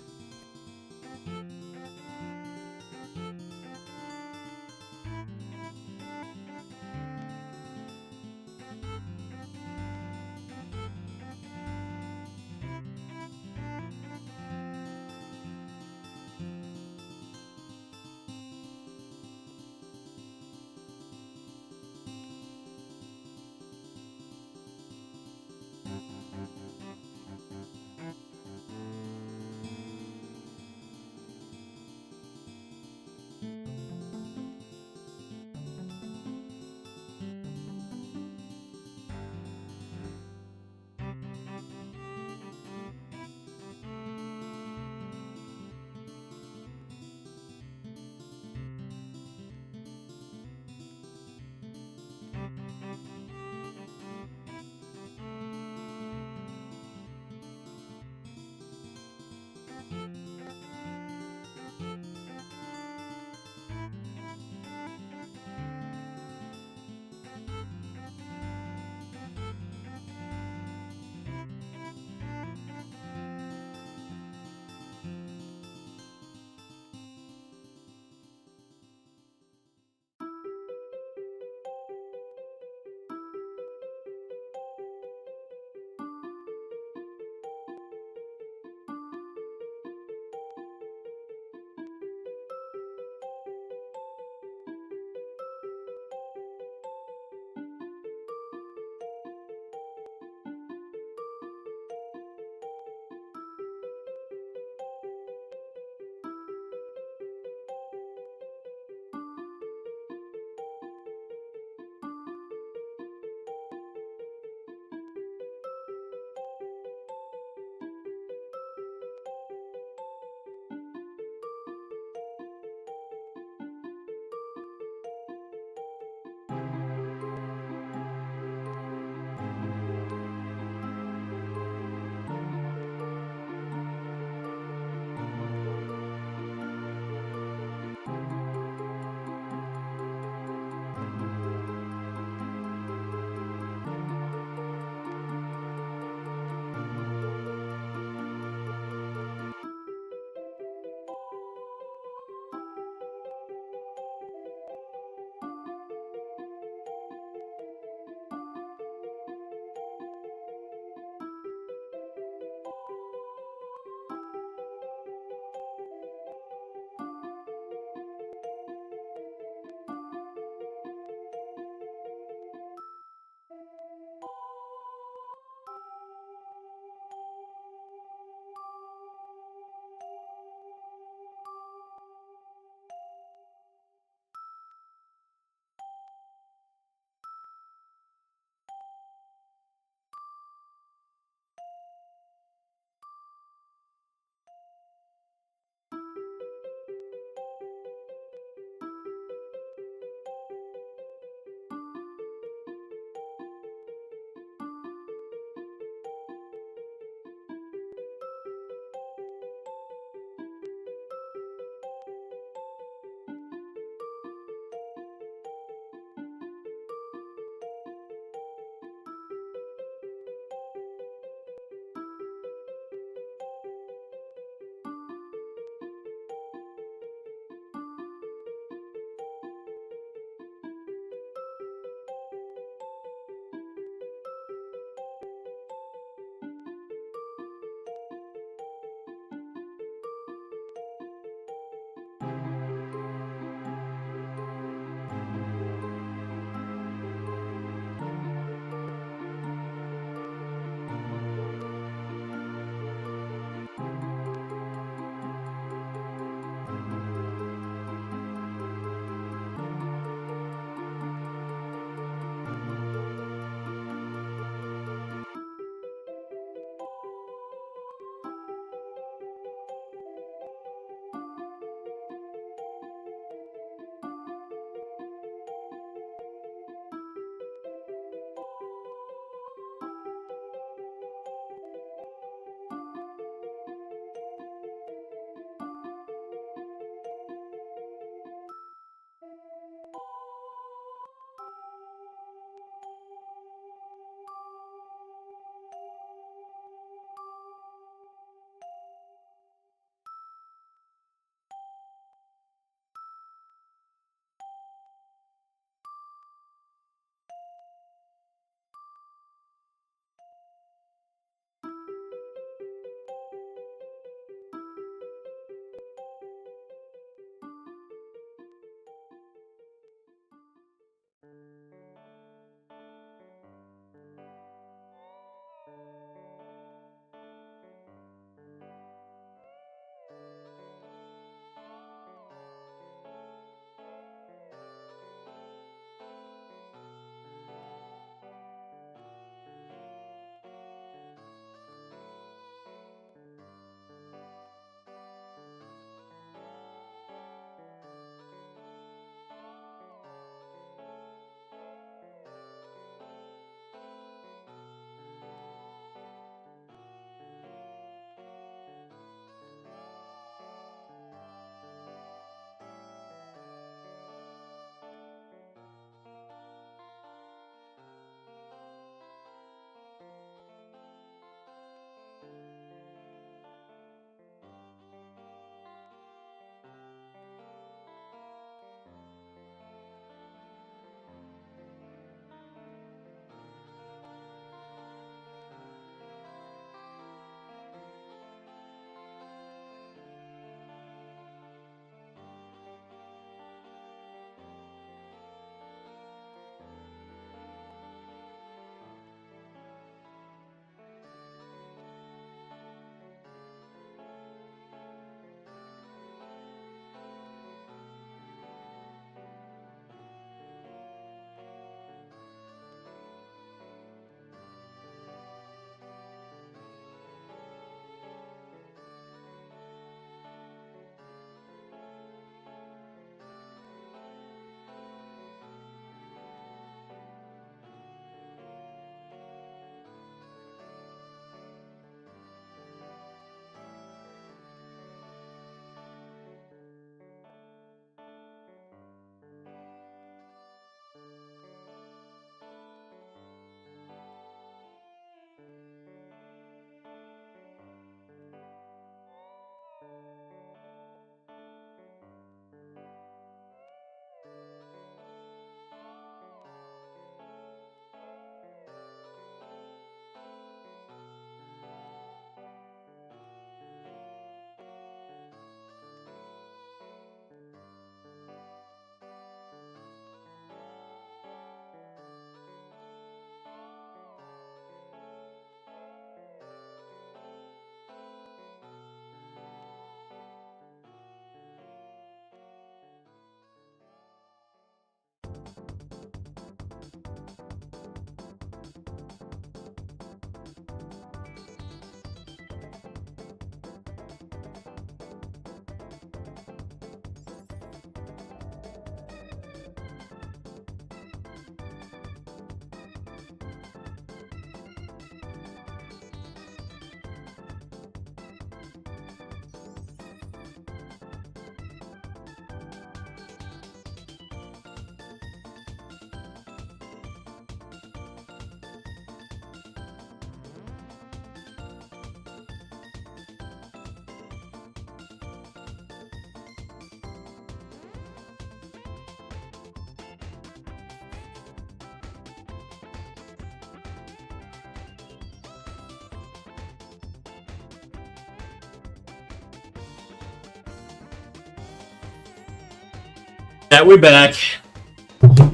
Yeah, we're back.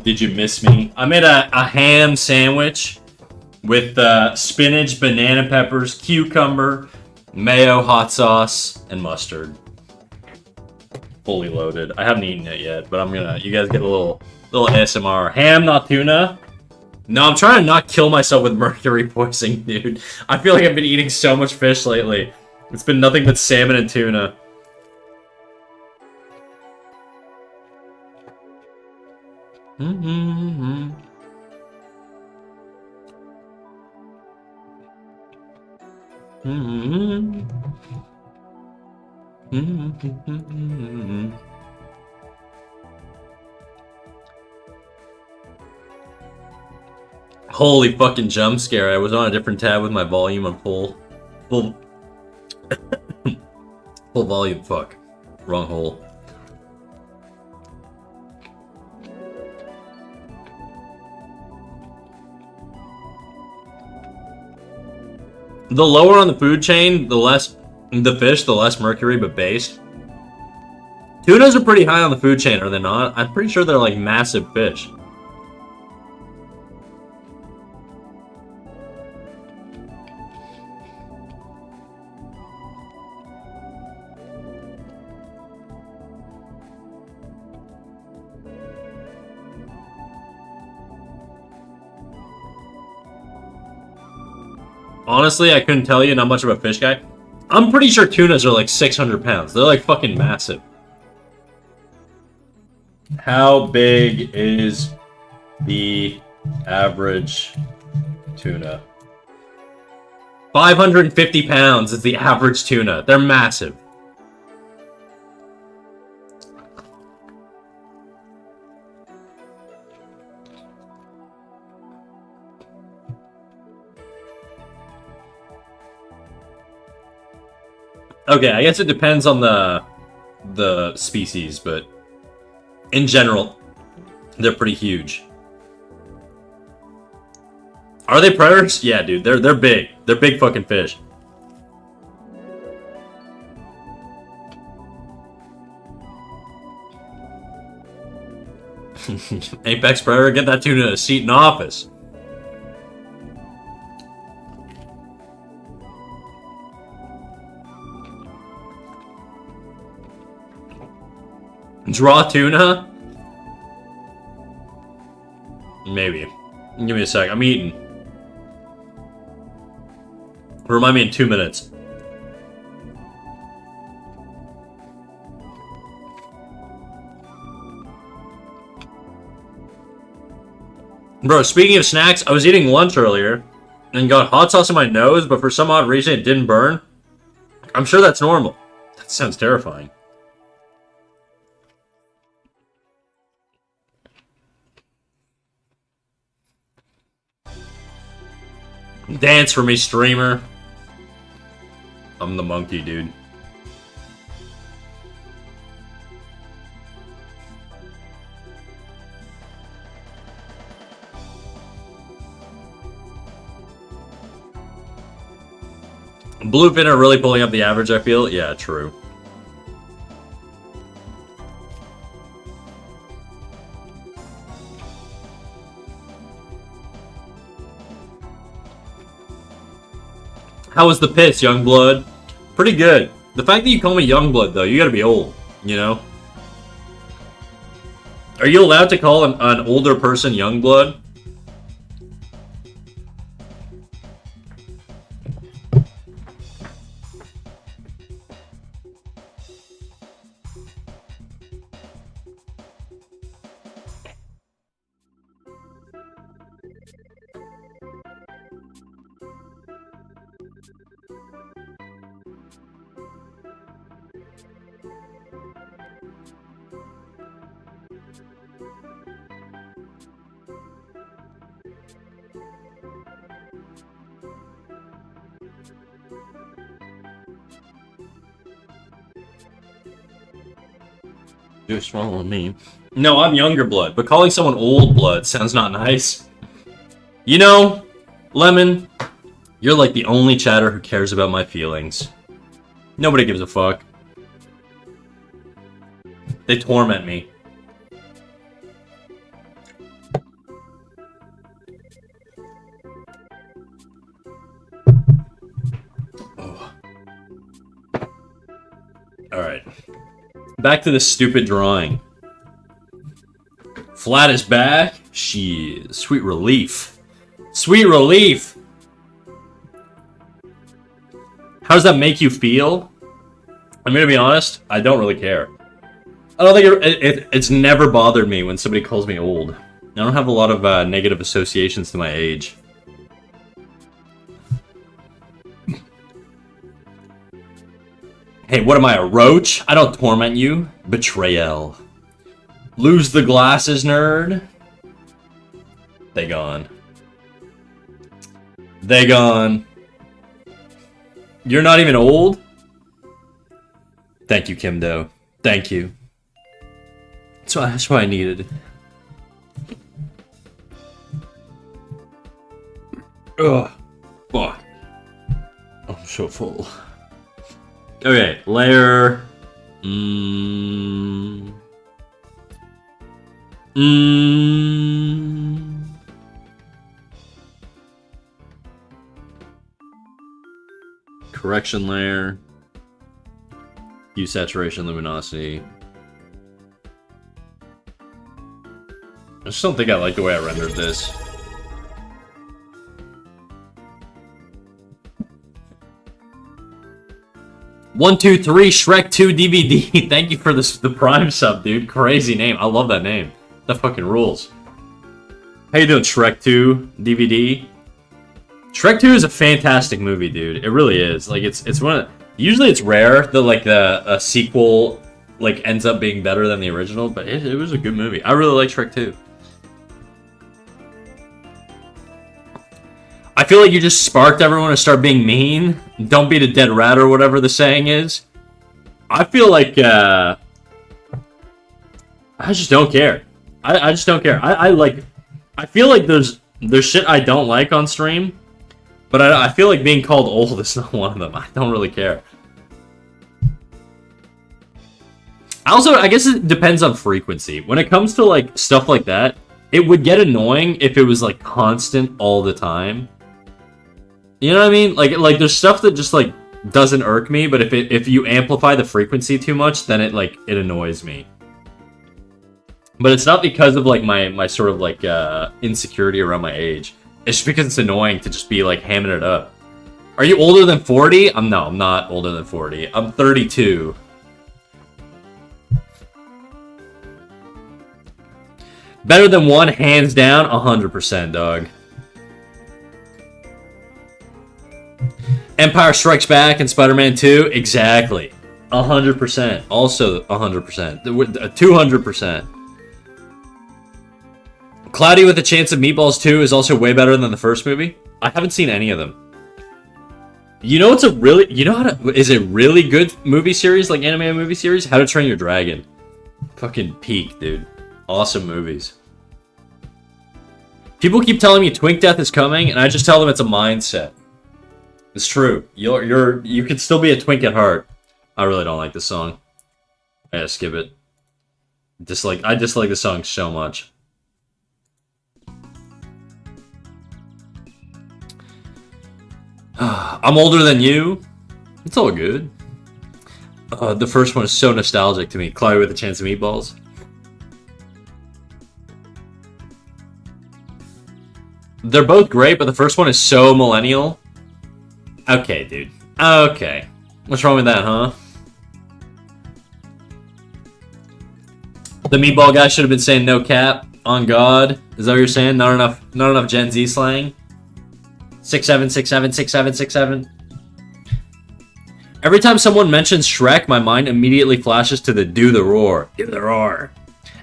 Did you miss me? I made a ham sandwich with spinach, banana peppers, cucumber, mayo, hot sauce, and mustard. Fully loaded. I haven't eaten it yet, but I'm gonna. You guys get a little ASMR. Ham, not tuna. No, I'm trying to not kill myself with mercury poisoning, dude. I feel like I've been eating so much fish lately. It's been nothing but salmon and tuna. Holy fucking jump scare. I was on a different tab with my volume on full full volume. Fuck. Wrong hole. The lower on the food chain, the less the fish, the less mercury, but based. Tunas are pretty high on the food chain, are they not? I'm pretty sure they're like massive fish. Honestly, I couldn't tell you, not much of a fish guy. I'm pretty sure tunas are like 600 pounds. They're like fucking massive. How big is the average tuna? 550 pounds is the average tuna. They're massive. Okay, I guess it depends on the species, but in general, they're pretty huge. Are they predators? Yeah, dude, they're big. They're big fucking fish. Apex Predator, get that tuna a seat in office. Draw tuna? Maybe. Give me a sec. I'm eating. Remind me in 2 minutes. Bro, speaking of snacks, I was eating lunch earlier and got hot sauce in my nose, but for some odd reason it didn't burn. I'm sure that's normal. That sounds terrifying. Dance for me, streamer. I'm the monkey, dude. Bluefin are really pulling up the average, I feel. Yeah, true. How was the piss, Youngblood? Pretty good. The fact that you call me Youngblood, though, you gotta be old, you know? Are you allowed to call an older person Youngblood? You're swallowing me. No, I'm younger blood, but calling someone old blood sounds not nice. You know, Lemon, you're like the only chatter who cares about my feelings. Nobody gives a fuck. They torment me. Alright. Back to this stupid drawing. Flat is back. Shit. Sweet relief. Sweet relief! How does that make you feel? I'm gonna be honest, I don't really care. I don't think it's never bothered me when somebody calls me old. I don't have a lot of negative associations to my age. Hey, what am I, a roach? I don't torment you. Betrayal. Lose the glasses, nerd. They gone. They gone. You're not even old? Thank you, Kim Do. Thank you. That's what I needed. Ugh. Fuck. I'm so full. Okay, layer. Correction layer. Hue, saturation, luminosity. I just don't think I like the way I rendered this. One, two, three, Shrek 2 DVD. Thank you for the Prime sub, dude. Crazy name. I love that name. That fucking rules. How you doing, Shrek 2 DVD? Shrek 2 is a fantastic movie, dude. It really is. Like, it's one of... Usually it's rare that, like, a sequel, like, ends up being better than the original, but it was a good movie. I really like Shrek 2. I feel like you just sparked everyone to start being mean. Don't beat a dead rat or whatever the saying is. I feel like, I just don't care. I just don't care. I feel like there's shit I don't like on stream, but I feel like being called old is not one of them. I don't really care. Also, I guess it depends on frequency. When it comes to, like, stuff like that, it would get annoying if it was, like, constant all the time. You know what I mean? Like there's stuff that just, like, doesn't irk me, but if you amplify the frequency too much, then it annoys me. But it's not because of, like, my sort of, like, insecurity around my age. It's just because it's annoying to just be, like, hamming it up. Are you older than 40? No, I'm not older than 40. I'm 32. Better than one, hands down, 100%, dog. Empire Strikes Back and Spider-Man 2, exactly. 100%. Also 100%. 200%. Cloudy with a Chance of Meatballs 2 is also way better than the first movie. I haven't seen any of them. You know what's is a really good movie series, like anime movie series? How to Train Your Dragon. Fucking peak, dude. Awesome movies. People keep telling me Twink Death is coming, and I just tell them it's a mindset. It's true. You can still be a twink at heart. I really don't like this song. I gotta skip it. I dislike the song so much. I'm older than you. It's all good. The first one is so nostalgic to me. Cloudy with a Chance of Meatballs. They're both great, but the first one is so millennial. Okay, dude. Okay. What's wrong with that, huh? The meatball guy should have been saying no cap. On God. Is that what you're saying? Not enough Gen Z slang? 6'7", 6'7", 6'7", 6'7". Every time someone mentions Shrek, my mind immediately flashes to the Do the Roar. Do the Roar.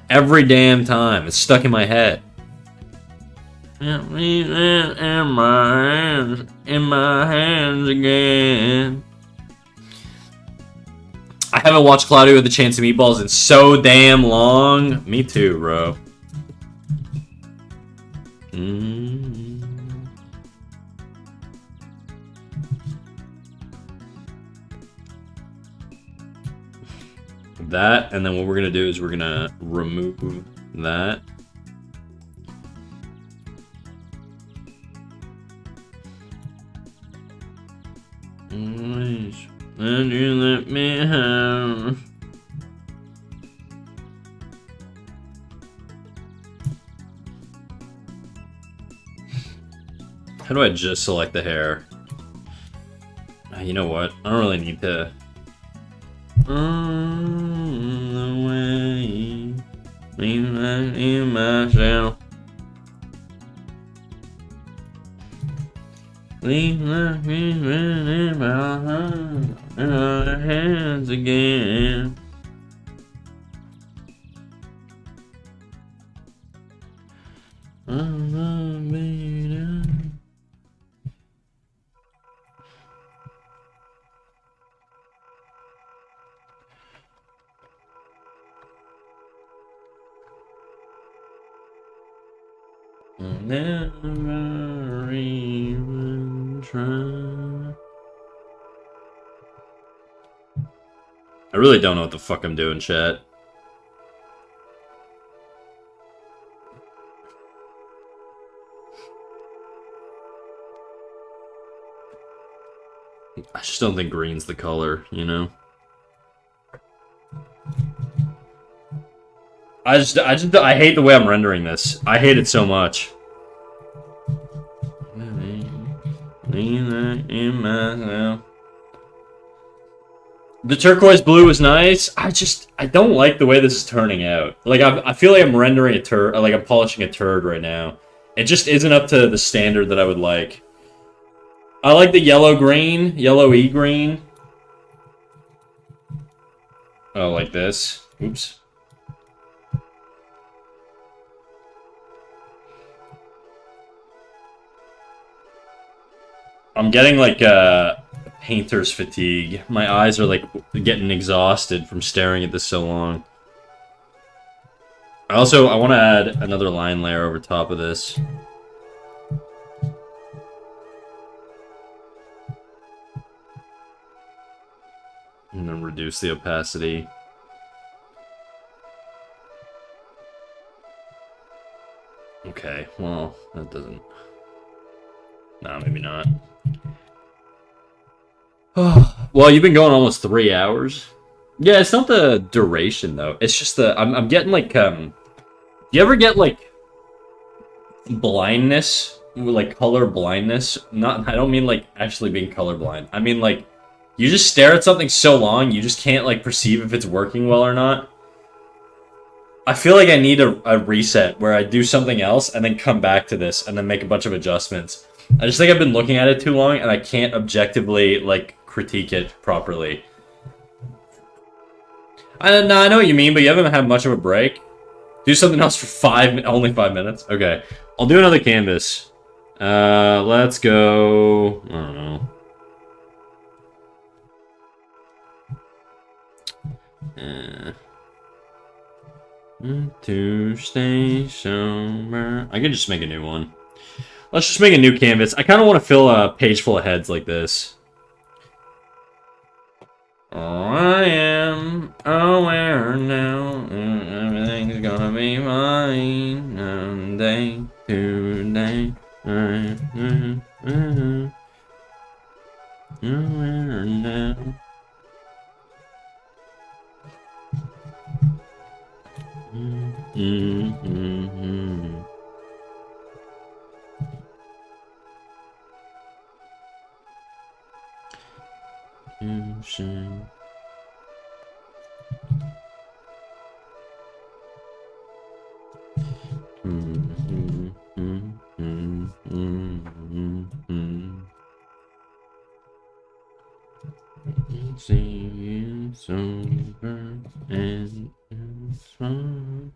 Every damn time. It's stuck in my head. In my hands again. I haven't watched Cloudy with a Chance of Meatballs in so damn long. Me too, bro. That, and then what we're gonna do is we're gonna remove that. and you let me have. How do I just select the hair? You know what? I don't really need to. On the way, in myself. Leave my in my heart and our hands again. Never even try. I really don't know what the fuck I'm doing, chat. I just don't think green's the color, you know? I hate the way I'm rendering this. I hate it so much. The turquoise blue is nice. I don't like the way this is turning out. Like, I feel like I'm rendering a turd, like I'm polishing a turd right now. It just isn't up to the standard that I would like. I like the yellow-green, yellowy green. Oh, like this. Oops. I'm getting, like, painter's fatigue. My eyes are, like, getting exhausted from staring at this so long. I want to add another line layer over top of this. And then reduce the opacity. Okay, well, that doesn't... Nah, maybe not. Well, you've been going almost 3 hours. Yeah, it's not the duration though. It's just the I'm getting like you ever get like blindness, like color blindness? I don't mean like actually being colorblind. I mean like you just stare at something so long you just can't like perceive if it's working well or not. I feel like I need a reset where I do something else and then come back to this and then make a bunch of adjustments. I just think I've been looking at it too long and I can't objectively like critique it properly. I know what you mean, but you haven't had much of a break. Do something else for only 5 minutes. Okay, I'll do another canvas. Let's go. I don't know. To stay sober. I could just make a new one. Let's just make a new canvas. I kind of want to fill a page full of heads like this. I am aware now, everything's gonna be fine. Day to day, aware now. See you sober and it's fun.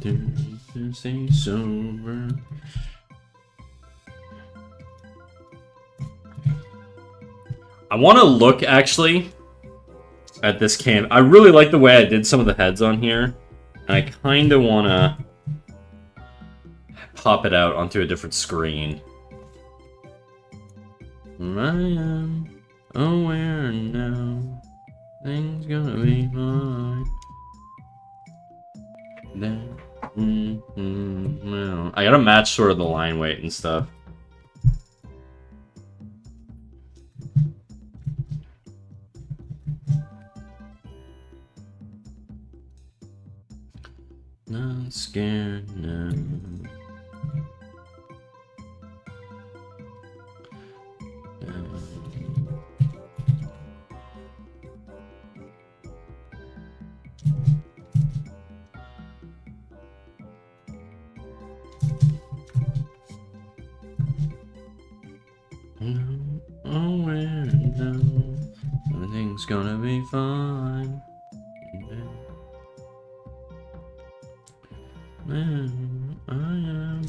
To stay sober. I want to look actually at this can. I really like the way I did some of the heads on here, and I kind of want to pop it out onto a different screen. I am aware now, things gonna be fine. Then, well, I gotta match sort of the line weight and stuff. Not scared now. Everything's gonna be fine. Man, I am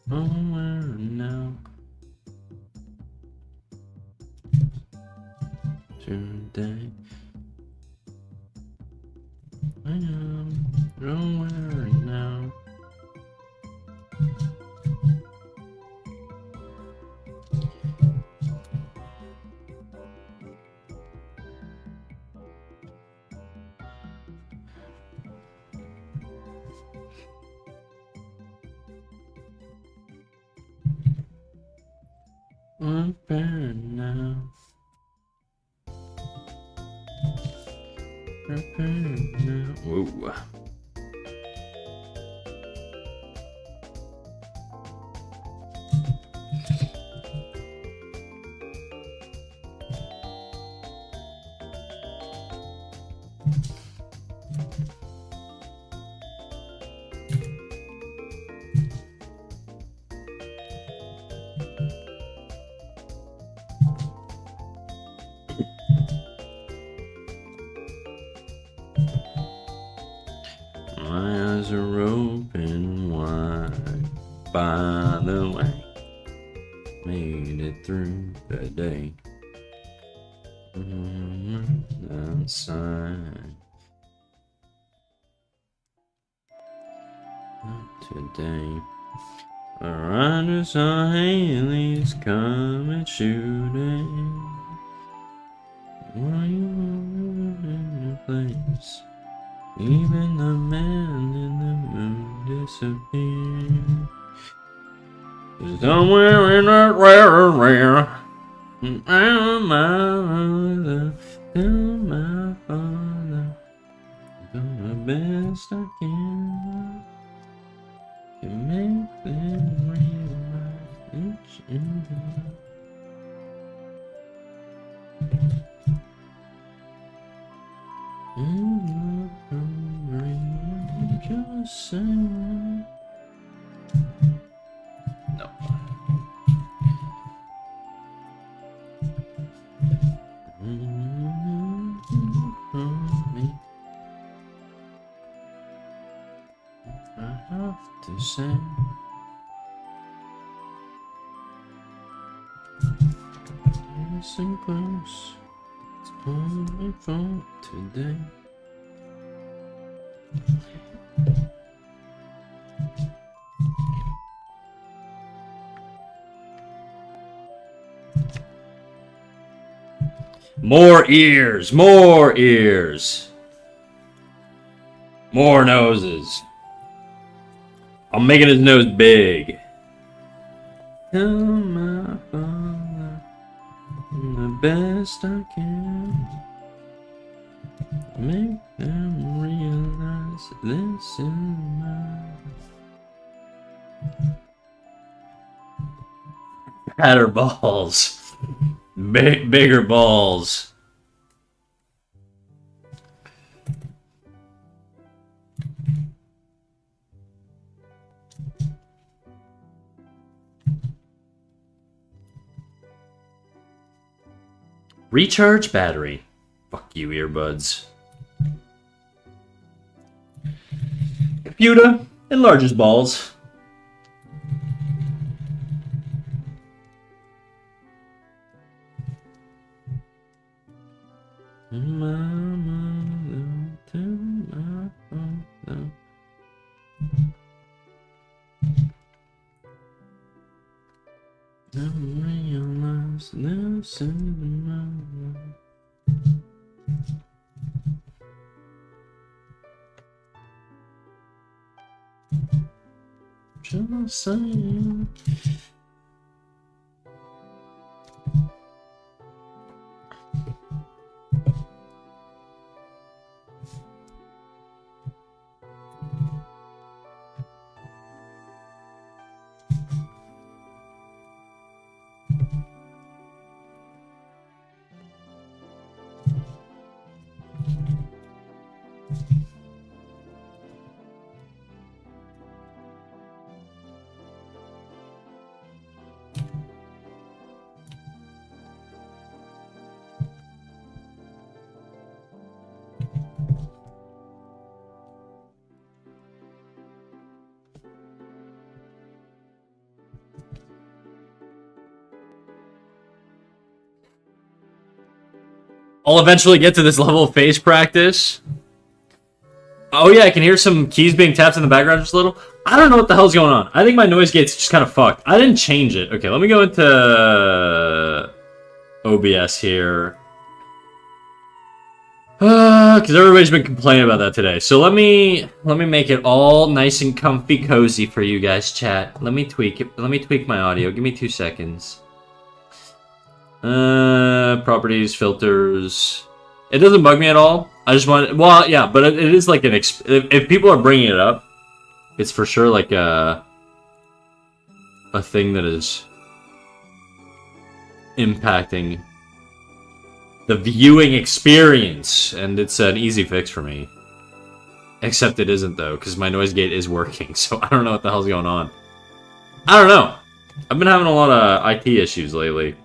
somewhere now. Today, I am somewhere now. I'm prepared now. Prepared now. Whoa. My eyes are open wide. By the way, made it through the day. Outside. Not today. The riders saw Haley's coming shooting. Why you in your place? Even the man in the moon disappeared. Somewhere in that rare, my father, do the best I can to make them realize each and just saying. No. I have to say, listen close. It's only for today. More ears, more ears. More noses. I'm making his nose big. Tell my father the best I can. Make them realize this is mine. Fatter balls. Bigger balls. Recharge battery. Fuck you, earbuds. Computer enlarges balls. Just saying. I'll eventually get to this level of face practice. Oh yeah, I can hear some keys being tapped in the background just a little. I don't know what the hell's going on. I think my noise gate's just kind of fucked. I didn't change it. Okay, let me go into OBS here. Because everybody's been complaining about that today. So let me make it all nice and comfy, cozy for you guys, chat. Let me tweak it. Let me tweak my audio. Give me 2 seconds. Properties, filters. It doesn't bug me at all. I just want, well, yeah, but it is like an, if people are bringing it up, it's for sure like a thing that is impacting the viewing experience, and it's an easy fix for me. Except it isn't though, because my noise gate is working, so I don't know what the hell's going on. I don't know. I've been having a lot of IT issues lately.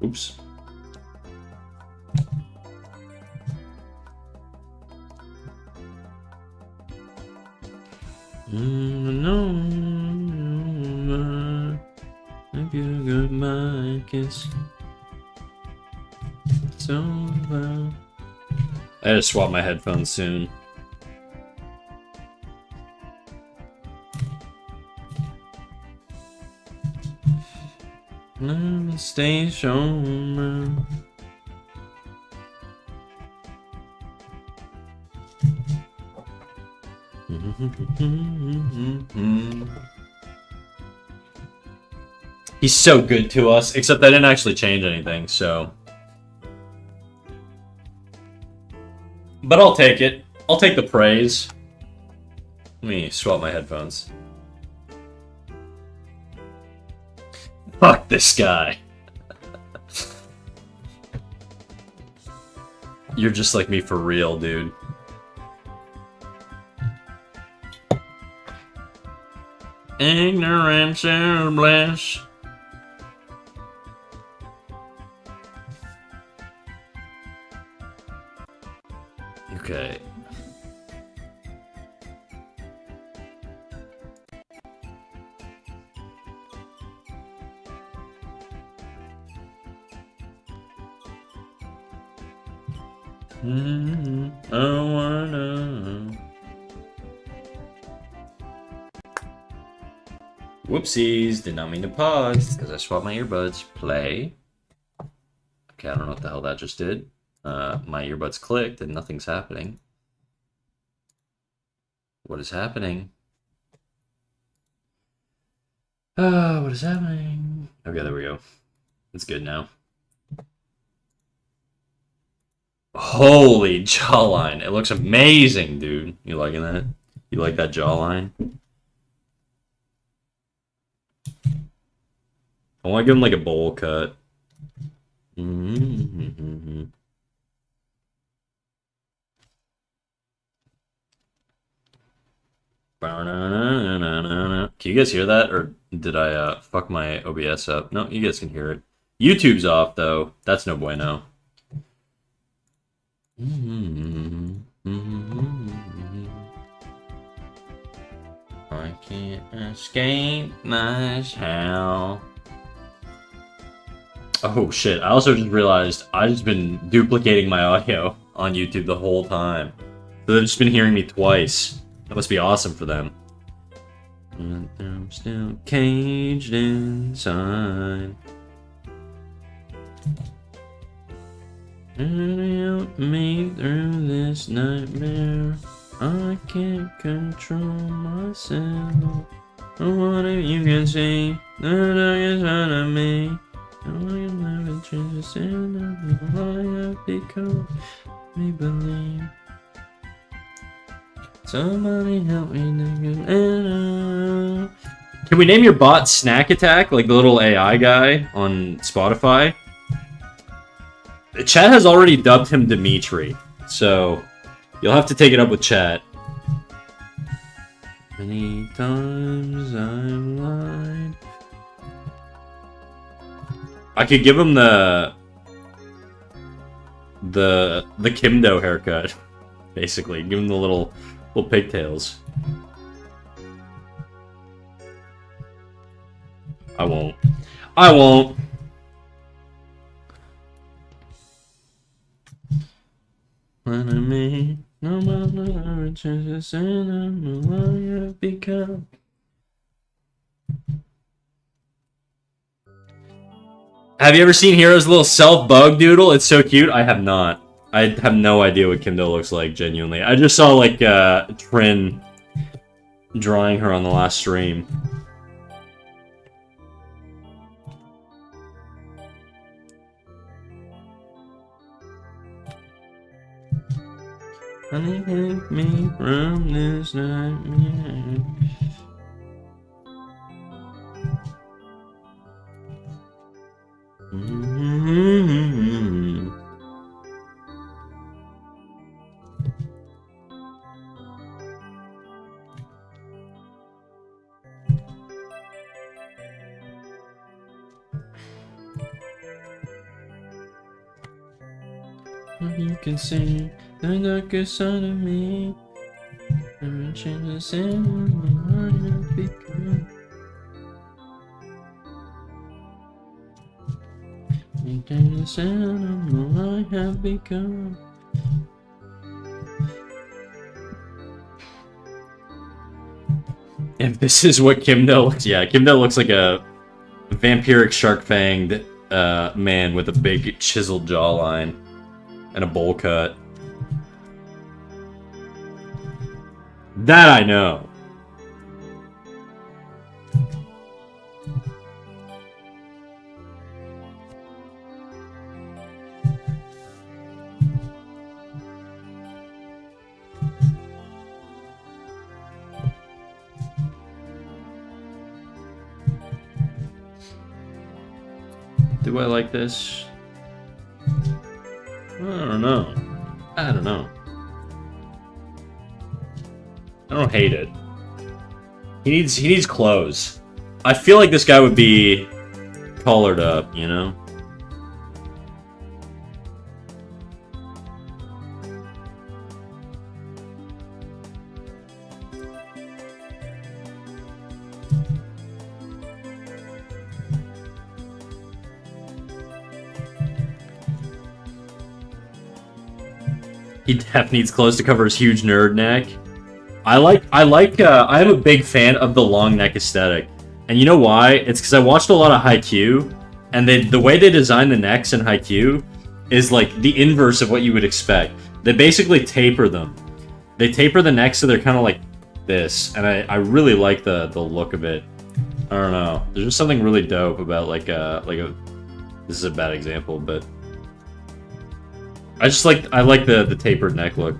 Oops. No, if you goodbye kiss. So I gotta swap my headphones soon. Station. He's so good to us, except I didn't actually change anything, so. But I'll take it. I'll take the praise. Let me swap my headphones. Fuck this guy. You're just like me for real, dude. Ignorance is bliss. Okay. I wanna. Whoopsies, did not mean to pause because I swapped my earbuds. Play. Okay, I don't know what the hell that just did. My earbuds clicked and nothing's happening. What is happening? What is happening? Okay, there we go. It's good now. Holy jawline. It looks amazing, dude. You liking that? You like that jawline? I want to give him like a bowl cut. Mm-hmm. Can you guys hear that? Or did I fuck my OBS up? No, you guys can hear it. YouTube's off, though. That's no bueno. I can't escape this hell. Oh shit, I also just realized I've just been duplicating my audio on YouTube the whole time. So they've just been hearing me twice. That must be awesome for them. And I'm still caged inside. Help me through this nightmare. I can't control myself. What if you can see the darkest part of me? I can never change the sound of my life because me believe. Somebody help me nigga. Can we name your bot Snack Attack, like the little AI guy on Spotify? Chat has already dubbed him Dimitri, so you'll have to take it up with chat. Many times I've lied. I could give him the the Kimdo haircut, basically. Give him the little pigtails. I won't. I won't. No matter changes in what you become. Have you ever seen Hero's little self-bug doodle? It's so cute. I have not. I have no idea what Kimdo looks like, genuinely. I just saw, like, Trin drawing her on the last stream. Honey, take me from this nightmare. You can see the darker side of me. Never changes in my heart become. You can sound of what I have become. If this is what Kimdo looks, yeah, Kimdo looks like a vampiric shark-fanged man with a big chiseled jawline and a bowl cut. That I know. Do I like this? I don't know. I don't know. I don't hate it. He needs clothes. I feel like this guy would be collared up, you know? He definitely needs clothes to cover his huge nerd neck. I'm a big fan of the long neck aesthetic. And you know why? It's because I watched a lot of Haikyuu, and the way they design the necks in Haikyuu is like the inverse of what you would expect. They basically taper them. They taper the neck so they're kind of like this, and I really like the look of it. I don't know. There's just something really dope about like a this is a bad example, but I like the tapered neck look.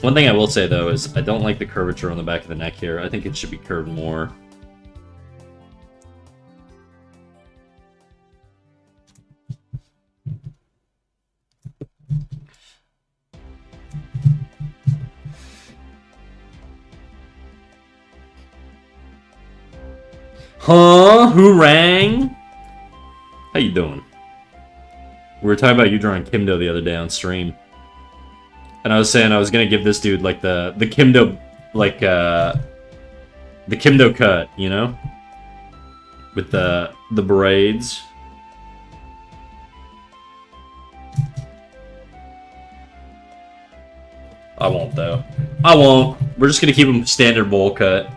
One thing I will say though is I don't like the curvature on the back of the neck here. I think it should be curved more. Huh? Who rang? How you doing? We were talking about you drawing Kimdo the other day on stream. And I was saying I was gonna give this dude like the Kimdo, like the Kimdo cut, you know, with the braids. I won't though. I won't. We're just gonna keep him standard bowl cut.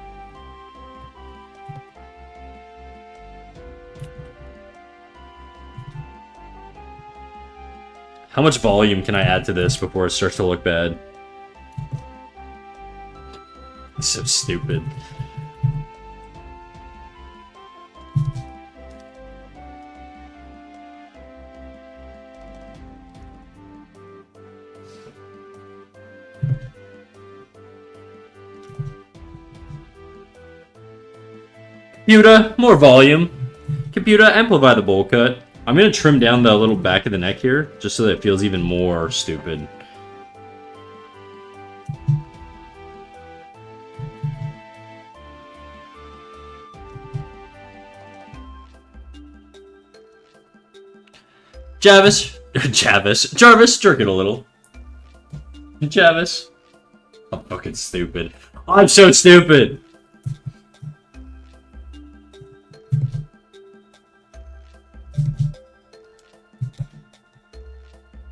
How much volume can I add to this before it starts to look bad? It's so stupid. Computer, more volume. Computer, amplify the bowl cut. I'm gonna trim down the little back of the neck here, just so that it feels even more stupid. Javis, Jarvis, jerk it a little. Jarvis. I'm fucking stupid. I'm so stupid.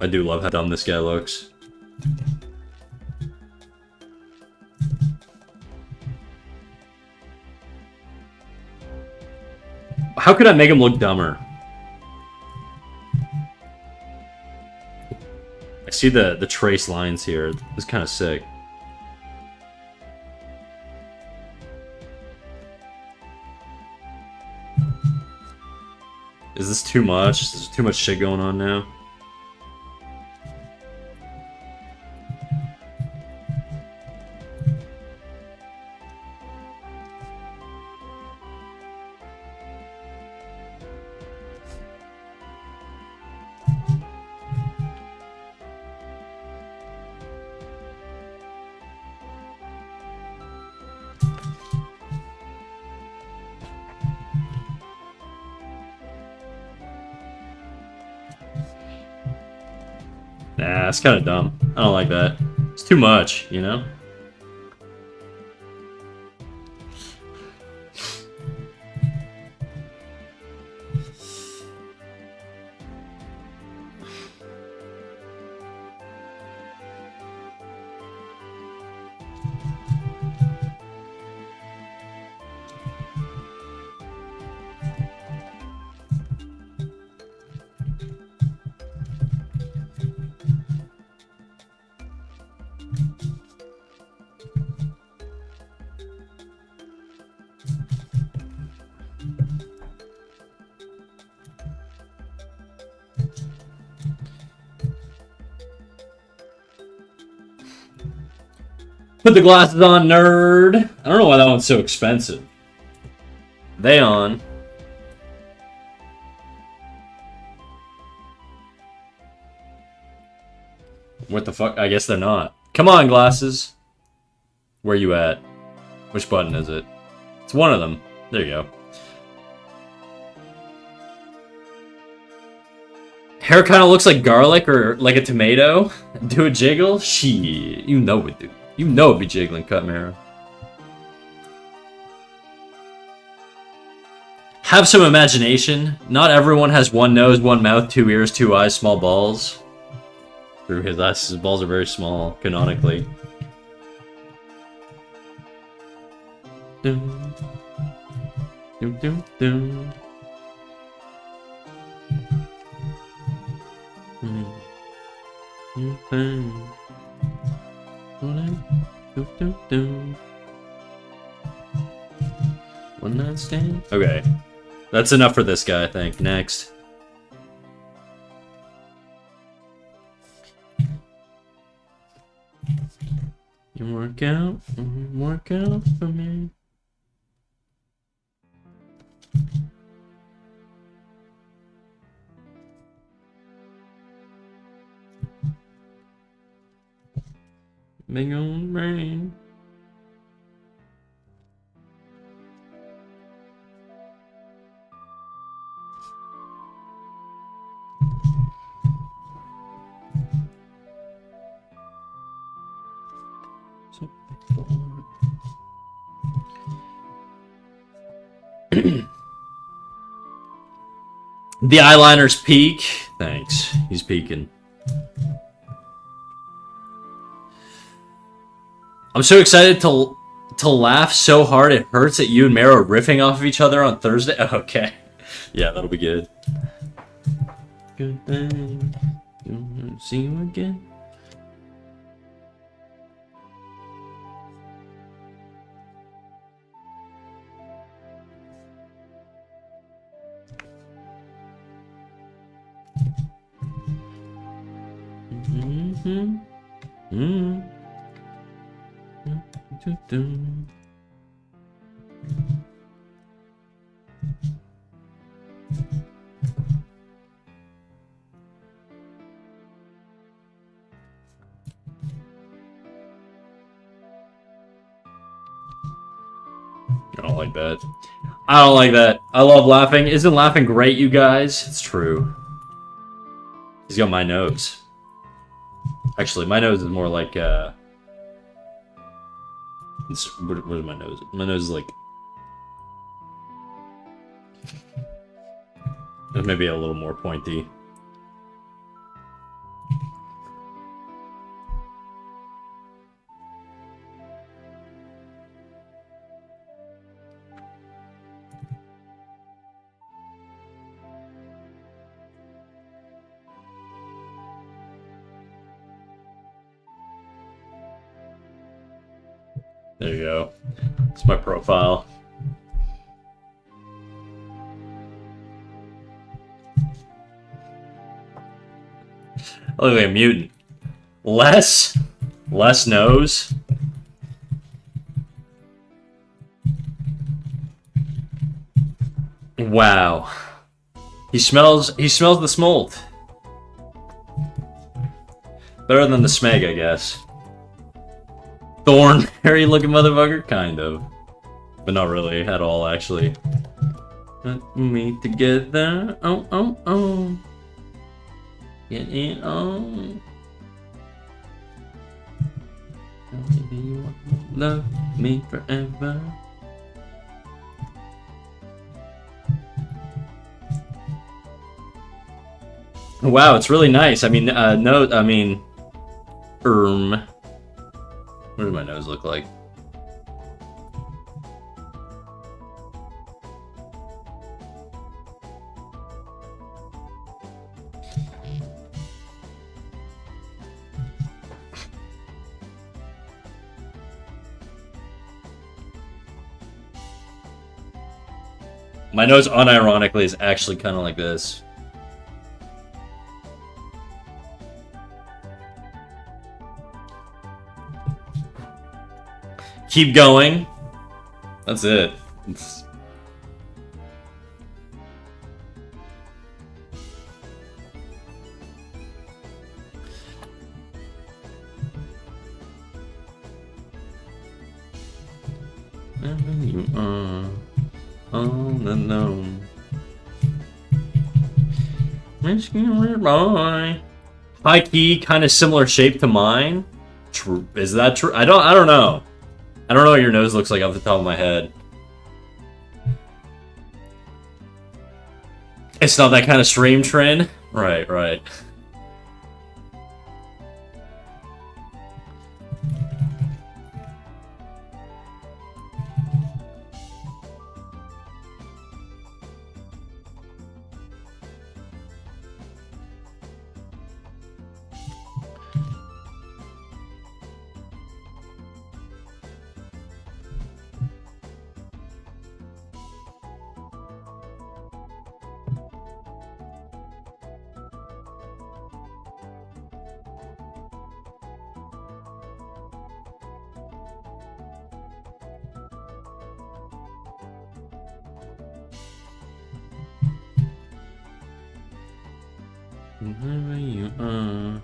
I do love how dumb this guy looks. How could I make him look dumber? I see the trace lines here. It's kind of sick. Is this too much? Is there too much shit going on now? Nah, it's kind of dumb. I don't like that. It's too much, you know? Put the glasses on, nerd. I don't know why that one's so expensive. They on. What the fuck? I guess they're not. Come on, glasses. Where you at? Which button is it? It's one of them. There you go. Hair kind of looks like garlic or like a tomato. Do a jiggle? Shit. You know it, dude. You know it'd be jiggling, Cut Marrow. Have some imagination. Not everyone has one nose, one mouth, 2 ears, 2 eyes, small balls. Through his eyes, his balls are very small, canonically. Doom. Doom, doom, doom. One night stand. Okay. That's enough for this guy, I think. Next. You work out for me. Big old brain. The eyeliner's peak. Thanks. He's peaking. I'm so excited to laugh so hard it hurts at you and Mero riffing off of each other on Thursday. Okay. Yeah, that'll be good. Good thing. See you again. I don't like that. I don't like that. I love laughing. Isn't laughing great, you guys? It's true. He's got my nose. Actually, my nose is more like, what is my nose? My nose is like... maybe a little more pointy. There you go. It's my profile. I look like a mutant. Less nose. Wow. He smells the smolt. Better than the smeg, I guess. Thornberry looking motherfucker? Kind of. But not really at all, actually. Let me together. Oh, oh, oh. Get it on. You love me forever. Wow, it's really nice. I mean, what does my nose look like? My nose, unironically, is actually kind of like this. Keep going. That's it. You are all alone. Rescue boy. High key, kind of similar shape to mine. True. Is that true? I don't know. I don't know what your nose looks like off the top of my head. It's not that kind of stream trend. Right, right. Wherever you are.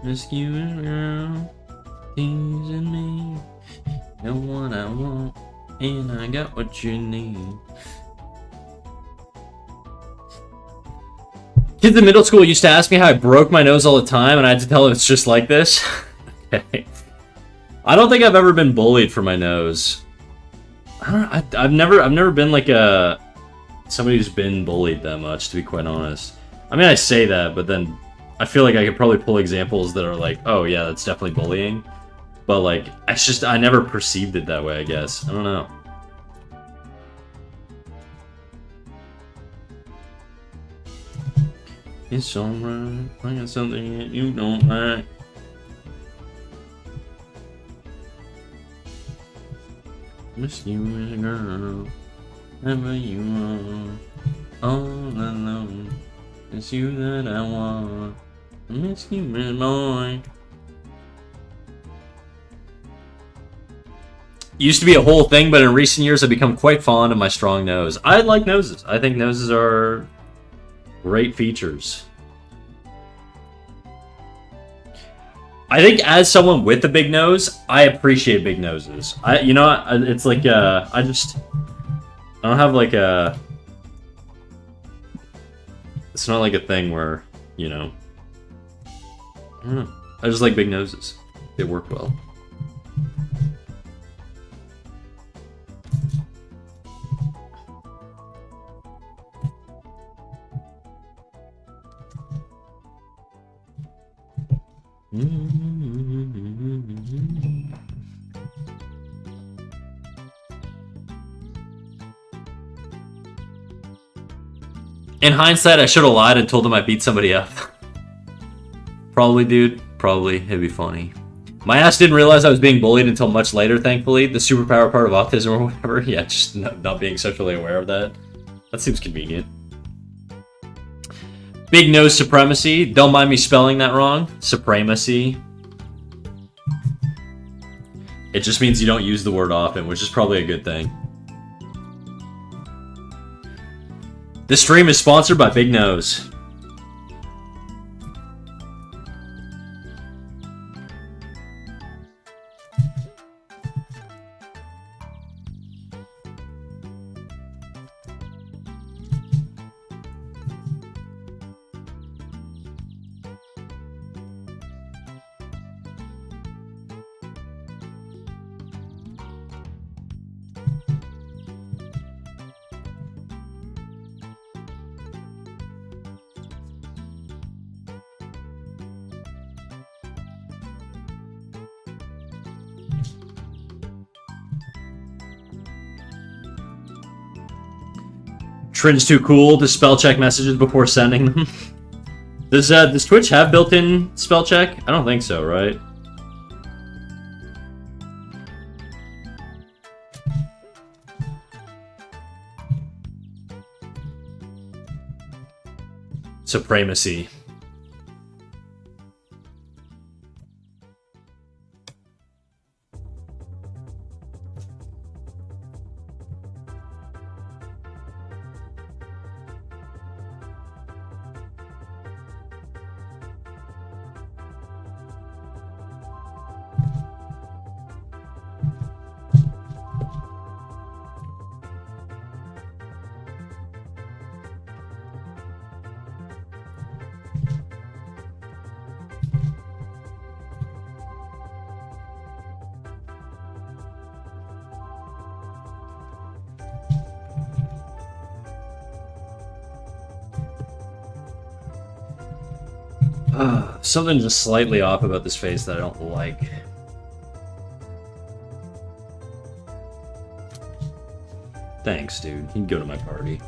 Rescuing girl, teasing me. Know what I want, and I got what you need. Kids in middle school used to ask me how I broke my nose all the time, and I had to tell them it's just like this. Okay. I don't think I've ever been bullied for my nose. I've never been like somebody who's been bullied that much, to be quite honest. I mean, I say that, but then I feel like I could probably pull examples that are like, oh yeah, that's definitely bullying. But like, I never perceived it that way, I guess. I don't know. It's alright, I got something that you don't like. Miss you as a girl, wherever you are, all alone. It's you that I want. I miss you, my boy. Used to be a whole thing, but in recent years I've become quite fond of my strong nose. I like noses. I think noses are great features. I think as someone with a big nose, I appreciate big noses. You know, it's like I don't have like a. It's not like a thing where, you know. I don't know. I just like big noses. They work well. In hindsight, I should have lied and told him I beat somebody up. Probably, dude. Probably. It'd be funny. My ass didn't realize I was being bullied until much later, thankfully. The superpower part of autism or whatever. Yeah, just not being sexually aware of that. That seems convenient. Big nose supremacy. Don't mind me spelling that wrong. Supremacy. It just means you don't use the word often, which is probably a good thing. This stream is sponsored by Big Nose. Trin's too cool to spell check messages before sending them. Does Twitch have built-in spell check? I don't think so, right? Supremacy. Something just slightly off about this face that I don't like. Thanks, dude. You can go to my party.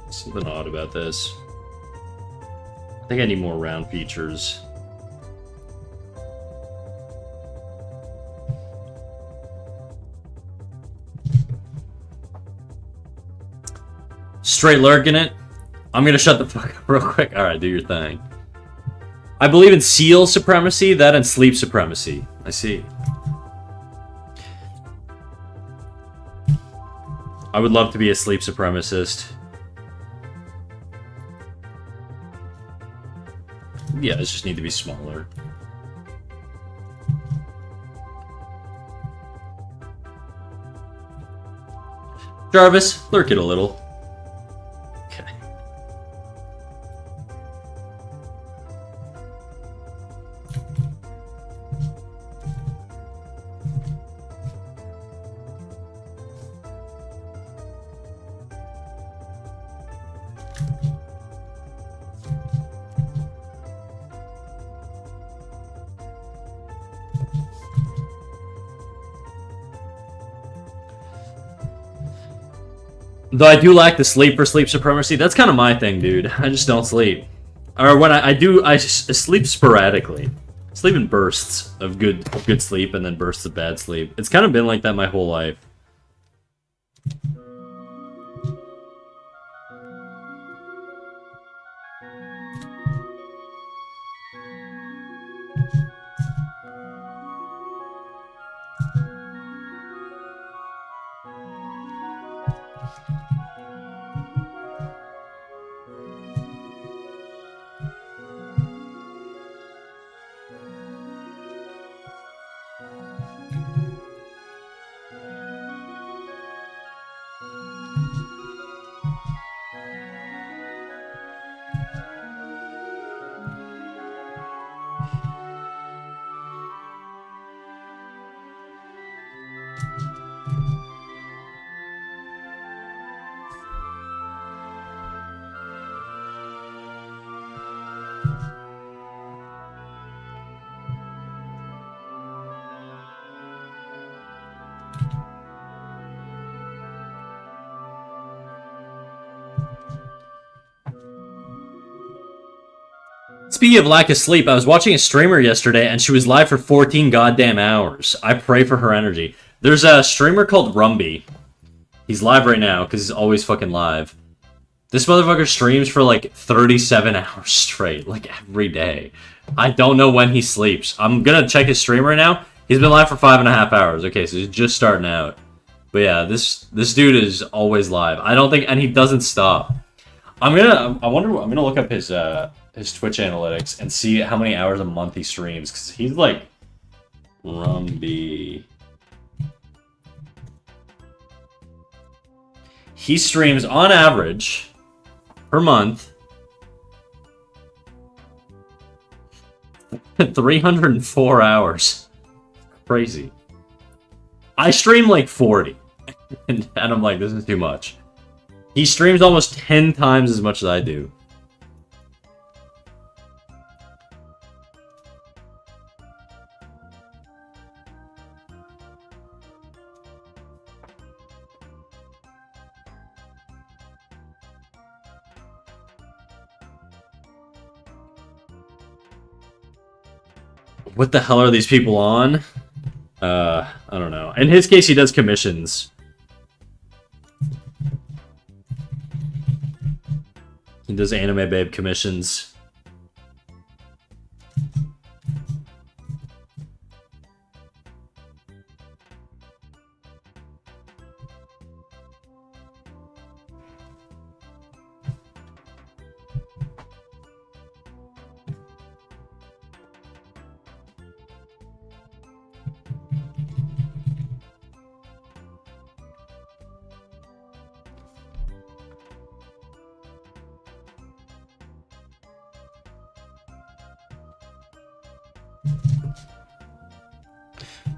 Something odd about this. I think I need more round features. Straight lurking it. I'm gonna shut the fuck up real quick. Alright, do your thing. I believe in seal supremacy, that and sleep supremacy. I see. I would love to be a sleep supremacist. Yeah, this just need to be smaller. Jarvis, lurk it a little. Okay. Though I do lack the sleep for sleep supremacy. That's kind of my thing, dude. I just don't sleep. Or when I do, I sleep sporadically. Sleep in bursts of good sleep and then bursts of bad sleep. It's kind of been like that my whole life. Speaking of lack of sleep, I was watching a streamer yesterday and she was live for 14 goddamn hours. I pray for her energy. There's a streamer called Rumby. He's live right now because he's always fucking live. This motherfucker streams for like 37 hours straight, like every day. I don't know when he sleeps. I'm gonna check his stream right now. He's been live for 5.5 hours. Okay, so he's just starting out. But yeah, this dude is always live. I don't think, and he doesn't stop. I'm gonna look up his Twitch analytics and see how many hours a month he streams, because he's like Rumby. He streams on average per month 304 hours. Crazy. I stream like 40, and I'm like, this is too much. He streams almost 10 times as much as I do. What the hell are these people on? I don't know. In his case, he does commissions. He does Anime Babe commissions.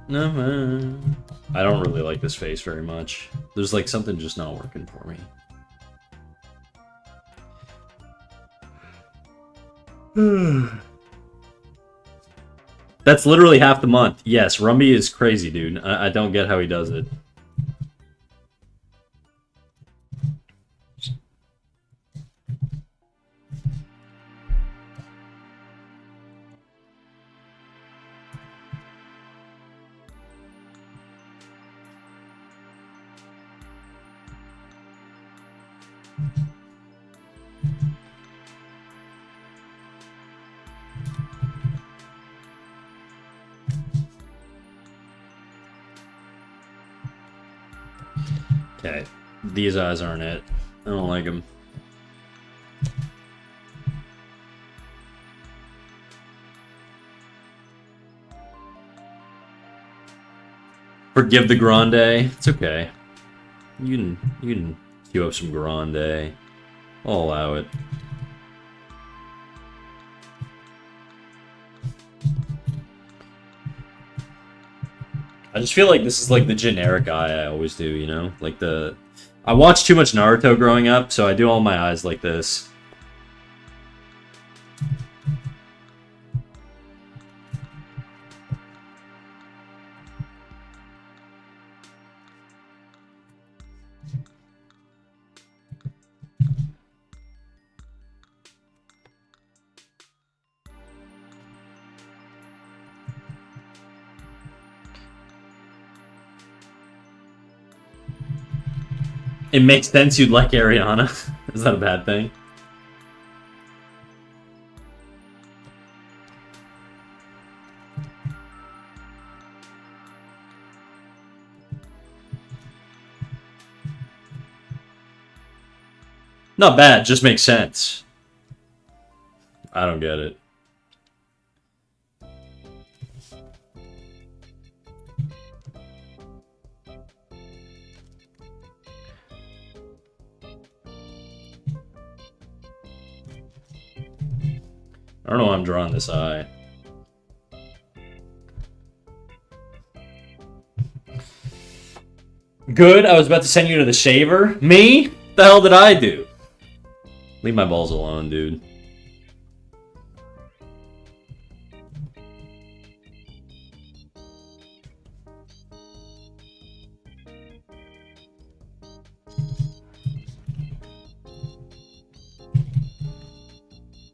No, man. I don't really like this face very much. There's like something just not working for me. That's literally half the month. Yes, Rumby is crazy, dude. I don't get how he does it. Okay, these eyes aren't it. I don't like them. Forgive the grande. It's okay. You can queue up some grande. I'll allow it. I just feel like this is like the generic eye I always do, you know? Like I watched too much Naruto growing up, so I do all my eyes like this. It makes sense you'd like Ariana. Is that a bad thing? Not bad, just makes sense. I don't get it. I don't know why I'm drawing this eye. Good. I was about to send you to the shaver. Me? The hell did I do? Leave my balls alone, dude.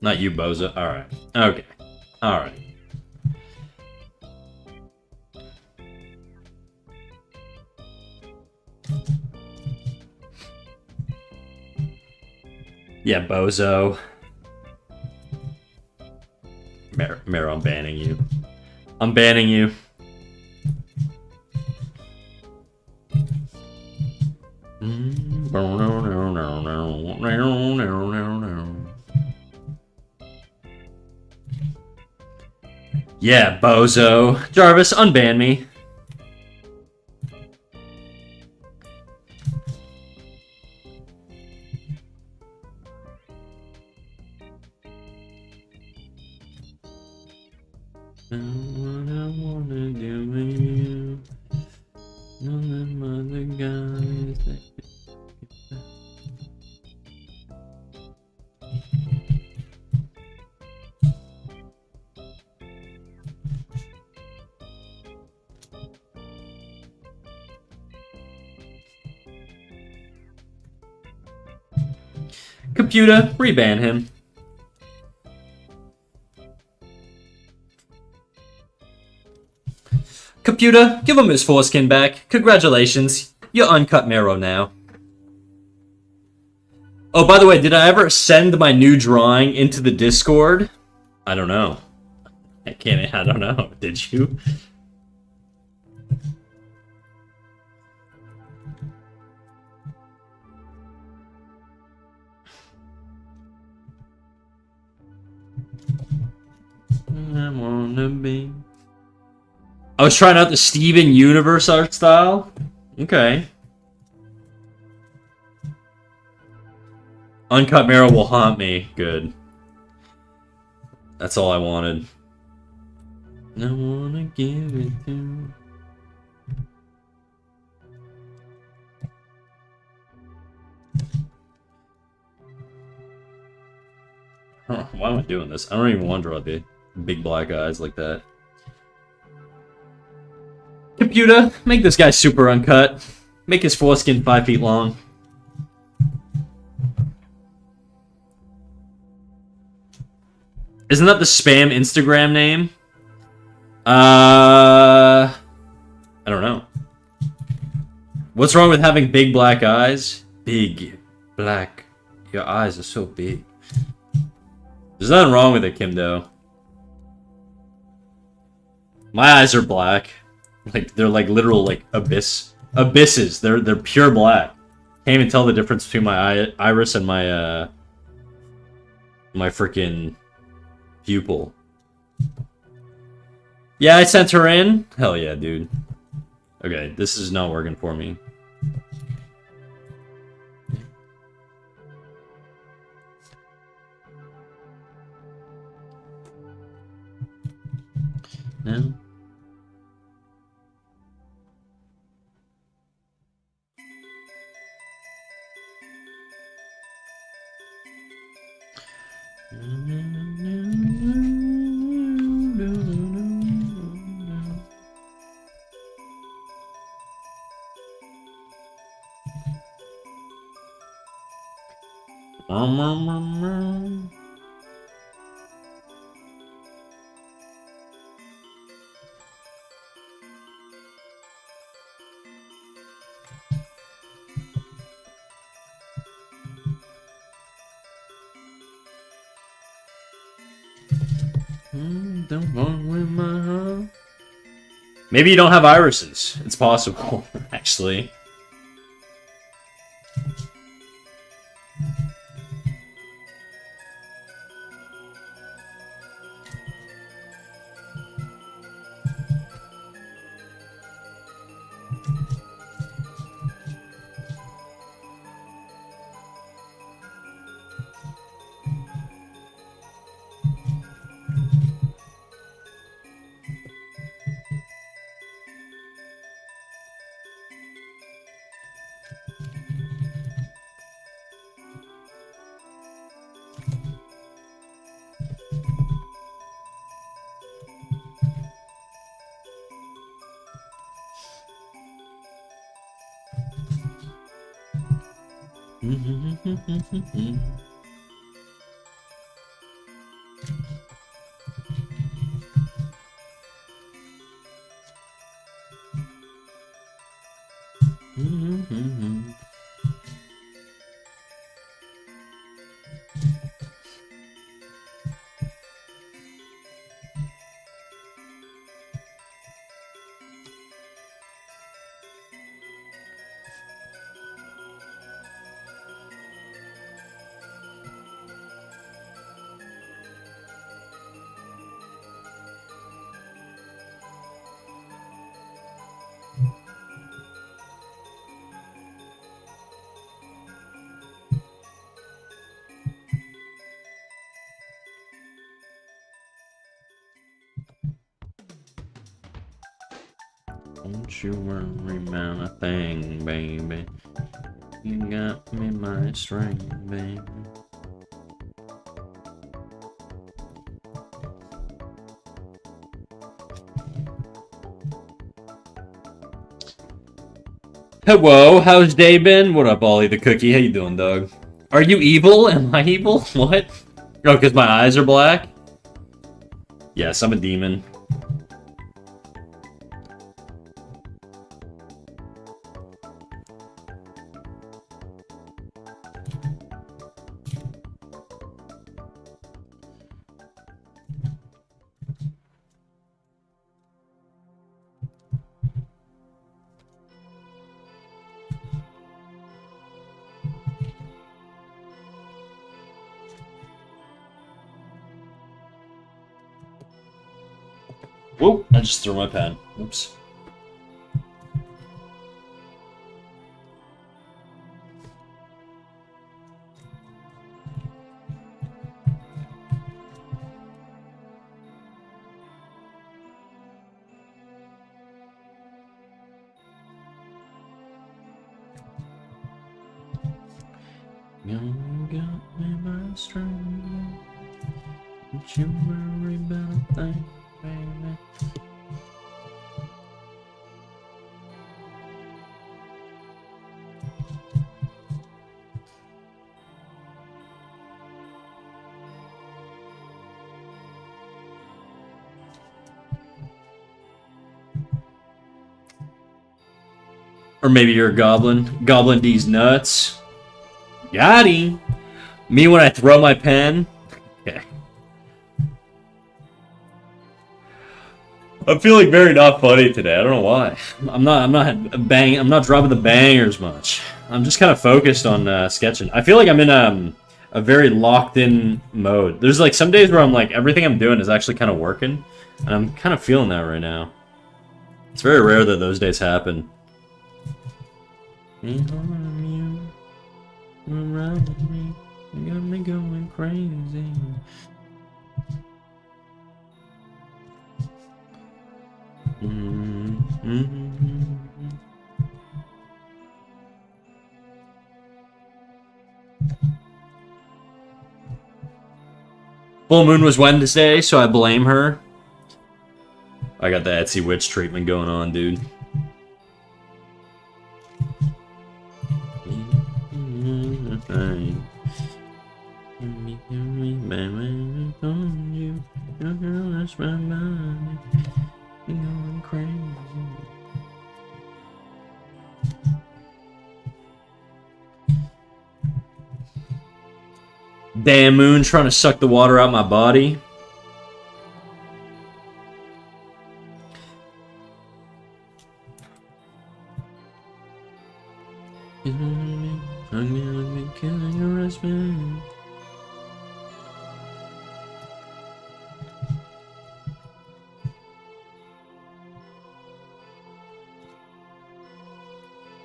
Not you, bozo. Alright. Okay. Alright. Yeah, bozo. Mero, I'm banning you. I'm banning you. Yeah, bozo. Jarvis, unban me. Computer, reban him. Computer, give him his foreskin back. Congratulations, you're uncut Mero now. Oh, by the way, did I ever send my new drawing into the Discord? I don't know. I don't know. Did you? I wanna be. I was trying out the Steven Universe art style. Okay. Uncut Mero will haunt me. Good. That's all I wanted. I wanna give it to. Why am I doing this? I don't even want to draw the big black eyes like that. Computer, make this guy super uncut. Make his foreskin 5 feet long. Isn't that the spam Instagram name? I don't know. What's wrong with having big black eyes? Big black. Your eyes are so big. There's nothing wrong with it, Kimdo. My eyes are black. Like they're like literal like abysses. They're pure black. Can't even tell the difference between my iris and my my freaking pupil. Yeah, I sent her in. Hell yeah, dude. Okay, this is not working for me. No. Maybe you don't have irises. It's possible, actually. Don't you worry about a thing, baby. You got me my string, baby. Hello, how's day been? What up, Ollie the Cookie? How you doing, dog? Are you evil? Am I evil? What? Oh, because my eyes are black? Yes, I'm a demon. Whoa, I just threw my pen. Oops. You got me by string. Don't you worry about a thing, baby. Or maybe you're a goblin. Goblin D's nuts. Got him. Me when I throw my pen. Okay. I'm feeling very not funny today. I don't know why. I'm not dropping the bangers much. I'm just kind of focused on sketching. I feel like I'm in a very locked in mode. There's like some days where I'm like everything I'm doing is actually kind of working, and I'm kind of feeling that right now. It's very rare that those days happen. You around me, you got me going crazy. Full moon was Wednesday, so I blame her. I got the Etsy witch treatment going on, dude. Damn moon trying to suck the water out my body.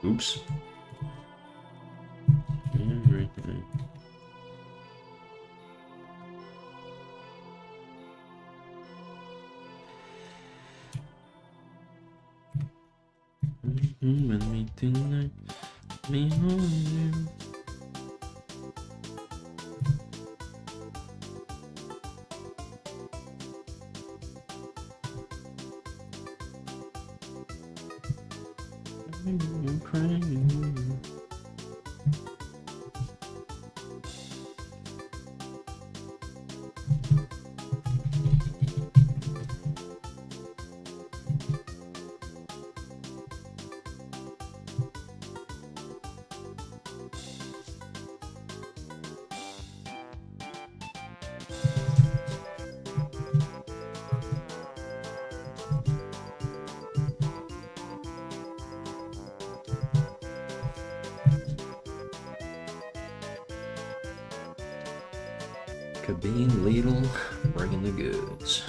Oops. Everything. With me tonight, me on you. I'm crying. Cabine Lidl, bringing the goods.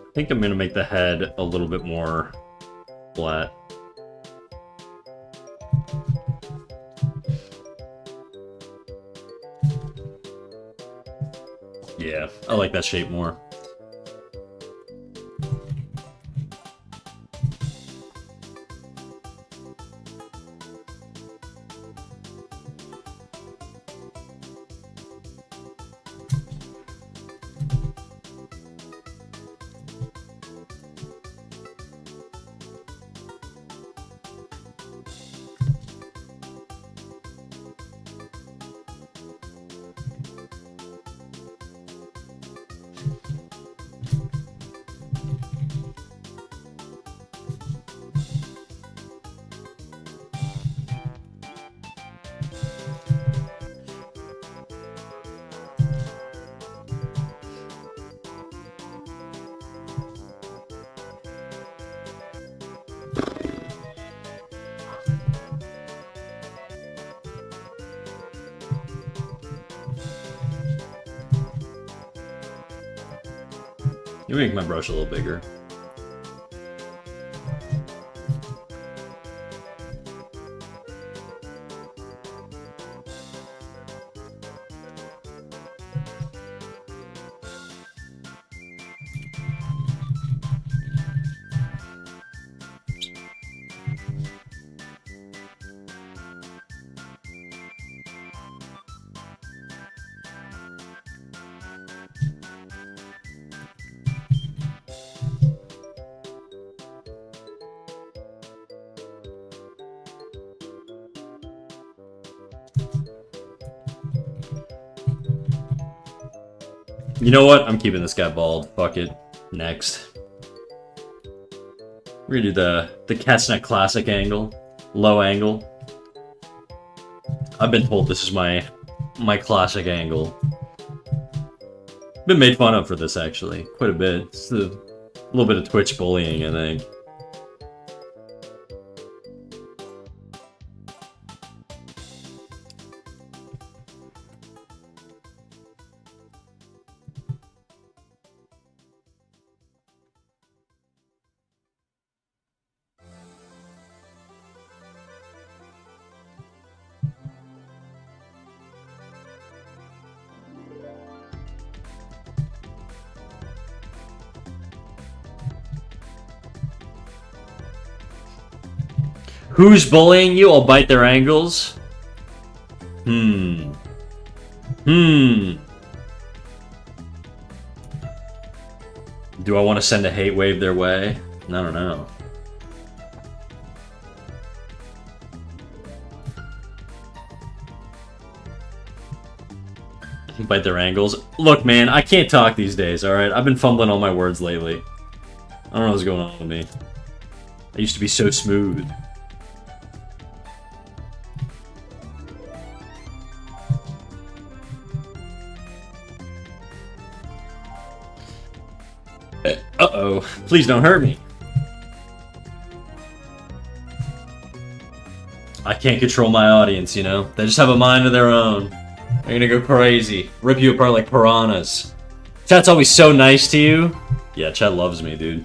I think I'm going to make the head a little bit more flat. Yeah, I like that shape more. You make my brush a little bigger. You know what? I'm keeping this guy bald. Fuck it. Next. We're gonna do the Cat's Neck Classic angle. Low angle. I've been told this is my classic angle. Been made fun of for this, actually. Quite a bit. It's a little bit of Twitch bullying, I think. Who's bullying you? I'll bite their angles. Do I want to send a hate wave their way? I don't know. Bite their angles. Look, man, I can't talk these days, alright? I've been fumbling all my words lately. I don't know what's going on with me. I used to be so smooth. Uh-oh. Please don't hurt me. I can't control my audience, you know? They just have a mind of their own. They're gonna go crazy. Rip you apart like piranhas. Chat's always so nice to you. Yeah, chat loves me, dude.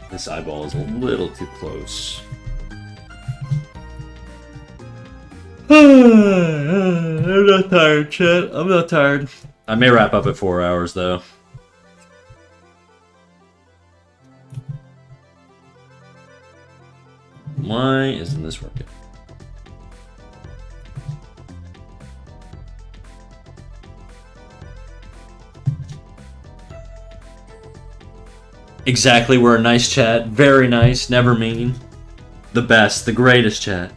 This eyeball is a little too close. I'm not tired, chat. I'm not tired. I may wrap up at 4 hours, though. Why isn't this working? Exactly, we're a nice chat. Very nice, never mean. The best, the greatest chat.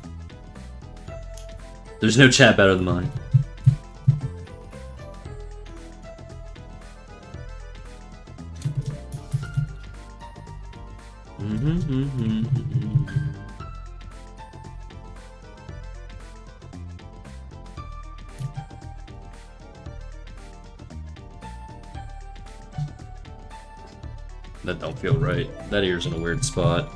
There's no chat better than mine. That don't feel right. That ear's in a weird spot.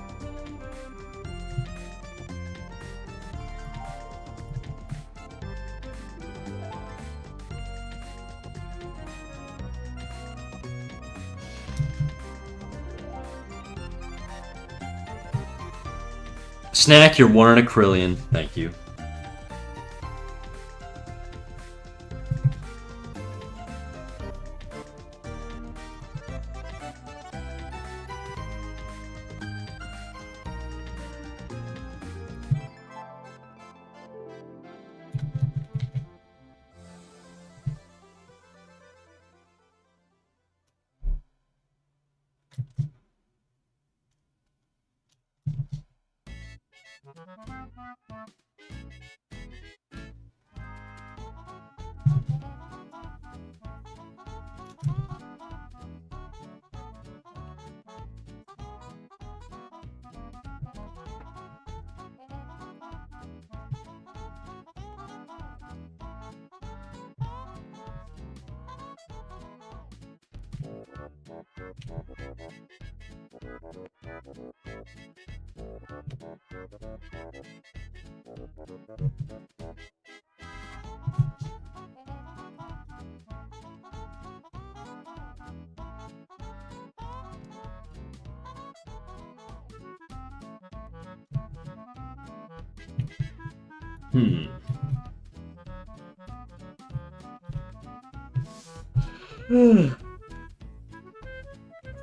Snack, you're one in a trillion. Thank you.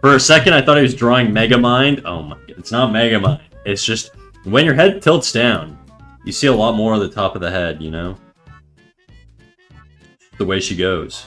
For a second, I thought he was drawing Megamind. Oh my god, it's not Megamind. It's just when your head tilts down, you see a lot more of the top of the head, you know? The way she goes.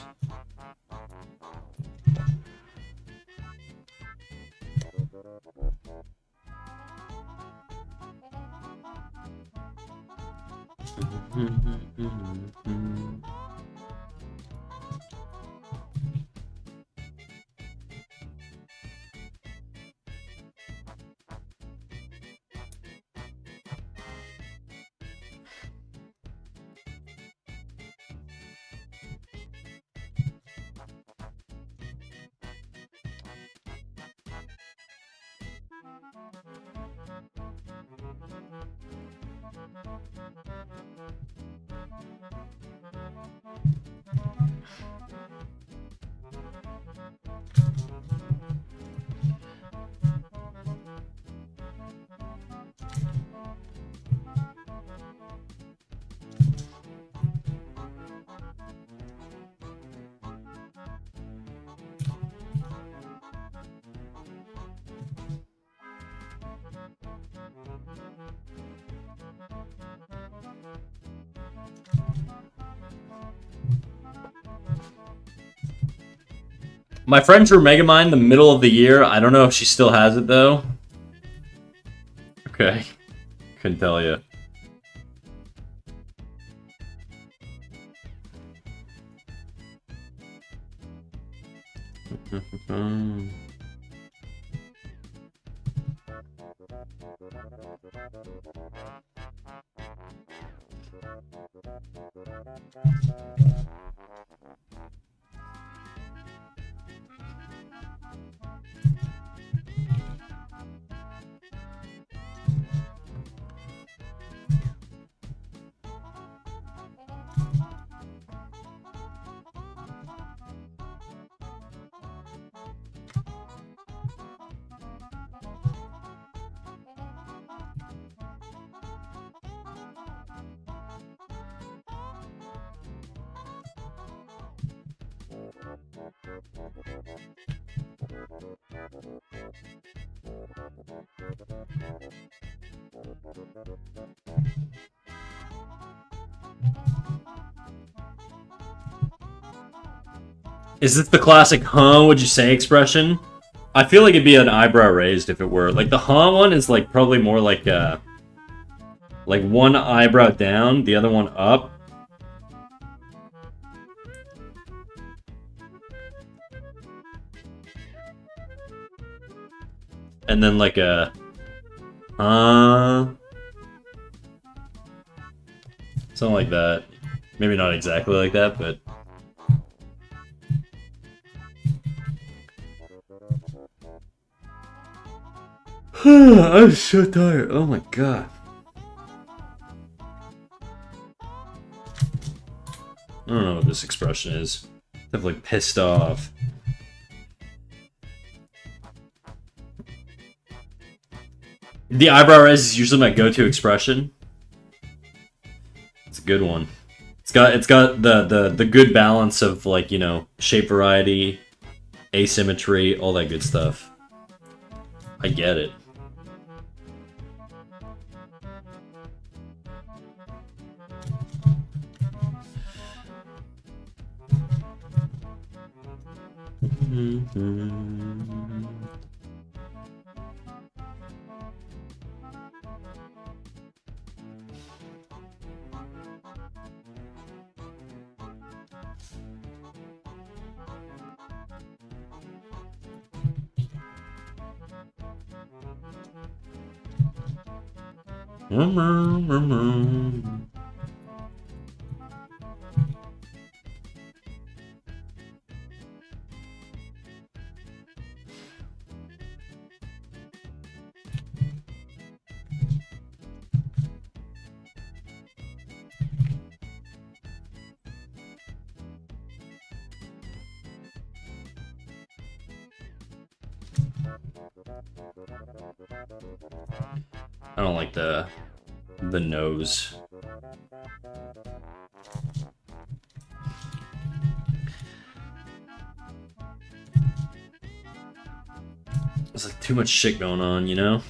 My friend drew Megamind in the middle of the year. I don't know if she still has it, though. Okay. Couldn't tell you. Is this the classic huh, would you say expression? I feel like it'd be an eyebrow raised if it were. Like the huh one is like probably more like one eyebrow down, the other one up. And then like a something like that. Maybe not exactly like that, but I'm so tired. Oh my god. I don't know what this expression is. Definitely pissed off. The eyebrow raise is usually my go-to expression. It's a good one. It's got the good balance of, like, you know, shape variety, asymmetry, all that good stuff. I get it. I don't like the nose. There's like too much shit going on, you know?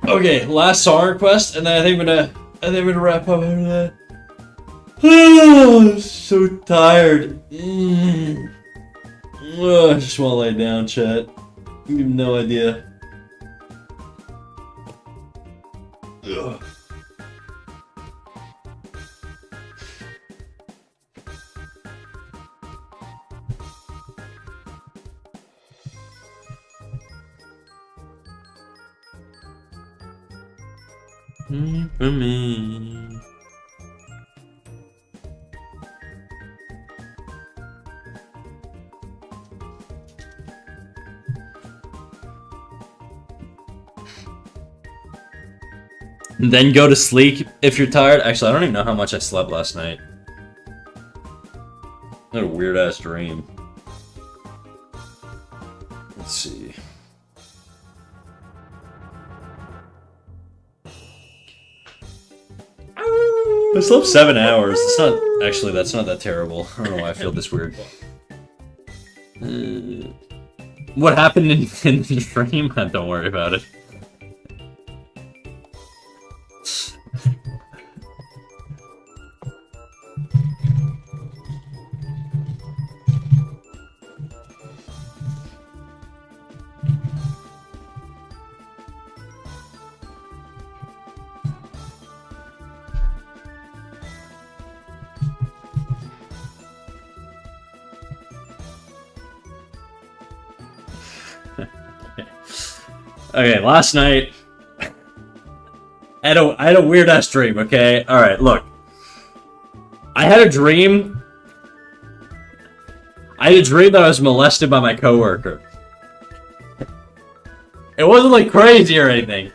Okay, last song request, and then I think I'm gonna wrap up after that. Oh, I'm so tired. I just want to lay down, chat. You have no idea. Ugh. For me. Then go to sleep if you're tired. Actually, I don't even know how much I slept last night. I had a weird ass dream. Let's see. I slept 7 hours. It's not actually. That's not that terrible. I don't know why I feel this weird. What happened in the dream? Don't worry about it. Okay, last night I had a weird ass dream. Okay, all right, look. I had a dream. I had a dream that I was molested by my coworker. It wasn't like crazy or anything.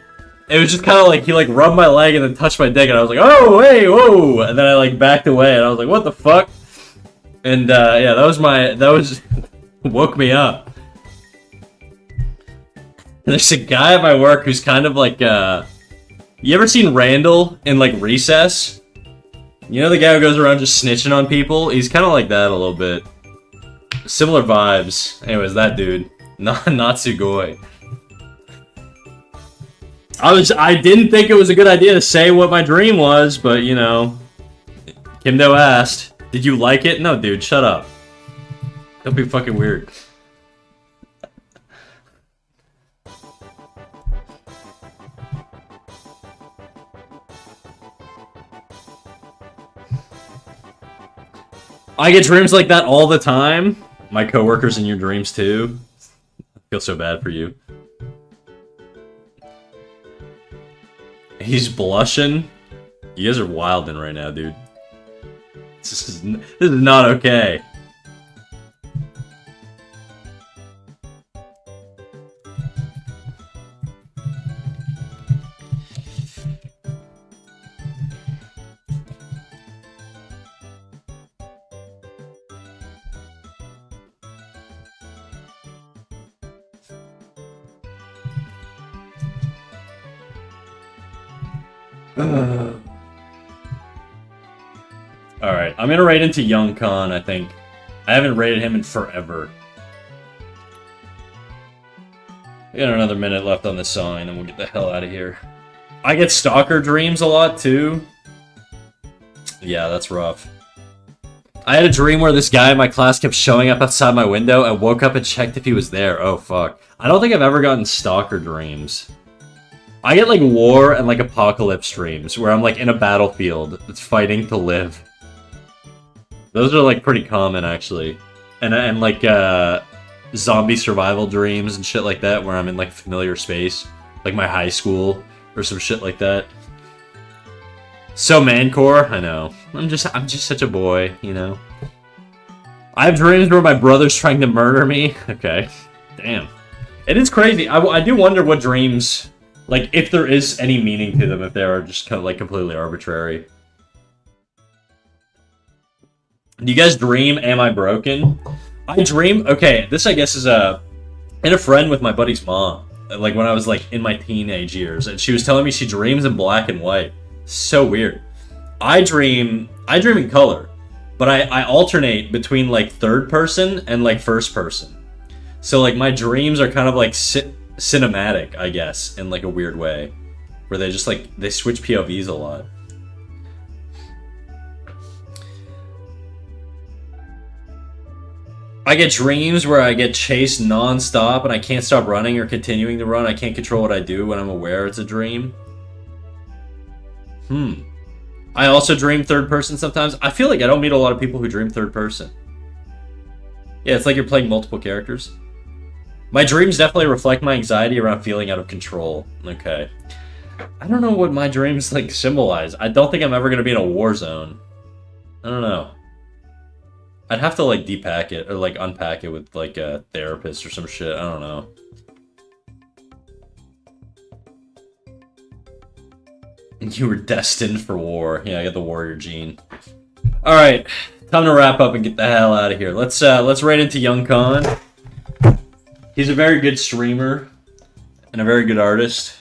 It was just kind of like he like rubbed my leg and then touched my dick, and I was like, "Oh, hey, whoa!" And then I like backed away, and I was like, "What the fuck?" And yeah, that was woke me up. And there's a guy at my work who's kind of like you ever seen Randall in like Recess? You know the guy who goes around just snitching on people? He's kind of like that a little bit. Similar vibes. Anyways, that dude, Natsugoi. I didn't think it was a good idea to say what my dream was, but you know, Kimdo asked, "Did you like it?" No, dude, shut up. Don't be fucking weird. I get dreams like that all the time. My coworkers in your dreams too. I feel so bad for you. He's blushing. You guys are wilding right now, dude. This is not okay. Alright, I'm gonna raid into Young Khan, I think. I haven't raided him in forever. We got another minute left on this song, and then we'll get the hell out of here. I get stalker dreams a lot, too. Yeah, that's rough. I had a dream where this guy in my class kept showing up outside my window. I woke up and checked if he was there. Oh, fuck. I don't think I've ever gotten stalker dreams. I get, like, war and, like, apocalypse dreams, where I'm, like, in a battlefield that's fighting to live. Those are, like, pretty common, actually. And like, zombie survival dreams and shit like that, where I'm in, like, familiar space. Like my high school, or some shit like that. So mancore, I know. I'm just such a boy, you know? I have dreams where my brother's trying to murder me. Okay. Damn. It is crazy. I do wonder what dreams... Like, if there is any meaning to them, if they are just kind of, like, completely arbitrary. Do you guys dream, am I broken? I dream, okay, this I guess is I had a friend with my buddy's mom, like, when I was, like, in my teenage years, and she was telling me she dreams in black and white. So weird. I dream in color, but I alternate between, like, third person and, like, first person. So, like, my dreams are kind of, like, cinematic, I guess, in like a weird way, where they just like they switch POVs a lot. I get dreams where I get chased non-stop and I can't stop running or continuing to run. I can't control what I do when I'm aware it's a dream. I also dream third person sometimes. I feel like I don't meet a lot of people who dream third person. Yeah, it's like you're playing multiple characters. My dreams definitely reflect my anxiety around feeling out of control. Okay. I don't know what my dreams, like, symbolize. I don't think I'm ever going to be in a war zone. I don't know. I'd have to, like, depack it, or, like, unpack it with, like, a therapist or some shit. I don't know. You were destined for war. Yeah, I got the warrior gene. Alright. Time to wrap up and get the hell out of here. Let's raid into Young Khan. He's a very good streamer and a very good artist.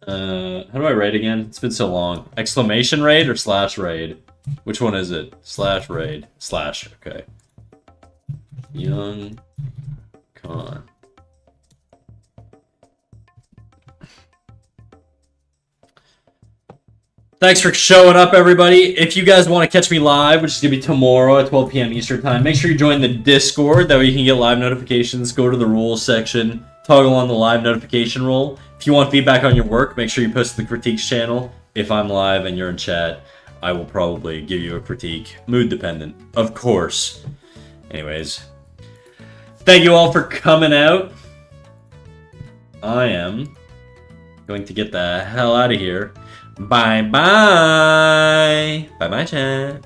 How do I raid again? It's been so long. Exclamation raid or slash raid? Which one is it? Slash raid. Slash, okay. Young Khan. Thanks for showing up, everybody. If you guys want to catch me live, which is going to be tomorrow at 12 p.m. Eastern Time, make sure you join the Discord. That way you can get live notifications. Go to the rules section. Toggle on the live notification roll. If you want feedback on your work, make sure you post to the critiques channel. If I'm live and you're in chat, I will probably give you a critique. Mood dependent, of course. Anyways, thank you all for coming out. I am going to get the hell out of here. Bye bye. Bye bye, chat.